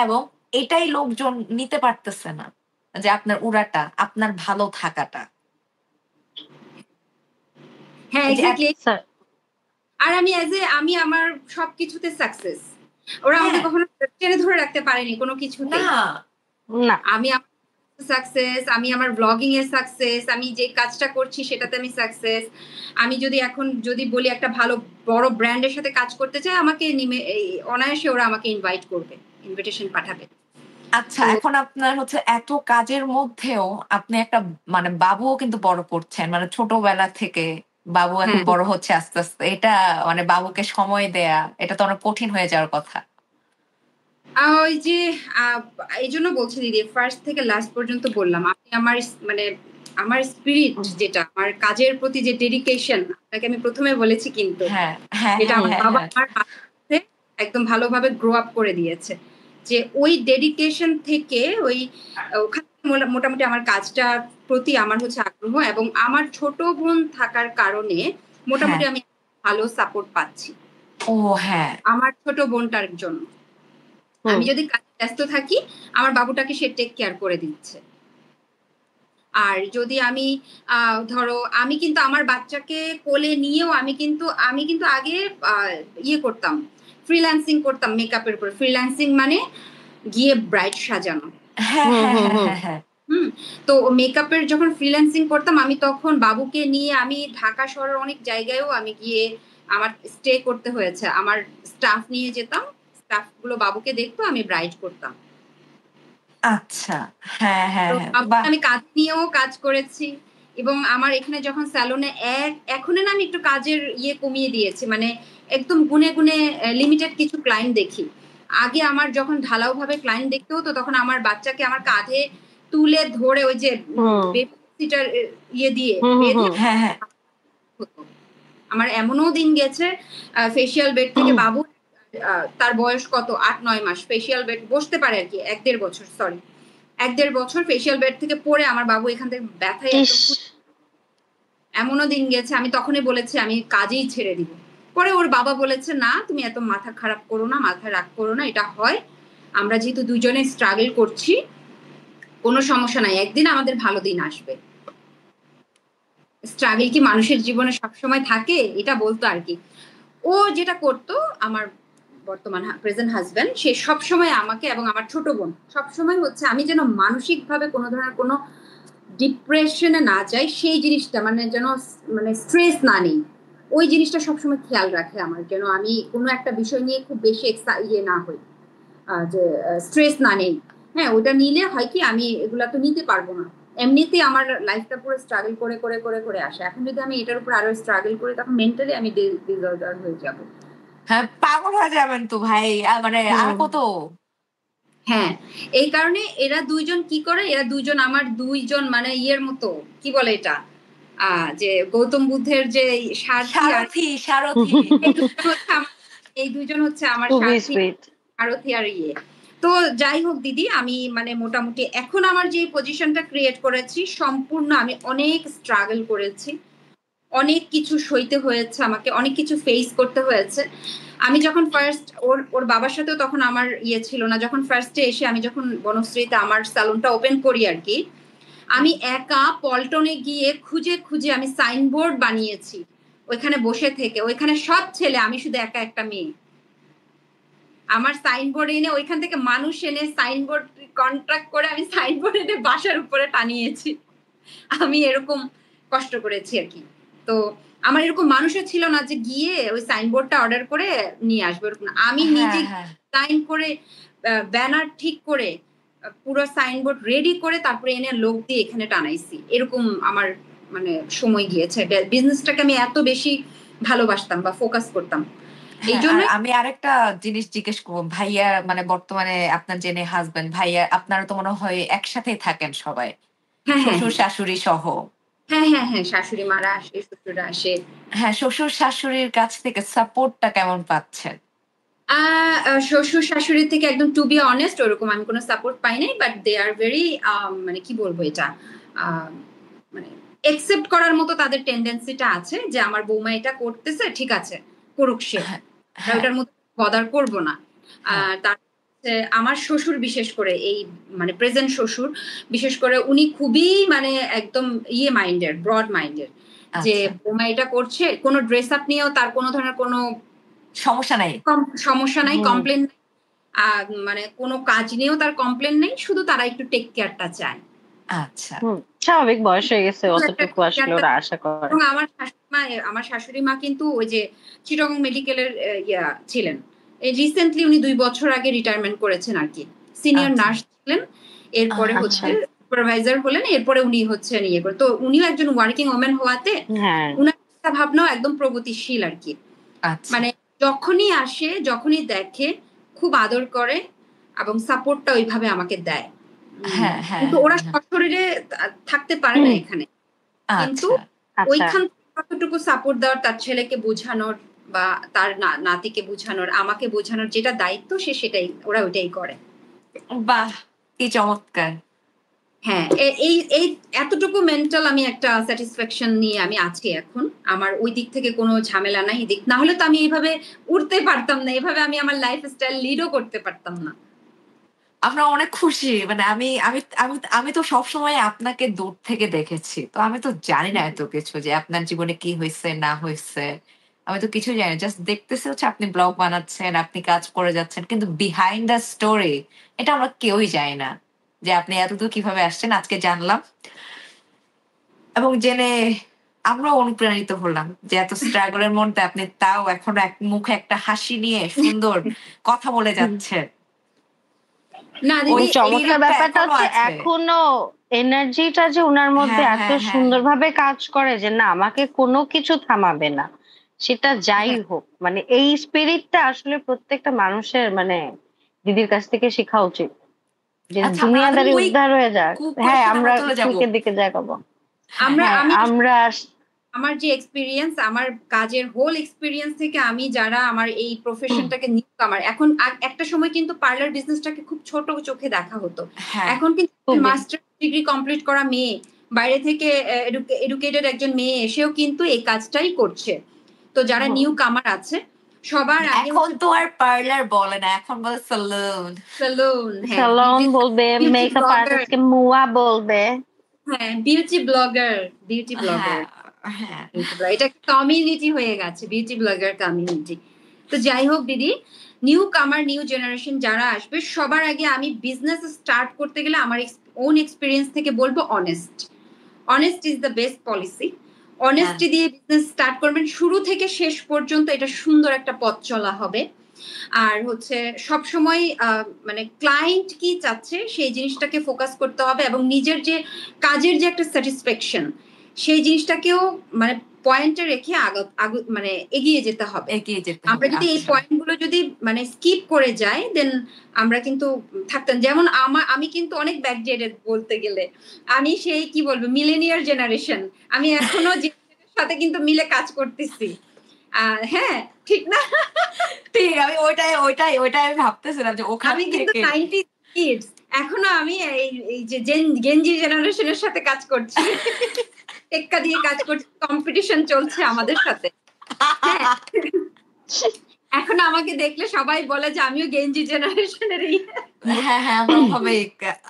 এবং এটাই লোকজন নিতে পারতেছে না যে আপনার উড়াটা, আপনার ভালো থাকাটা। হ্যাঁ এই যে এক্স্যাক্টলি। আর আমি আমি আমার সবকিছুতে সাকসেস, ওরা আমাকে হ্যাঁ, কখনো টেনে ধরে রাখতে পারেনি কোনো কিছুতেই। না, না আমি আমার সাকসেস, আমি আমার ব্লগিং এর সাকসেস, আমি যে কাজটা করছি সেটাতে আমি সাকসেস। আমি যদি এখন যদি বলি একটা ভালো বড় ব্র্যান্ডের সাথে কাজ করতে চাই, আমাকে অনায়াসে ওরা আমাকে ইনভাইট করবে, ইনভিটেশন পাঠাবে। আচ্ছা, তো এখন আপনার হচ্ছে এত কাজের মধ্যেও আপনি একটা মানে বাবুও কিন্তু বড় করছেন। মানে ছোটবেলা থেকে বাবু এখন হ্যাঁ বড় হচ্ছে আস্তে, আস্তে। এটা মানে বাবুকে সময় দেয়া এটা তো অনেক কঠিন হয়ে যাওয়ার কথা। ওই যে আহ, এই জন্য বলছি দিদি, ফার্স্ট থেকে লাস্ট পর্যন্ত বললাম আমি আমার মানে আমার স্পিরিট যেটা, আমার কাজের প্রতি যে ডেডিকেশন, আপনাকে আমি প্রথমে বলেছি কিন্তু, হ্যাঁ, হ্যাঁ, যেটা হ্যাঁ, আমার হ্যাঁ, বাবা হ্যাঁ। আমার মাঝে একদম ভালোভাবে গ্রো আপ করে দিয়েছে। যে ওই ডেডিকেশন থেকে ওই ওখানে মোটামুটি আমার কাজটার প্রতি আমার হচ্ছে আগ্রহ, এবং আমার ছোট বোন থাকার কারণে হ্যাঁ। মোটামুটি আমি ভালো সাপোর্ট পাচ্ছি ও হ্যাঁ। আমার ছোট বোনটার জন্য। আমি যদি কাজে ব্যস্ত থাকি আমার বাবুটাকে সে টেক কেয়ার করে দিচ্ছে। আর যদি আমি ধরো আমি কিন্তু আমার বাচ্চাকে কোলে নিয়েও আমি কিন্তু আগে ইয়ে করতাম, ফ্রিল্যান্সিং করতাম মেকআপের উপর। ফ্রিল্যান্সিং মানে গিয়ে ব্রাইড সাজানো। হ্যাঁ, হ্যাঁ, হ্যাঁ, হ্যাঁ, হ্যাঁ। হুম তো মেকআপের যখন ফ্রিল্যান্সিং করতাম আমি তখন বাবুকে নিয়ে আমি ঢাকা শহরের অনেক জায়গায়ও আমি গিয়ে আমার স্টে করতে হয়েছে। আমার স্টাফ নিয়ে যেতাম, স্টাফ গুলো বাবুকে দেখতো, আমি ব্রাইড করতাম। আচ্ছা। হ্যাঁ, হ্যাঁ, তো হ্যাঁ। বাহ! আমি কাজ নিয়েও কাজ করেছি। এবং আমার এখানে যখন স্যালনে এখন না আমি একটু কাজের ইয়ে কমিয়ে দিয়েছি, মানে একদম গুনে গুনে লিমিটেড কিছু ক্লায়েন্ট দেখি। আগে আমার যখন ঢালাও ভাবে ক্লায়েন্ট দেখতে হতো তখন আমার বাচ্চাকে আমার কাঁধে তুলে ধরে ওই যে বেবি সিটার ইয়ে দিয়ে বেঁধে হ্যাঁ, হ্যাঁ। হতো। আমার এমনও দিন গেছে ফেসিয়াল বেড থেকে বাবু তার বয়স কত ৮-৯ মাস, ফেসিয়াল বেড বসতে পারে আর কি ১-১.৫ বছর, সরি ১-১.৫ বছর ফেসিয়াল বেড থেকে পড়ে আমার বাবু এখান থেকে ব্যথায় একদম এমনও দিন গেছে আমি তখনই বলেছি আমি কাজেই ছেড়ে দিব। পরে ওর বাবা বলেছে না তুমি এত মাথা খারাপ করো না, মাথা রাগ করো না, এটা হয়, আমরা যেহেতু দুজনে স্ট্রাগল করছি কোনো সমস্যা নাই, একদিন আমাদের ভালো দিন আসবে। স্ট্রাগল কি মানুষের জীবনে সবসময় থাকে, এটা বলতো আর কি। ও যেটা করতো আমার বর্তমান প্রেজেন্ট হাজবেন্ড, সে সবসময় আমাকে এবং আমার ছোট বোন সবসময় হচ্ছে আমি যেন মানসিকভাবে কোনো ধরনের কোনো ডিপ্রেশনে না যাই, সেই জিনিসটা মানে যেন মানে স্ট্রেস না নেই, ওই জিনিসটা সবসময় খেয়াল রাখে আমার, যেন আমি কোনো একটা বিষয় নিয়ে খুব বেশি ইয়ে না হই, যে স্ট্রেস না নেই। হ্যাঁ, ওটা নিলে হয় কি আমি এগুলা তো নিতে পারবো না, এমনিতেই আমার লাইফটা পুরো স্ট্রাগল করে করে করে করে আসে, এখন যদি আমি এটার উপর আরো স্ট্রাগল করি তখন মেন্টালি আমি ডিসঅর্ডার হয়ে যাবো। হ্যাঁ, পাগল হয়ে যাবেন তো ভাই, মানে আর কত। হ্যাঁ, এই কারণে এরা দুইজন কি করে, এরা দুইজন আমার দুইজন মানে ইয়ের মতো, কি বলে এটা, যে গৌতম বুদ্ধের যে সারথি এই দুইজন হচ্ছে আমার খুবই সারথি সুইট। সারথি আর ইয়ে। তো যাই হোক দিদি, আমি মানে মোটামুটি এখন আমার যে পজিশনটা ক্রিয়েট করেছি সম্পূর্ণ আমি অনেক স্ট্রাগল করেছি, অনেক কিছু সইতে হয়েছে, আমাকে অনেক কিছু ফেস করতে হয়েছে। আমি যখন ফার্স্ট ওর বাবার সাথেও তখন আমার ইয়ে ছিল না, যখন ফার্স্টে এসে আমি যখন বনশ্রীতে আমার স্যালুনটা ওপেন করি আর কি, আমি একা পল্টনে গিয়ে খুঁজে খুঁজে আমি সাইনবোর্ড বানিয়েছি ওইখানে বসে থেকে, ওইখানে সব ছেলে, আমি শুধু একা একটা মেয়ে, আমার সাইনবোর্ড এনে ওইখান থেকে মানুষ এনে সাইনবোর্ড কন্ট্রাক্ট করে আমি সাইনবোর্ড এনে বাসার উপরে টানিয়েছি, আমি এরকম কষ্ট করেছি আর কি। তো আমার এরকম মানুষও ছিল না যে গিয়ে ওই সাইনবোর্ডটা অর্ডার করে নিয়ে আসবে, আমি নিজে সাইন করে ব্যানার ঠিক করে পুরো সাইনবোর্ড রেডি করে তারপরে এনে লোক দিয়ে এখানে টানাইছি, এরকম আমার মানে সময় গিয়েছে, বিজনেসটাকে আমি এত বেশি ভালোবাসতাম বা ফোকাস করতাম। এই জন্য আমি আরেকটা জিনিস জিজ্ঞেস করবো, ভাইয়া মানে বর্তমানে আপনার জেনে হাজবেন্ড ভাইয়া আপনারা তো মনে হয় একসাথে থাকেন সবাই, শ্বশুর শাশুড়ি সহ? হ্যাঁ হ্যাঁ হ্যাঁ, শাশুড়ি মারা আসে, শ্বশুররা আসে। হ্যাঁ, শ্বশুর শাশুড়ির কাছ থেকে সাপোর্টটা কেমন পাচ্ছেন? শ্বশুর শাশুড়ির থেকে একদম টু বি অনেস্ট ওরকম আমি কোনো সাপোর্ট পাই নাই, বাট দে আর ভেরি মানে কি বলবো এটা, মানে একসেপ্ট করার মতো তাদের টেন্ডেন্সিটা আছে যে আমার বৌমা এটা করতেছে, ঠিক আছে করুক, সে ওটার মধ্যে বদার করবো না। তার আমার শ্বশুর বিশেষ করে এই মানে প্রেজেন্ট শ্বশুর বিশেষ করে উনি খুবই মানে একদম ইয়ে মাইন্ডেড, ব্রড মাইন্ডেড, যে বৌমা এটা করছে, কোনো ড্রেস আপ নিয়েও তার কোনো ধরনের কোনো সমস্যা নাই, কমপ্লেন মানে কোনো কাজ নিয়েও তার কমপ্লেন নেই, শুধু তারা একটু টেক কেয়ারটা চায়। আচ্ছা, স্বাভাবিক, বয়স হয়ে গেছে, অতটুকু আসলে ওরা আশা করে। এবং আমার শাশুড়ি মা কিন্তু ওই যে চিটং মেডিকেলের ছিলেন, রিসেন্টলি উনি 2 বছর আগে রিটায়ারমেন্ট করেছেন আর কি, সিনিয়র নার্স ছিলেন, এরপরে হচ্ছে সুপারভাইজার হলেন, এরপরে উনি হচ্ছে ইয়ে করে, তো উনিও একজন ওয়ার্কিং ওমেন হওয়াতে উনার ভাবনাও একদম প্রগতিশীল আর কি, মানে যখনই আসে যখনই দেখে খুব আদর করে এবং সাপোর্টটা ওইভাবে আমাকে দেয়। কিন্তু ওরা সশরীরে থাকতে পারে না এখানে, কিন্তু ওইখান কতটুকু সাপোর্ট দেওয়ার, তার ছেলেকে বোঝানোর বা তার নাতিকে বোঝানোর, আমাকে বোঝানোর যেটা দায়িত্ব সেটাই ওরা ওইটাই করে। বাহ, কি চমৎকার। হ্যাঁ, এই এতটুকু মেন্টাল আমি একটা স্যাটিসফ্যাকশন নিয়ে আমি আছি এখন, আমার ওই দিক থেকে কোনো ঝামেলা নাই, দিক না হলে তো আমি এইভাবে উঠতে পারতাম না, এইভাবে আমি আমার লাইফস্টাইল লিডও করতে পারতাম না। আমরা অনেক খুশি, মানে আমি আমি আমি আমি তো সবসময় আপনাকে দূর থেকে দেখেছি, তো আমি তো জানি না এত কিছু যে আপনার জীবনে কি হয়েছে না হয়েছে, আমি তো কিছু জানি, জাস্ট দেখতেছি হচ্ছে আপনি ব্লগ বানাচ্ছেন, আপনি কাজ করে যাচ্ছেন, কিন্তু বিহাইন্ড দ্য স্টোরি এটা আমরা কেউই জানি না, যে আপনি এতদূর কিভাবে আসছেন আজকে জানলাম, এবং জেনে আমরা অনুপ্রাণিত হলাম যে এত স্ট্রাগলের মধ্যে আপনি তাও এখনো মুখে একটা হাসি নিয়ে সুন্দর কথা বলে যাচ্ছেন। ওই চমৎকার ব্যাপারটা হচ্ছে এখনো এনার্জিটা যে উনার মধ্যে এত সুন্দরভাবে কাজ করে যে না আমাকে কোনো কিছু থামাবে না, সেটা যাই হোক, মানে এই স্পিরিটটা আসলে প্রত্যেকটা মানুষের মানে দিদির কাছ থেকে শেখা উচিত, যে দুনিয়াদারি উদ্ধার হয়ে যাক। হ্যাঁ, আমরা কুকের দিকে যাবো। আমরা আমার যে এক্সপিরিয়েন্স, আমার কাজের হোল এক্সপিরিয়েন্স থেকে আমি যারা আমার এই প্রফেশনটাকে আমার এখন একটা সময় কিন্তু পার্লার বিজনেসটাকে খুব ছোট চোখে দেখা হতো, এখন কিন্তু মাস্টার ডিগ্রি কমপ্লিট করা মেয়ে, বাইরে থেকে এডুকেটেড একজন মেয়ে এসেও কিন্তু এই কাজটাই করছে। তো যারা নিউ কামার আছে সবার আগে এখন তো আর পার্লার বলে না, এখন বলে সালুন। সালুন বলবে, মেকআপ আর্টিস্টকে মুয়া বলবে, হ্যাঁ বিউটি ব্লগার এটা কমিউনিটি হয়ে গেছে, বিউটি ব্লগার কমিউনিটি। তো যাই হোক দিদি, নিউ কামার নিউ জেনারেশন যারা আসবে সবার আগে আমি বিজনেস স্টার্ট করতে গেলে আমার ওন এক্সপিরিয়েন্স থেকে বলবো honest is the best policy. Honesty দিয়ে বিজনেস স্টার্ট করবেন, শুরু থেকে শেষ পর্যন্ত এটা সুন্দর একটা পথ চলা হবে। আর হচ্ছে সব সময় মানে ক্লায়েন্ট কি চাচ্ছে সেই জিনিসটাকে ফোকাস করতে হবে, এবং নিজের যে কাজের যে একটা স্যাটিসফ্যাকশন সেই জিনিসটাকেও মানে পয়েন্টে রেখে মানে এগিয়ে যেতে হবে। আমরা যদি এই পয়েন্টগুলো যদি মানে স্কিপ করে যাই দেন আমরা কিন্তু থাকতাম। যেমন আমি কিন্তু অনেক ব্যাকডেটেড বলতে গেলে, আমি সেই কি বলবো মিলেনিয়ার জেনারেশন, আমি এখনো সাথে কিন্তু মিলে কাজ করতেছি। হ্যাঁ ঠিক না? ঠিক, আমি ওইটাই আমি ভাবতেছিলাম যে ওখানে আমি কিন্তু 90 কিডস, এখনো আমি এই যে গেঞ্জি জেনারেশনের সাথে কাজ করছি, টেক্কা দিয়ে কাজ করছি, কম্পিটিশন চলছে আমাদের সাথে। এখন আমাকে দেখলে সবাই বলে যে আমিও গেঞ্জি জেনারেশনেরই। হ্যাঁ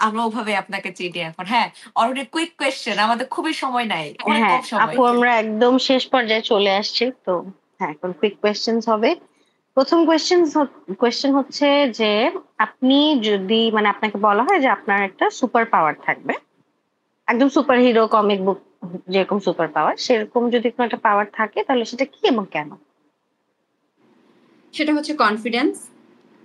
আমরা ওভাবে আপনাকে চিনি এখন। হ্যাঁ, অলরেডি কুইক কোয়েশ্চেন, আমাদের খুবই সময় নাই, অনেক কম সময়। আপু আমরা একদম শেষ পর্যায়ে চলে আসছি, তো হ্যাঁ এখন কুইক কোয়েশ্চেনস হবে। প্রথম কোয়েশ্চেন হচ্ছে যে আপনি যদি মানে আপনাকে বলা হয় যে আপনার একটা সুপার পাওয়ার থাকবে, একদম সুপার হিরো কমিক বুক যেরকম সুপার পাওয়ার, সেরকম যদি কোনো একটা পাওয়ার থাকে তাহলে সেটা কি এবং কেন? সেটা হচ্ছে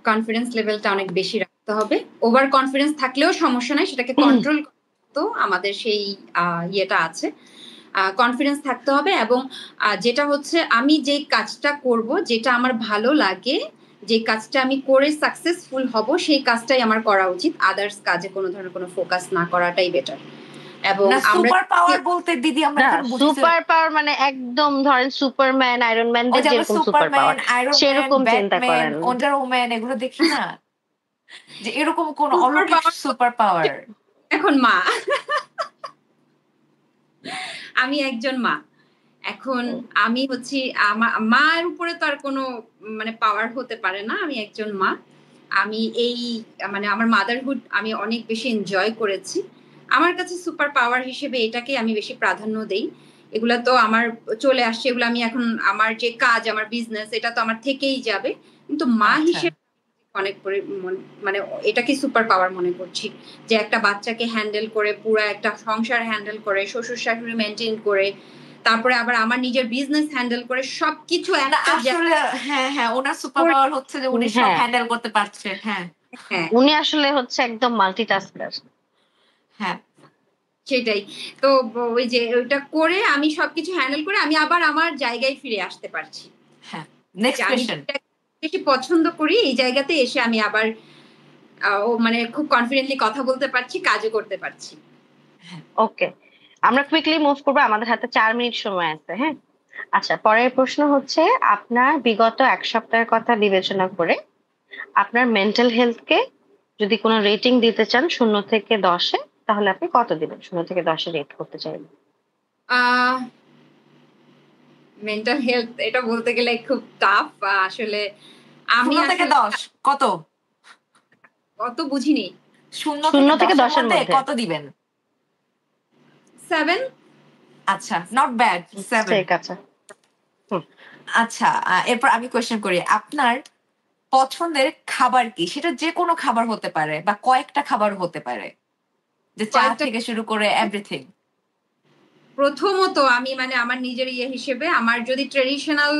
কনফিডেন্স লেভেলটা অনেক বেশি রাখতে হবে। ওভার কনফিডেন্স থাকলেও সমস্যা নাই, সেটাকে কন্ট্রোল করতে আমাদের সেই ইয়েটা আছে। কনফিডেন্স থাকতে হবে, এবং যেটা হচ্ছে আমি যে কাজটা করব, যেটা আমার ভালো লাগে, যে কাজটা আমি করে সাকসেসফুল হব, সেই কাজটাই আমার করা উচিত। আদার্স কাজে কোনো ধরনের কোনো ফোকাস না করাটাই বেটার। এবং সুপার পাওয়ার বলতে দিদি আমরা সুপার পাওয়ার মানে একদম ধরেন সুপারম্যান, আয়রন ম্যান দের যেরকম সুপার পাওয়ার সেরকম চিন্তা করেন, ওয়ান্ডার ওম্যান এগুলো দেখি না, যে এরকম কোন অলৌকিক সুপার পাওয়ার। এখন আমি একজন মা, এখন আমি হচ্ছি মার উপরে তো আর কোনো মানে পাওয়ার হতে পারে না। আমি একজন মা, আমি এই মানে আমার মাদারহুড আমি অনেক বেশি এনজয় করেছি। আমার কাছে সুপার পাওয়ার হিসেবে এটাকে আমি বেশি প্রাধান্য দেই। এগুলা তো আমার চলে আসছে, এগুলো আমি এখন আমার যে কাজ, আমার বিজনেস, এটা তো আমার থেকেই যাবে, কিন্তু মা হিসেবে অনেক মানে এটাকে সুপার পাওয়ার মনে করছি, যে একটা বাচ্চাকে হ্যান্ডেল করে, পুরো একটা সংসার হ্যান্ডেল করে, শ্বশুর শাশুড়ি মেনটেন করে, তারপরে আবার আমার নিজের বিজনেস হ্যান্ডেল করে, সবকিছু আসলে হ্যাঁ ওনার সুপার পাওয়ার হচ্ছে যে উনি সব হ্যান্ডেল করতে পারছে। হ্যাঁ উনি আসলে হচ্ছে একদম মাল্টিটাস্কার। হ্যাঁ সেটাই তো, ওই যে ওইটা করে আমি সবকিছু হ্যান্ডেল করে আমি আবার আমার জায়গায় ফিরে আসতে পারছি। হ্যাঁ, নেক্সট কোশ্চেন। বেশি পছন্দ করি এই জায়গাতে এসে আমি আবার মানে খুব কনফিডেন্টলি কথা বলতে পারছি, কাজও করতে পারছি। ওকে, আমরা কুইকলি মুভ করবো, আমাদের হাতে 4 মিনিট সময় আছে। হ্যাঁ আচ্ছা, পরের প্রশ্ন হচ্ছে আপনার বিগত 1 সপ্তাহের কথা বিবেচনা করে আপনার মেন্টাল হেলথকে যদি কোনো রেটিং দিতে চান 0 থেকে 10-এ, তাহলে আপনি কত দিবেন? 0 থেকে 10-এ রেট করতে চাইবেন। মেন্টাল হেলথ এটা বলতে গেলে খুব টাফ আসলে। আমি 0 থেকে 10 কত বুঝিনি। 0 থেকে 10-এর মধ্যে কত দিবেন? 7। আচ্ছা, নট ব্যাড, 7। ঠিক আছে। আচ্ছা, এরপর আমি কোশ্চেন করি, আপনার পছন্দের খাবার কি? সেটা যে কোনো খাবার হতে পারে বা কয়েকটা খাবার হতে পারে, যে চা থেকে শুরু করে এভরিথিং। প্রথমত আমি মানে আমার নিজের হিসেবে আমার যদি ট্রেডিশনাল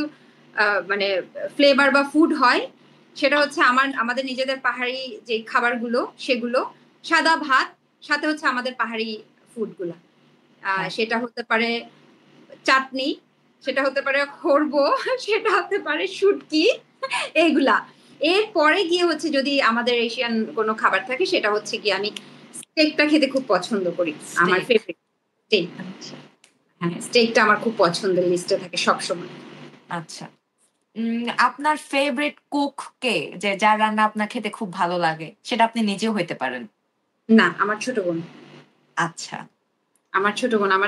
মানে ফ্লেভার বা ফুড হয়, সেটা হচ্ছে আমাদের নিজেদের পাহাড়ি যে খাবারগুলো, সেগুলো সাদা ভাত সাথে হচ্ছে আমাদের পাহাড়ি ফুডগুলো। সেটা হতে পারে চাটনি, সেটা হতে পারে খরবো, সেটা হতে পারে শুটকি, এইগুলা। এরপরে গিয়ে হচ্ছে যদি আমাদের এশিয়ান কোনো খাবার থাকে, সেটা হচ্ছে কি আমি স্টেকটা খেতে খুব পছন্দ করি, আমার ফেভারিট স্টেক। হ্যাঁ, স্টেকটা আমার খুব পছন্দের লিস্টে থাকে সবসময়। আচ্ছা, আপনার ফেভারিট কুক কে, যে যার রান্না আপনার খেতে খুব ভালো লাগে? সেটা আপনি নিজেও হইতে পারেন। না, আমার ছোট বোন। আচ্ছা, আমার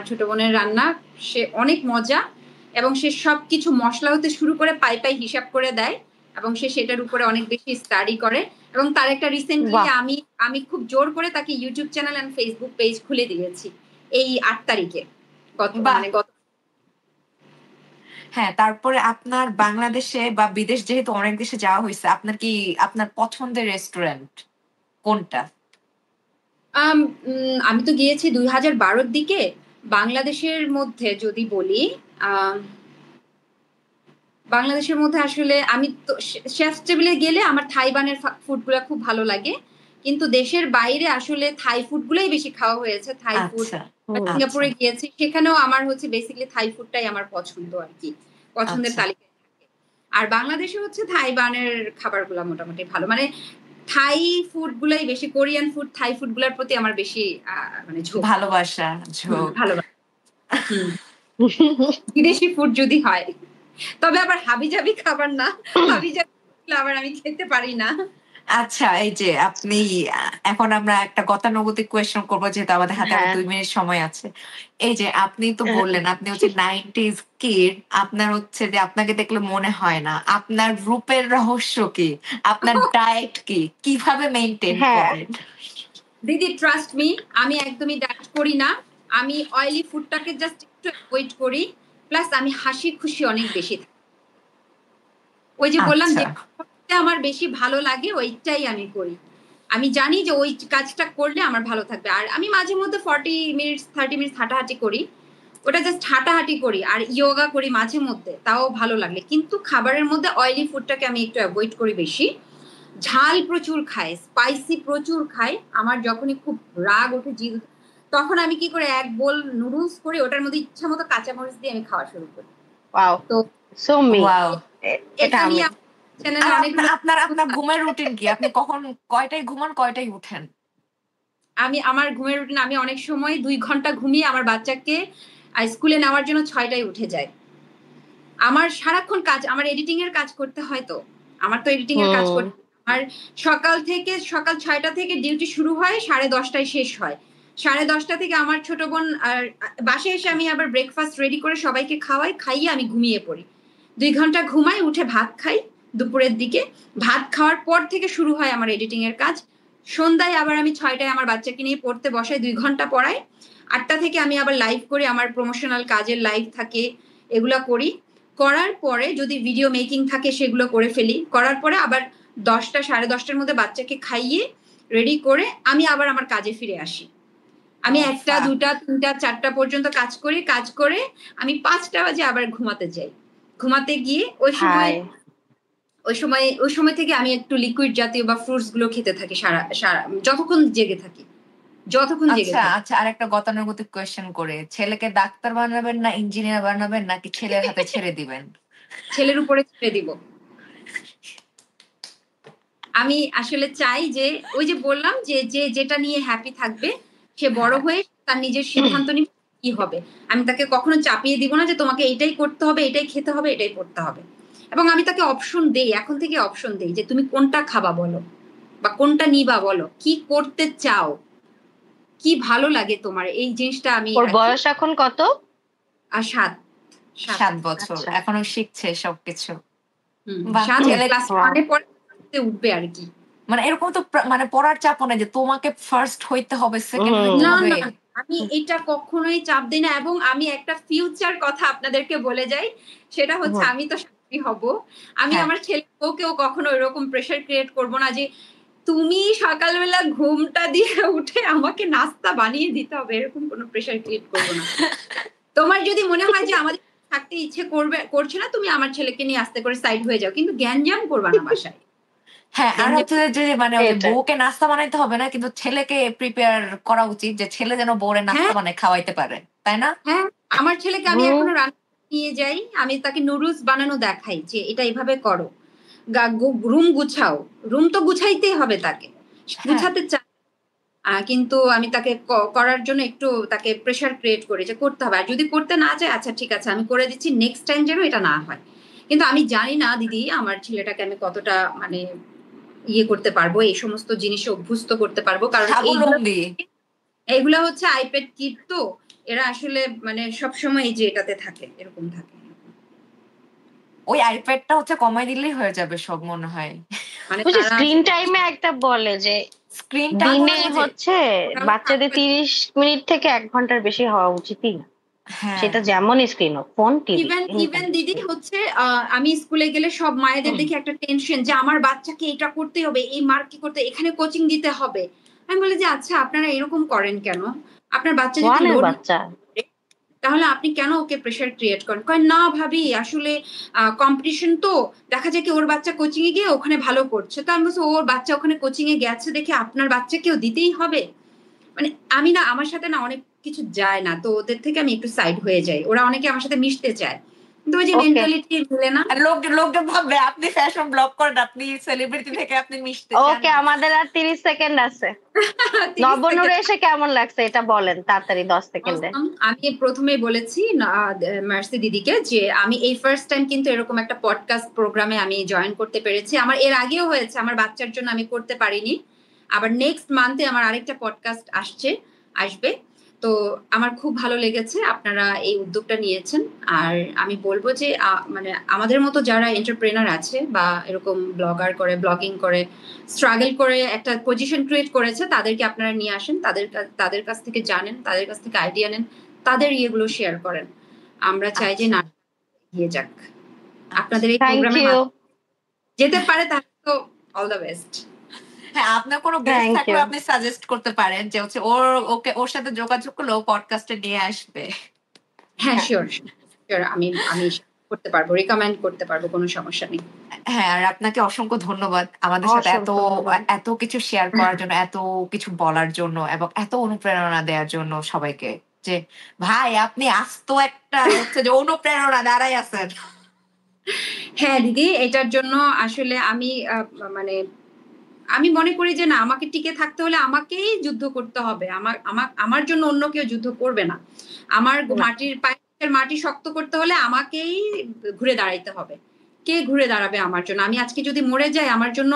ছোট বোনের রান্না সে অনেক মজা, এবং সে সবকিছু মশলা হতে শুরু করে পাই হিসাব করে দেয়, এবং সে সেটার উপরে অনেক বেশি স্টাডি করে। এবং তার একটা রিসেন্টলি আমি খুব জোর করে তাকে YouTube channel and Facebook page খুলে দিয়েছি এই 8 তারিখে, গত হ্যাঁ, তারপরে আপনার বাংলাদেশে বা বিদেশ যেহেতু অনেক দেশে যাওয়া হয়েছে, আপনার পছন্দের রেস্টুরেন্ট কোনটা? আমি তো গিয়েছি 2012-র দিকে। বাংলাদেশের মধ্যে যদি বলি, আম, বাংলাদেশের মধ্যে আসলে আমি তো শেফ টেবিলে গেলে আমার থাইবানের ফুডগুলো খুব ভালো লাগে, কিন্তু দেশের বাইরে আসলে থাই ফুডগুলোই বেশি খাওয়া হয়েছে। থাই ফুড আচ্ছা, হুম। সিঙ্গাপুরে আচ্ছা, গিয়েছি, সেখানেও আমার হচ্ছে বেসিক্যালি থাই ফুডটাই আমার পছন্দ আর কি, পছন্দের আচ্ছা। তালিকায় থাকে। আর বাংলাদেশে হচ্ছে থাইবানের খাবারগুলো মোটামুটি ভালো, মানে থাই ফুড গুলাই বেশি, কোরিয়ান ফুড থাই ফুড গুলার প্রতি আমার বেশি মানে ঝোঁক। ভালোবাসা, ঝোঁক। ভালোবাসা। বিদেশি ফুড যদি হয়, তবে আবার হাবিজাবি খাবার না, হাবিজাবি আবার আমি খেতে পারি না। আচ্ছা, এই যে আপনি এখন আমরা একটা গতানুগতিক কোয়েশ্চেন করবো, যেহেতু আমাদের হাতে আর হ্যাঁ 2 মিনিট সময় আছে। এই যে আপনি তো বললেন আপনি হচ্ছে 90s কিড, আপনার হচ্ছে যে আপনাকে দেখলে মনে হয় না। আপনার রূপের রহস্য কি? আপনার ডায়েট কি? কিভাবে মেইনটেইন হ্যাঁ করেন? দিদি ট্রাস্ট মি, আমি একদমই ডায়েট করি না। আমি অয়েলি ফুডটাকে জাস্ট একটু অ্যাভয়েড করি, প্লাস আমি হাসি খুশি অনেক বেশি থাকি। ওই যে বললাম আচ্ছা, যে আমার বেশি ভালো লাগে ওইটাই আমি করি। আমি জানি যে ওই কাজটা করলে আমার ভালো থাকবে। আর আমি মাঝে মধ্যে 40 মিনিটস 30 মিনিটস হাঁটাহাঁটি করি, ওটা জাস্ট হাঁটাহাঁটি করি, আর ইয়োগা করি মাঝে মধ্যে, তাও ভালো লাগলে। কিন্তু খাবারের মধ্যে অয়েলি ফুডটাকে আমি একটু অ্যাভয়েড করি বেশি। ঝাল প্রচুর খাই, স্পাইসি প্রচুর খাই। আমার যখনই খুব রাগ ওঠে, জিদ, তখন আমি কি করে এক বোল নুডলস করে ওটার মধ্যে ইচ্ছা মতো কাঁচামরিচ দিয়ে আমি খাওয়া শুরু করি। ওয়াও তো সো মি ওয়াও। এটা এটা আমি নিয়ে চ্যানেলে আর অনেকগুলো আপনার ঘুমের রুটিন কি? আপনি কয়টায় ঘুমান, কয়টায় উঠেন? আমার ঘুমের রুটিন, আমি অনেক সময় 2 ঘন্টা ঘুমিয়ে আমার বাচ্চাকে স্কুলে নেওয়ার জন্য 6টায় উঠে যায়। আমার সারাক্ষণ কাজ, আমার এডিটিং এর কাজ করতে হয়, তো আমার তো এডিটিং এর কাজ করতে, আর সকাল 6টা থেকে ডিউটি শুরু হয়, 10:30টায় শেষ হয়। 10:30 থেকে আমার ছোট বোন আর বাসায় এসে আমি আবার ব্রেকফাস্ট রেডি করে সবাইকে খাইয়ে আমি ঘুমিয়ে পড়ি। 2 ঘন্টা ঘুমাই, উঠে ভাত খাই দুপুরের দিকে। ভাত খাওয়ার পর থেকে শুরু হয় আমার এডিটিং এর কাজ। সন্ধ্যায় আবার আমি 6টায় আমার বাচ্চাকে নিয়ে পড়তে বসাই, 2 ঘন্টা পড়াই। 8টা থেকে আমি আবার লাইভ করি, আমার প্রমোশনাল কাজের লাইভ থাকে, এগুলা করি। করার পরে যদি ভিডিও মেকিং থাকে সেগুলো করে ফেলি। করার পরে আবার 10টা 10:30টার মধ্যে বাচ্চাকে খাইয়ে রেডি করে আমি আবার আমার কাজে ফিরে আসি। আমি 1টা আচ্ছা, 2টা 3টা 4টা পর্যন্ত কাজ করি, কাজ করে আমি 5টা বাজে আবার ঘুমাতে যাই। ঘুমাতে গিয়ে ওই সময় থেকে আমি একটু লিকুইড জাতীয় বা ফ্রুটস গুলো খেতে থাকি সারা সারা যতক্ষণ জেগে থাকি, যতক্ষণ জেগে আচ্ছা, থাকি। আচ্ছা। আরেকটা গতানুগতিক কোয়েশ্চেন করে, ছেলেকে ডাক্তার বানাবেন না ইঞ্জিনিয়ার বানাবেন, নাকি ছেলের হাতে ছেড়ে দিবেন? ছেলের উপরে ছেড়ে দিব। আমি আসলে চাই যে, ওই যে বললাম যে যে যেটা নিয়ে হ্যাপি থাকবে, সে বড় হ্যাঁ, হয়ে তার নিজের সিদ্ধান্ত নিবে কি হবে। আমি তাকে কখনো চাপিয়ে দিব না যে তোমাকে এটাই করতে হবে, এটাই খেতে হবে, এটাই পড়তে হবে। এবং আমি তাকে অপশন দেই, এখন থেকে অপশন দেই যে তুমি কোনটা খাবা বলো, বা কোনটা নিবা বলো, কি করতে চাও, কি ভালো লাগে তোমার, এই জিনিসটা আমি ওর রাখি। বয়স এখন কত? আর 7 7 বছর, আচ্ছা এখনো শিখছে সবকিছু। বাহ, 7 ছেলে ক্লাস Wow. 1-এ পরে উঠবে আর কি। মানে এরকম তো মানে পড়ার চাপ না যে তোমাকে ফার্স্ট হইতে হবে, সেকেন্ড হইতে না হবে। না, আমি এটা কখনোই চাপ দিই না। এবং আমি একটা ফিউচার কথা আপনাদেরকে বলে যাই, সেটা হচ্ছে আমি তো চাকরি হব। আমি হ্যাঁ, আমার ছেলেকেও কখনো এরকম প্রেশার ক্রিয়েট করব না যে তুমি সকালবেলা ঘুমটা দিয়ে উঠে আমাকে নাস্তা বানিয়ে দিতে হবে, এরকম কোনো প্রেশার ক্রিয়েট করব না। তোমার যদি মনে হয় যে আমাদের থাকতে ইচ্ছে করছে না, তুমি আমার ছেলেকে নিয়ে আস্তে করে সাইড হয়ে যাও, কিন্তু গ্যাঞ্জাম করবা না বাসায়। হ্যাঁ। আর গ্যাঞ্জাম, হচ্ছে যে মানে ওই যে এটা বউকে নাস্তা বানাইতে হবে না, কিন্তু ছেলেকে প্রিপেয়ার করা উচিত যে ছেলে যেন বউরে নাস্তা হ্যাঁ বানায় খাওয়াইতে পারে, তাই না? হ্যাঁ, আমার ছেলেকে আমি হুম এখনো রান্না নিয়ে যাই, আমি তাকে নুডলস বানানো দেখাই যে এটা এভাবে করো, রুম গুছাও। রুম তো গুছাইতেই হবে তাকে, হ্যাঁ, গুছাতে চাই। কিন্তু আমি তাকে করার জন্য একটু তাকে প্রেশার ক্রিয়েট করি যে করতে হবে। আর যদি করতে না চায়, আচ্ছা ঠিক আছে আমি করে দিচ্ছি, নেক্সট টাইম যেন এটা না হয়। কিন্তু আমি জানি না দিদি আমার ছেলেটাকে আমি কতটা মানে ইয়ে করতে পারবো, এই সমস্ত জিনিসে অভ্যস্ত করতে পারবো, কারণ স্বাবলম্বী। এইগুলা হচ্ছে আইপ্যাড কিড, তো এরা আসলে মানে সবসময় এই যে এটাতে থাকে, এরকম থাকে। ওই আইপ্যাডটা হচ্ছে কমাই দিলেই হয়ে যাবে সব, মনে হয়। মানে ওই যে তারা স্ক্রিন টাইমে একটা বলে যে স্ক্রিন তারপরে দিনে টাইম যে হচ্ছে ওরাও বাচ্চাদের থাকবে। 30 মিনিট থেকে 1 ঘন্টার বেশি হওয়া উচিতই না। হ্যাঁ সেটা যেমনই স্ক্রিন হোক, ফোন, টিভি, ইভেন দিদি হচ্ছে আমি স্কুলে গেলে সব মায়েদের দেখি একটা টেনশন যে আমার বাচ্চাকে এটা করতে হবে, এই মার্ক করতে, এখানে কোচিং দিতে হবে। আমি বলি যে আচ্ছা আপনারা এরকম করেন কেন? আপনার বাচ্চা যদি ওয়ানের লোড বাচ্চা, তাহলে আপনি কেন ওকে প্রেশার ক্রিয়েট করেন? কয় না ভাবি আসলে কম্পিটিশন তো দেখা যায় কি ওর বাচ্চা কোচিং এ গিয়ে ওখানে ভালো করছে, তো আমি বলছি ওর বাচ্চা ওখানে কোচিং এ গেছে দেখে আপনার বাচ্চাকেও দিতেই হবে? মানে আমি না, আমার সাথে না অনেক কিছু যায় না, তো ওদের থেকে আমি একটু সাইড হয়ে যাই। ওরা অনেকে আমার সাথে মিশতে চায়, কিন্তু ওই যে ওকে মেন্টালিটি মিলে না। আর লোকজন ভাববে আপনি ফ্যাশন ব্লগ করেন, আপনি সেলিব্রিটি থেকে আপনি মিশতে চান ওকে, না। আমাদের আর 30 সেকেন্ড আছে। 30 নবনুরে সেকেন্ড। এসে কেমন লাগছে এটা বলেন তাড়াতাড়ি, 10 সেকেন্ডে। Awesome. আমি প্রথমে বলেছি মার্সি দিদিকে যে আমি এই ফার্স্ট টাইম কিন্তু এরকম একটা পডকাস্ট প্রোগ্রামে আমি জয়েন করতে পেরেছি। আমার এর আগেও হয়েছে, আমার বাচ্চার জন্য আমি করতে পারিনি। আবার নেক্সট মান্থে আমার আরেকটা পডকাস্ট আসবে। তো আমার খুব ভালো লেগেছে আপনারা এই উদ্যোগটা নিয়েছেন। আর আমি বলবো যে মানে আমাদের মতো যারা এন্টারপ্রেনার আছে বা এরকম ব্লগার করে, ব্লগিং করে, স্ট্রাগল করে একটা পজিশন ক্রিয়েট করেছে, তাদেরকে আপনারা নিয়ে আসেন, তাদের কাছ থেকে জানেন, তাদের কাছ থেকে আইডিয়া নেন, তাদের ইয়েগুলো শেয়ার করেন। আমরা চাই যে না এগিয়ে যাক। আপনাদের এই থ্যাংক প্রোগ্রামে ইউ, যেতে পারে তাহলে তো অল দ্য বেস্ট। হ্যাঁ, আপনার কোনো গেস্ট থ্যাংক থাকলে ইউ। আপনি সাজেস্ট করতে পারেন যে হচ্ছে ওর সাথে যোগাযোগ করলে ও পডকাস্টে নিয়ে আসবে। হ্যাঁ শিওর শিওর, আমি করতে পারবো, রিকমেন্ড করতে পারবো, কোনো সমস্যা নেই। হ্যাঁ, আর আপনাকে অসংখ্য ধন্যবাদ আমাদের সাথে এত কিছু শেয়ার করার জন্য, এত কিছু বলার জন্য এবং এত অনুপ্রেরণা দেওয়ার জন্য সবাইকে। যে ভাই আপনি আস্ত একটা হচ্ছে যে অনুপ্রেরণা দাঁড়াই আছেন। হ্যাঁ দিদি, এটার জন্য আসলে আমি মানে আমি মনে করি যে না, আমাকে টিকে থাকতে হলে আমাকেই যুদ্ধ করতে হবে। আমার জন্য অন্য কেউ যুদ্ধ করবে না। আমার মাটির পায়ের মাটি শক্ত করতে হলে আমাকেই ঘুরে দাঁড়াইতে হবে। কে ঘুরে দাঁড়াবে আমার জন্য? আমি আজকে যদি মরে যাই আমার জন্য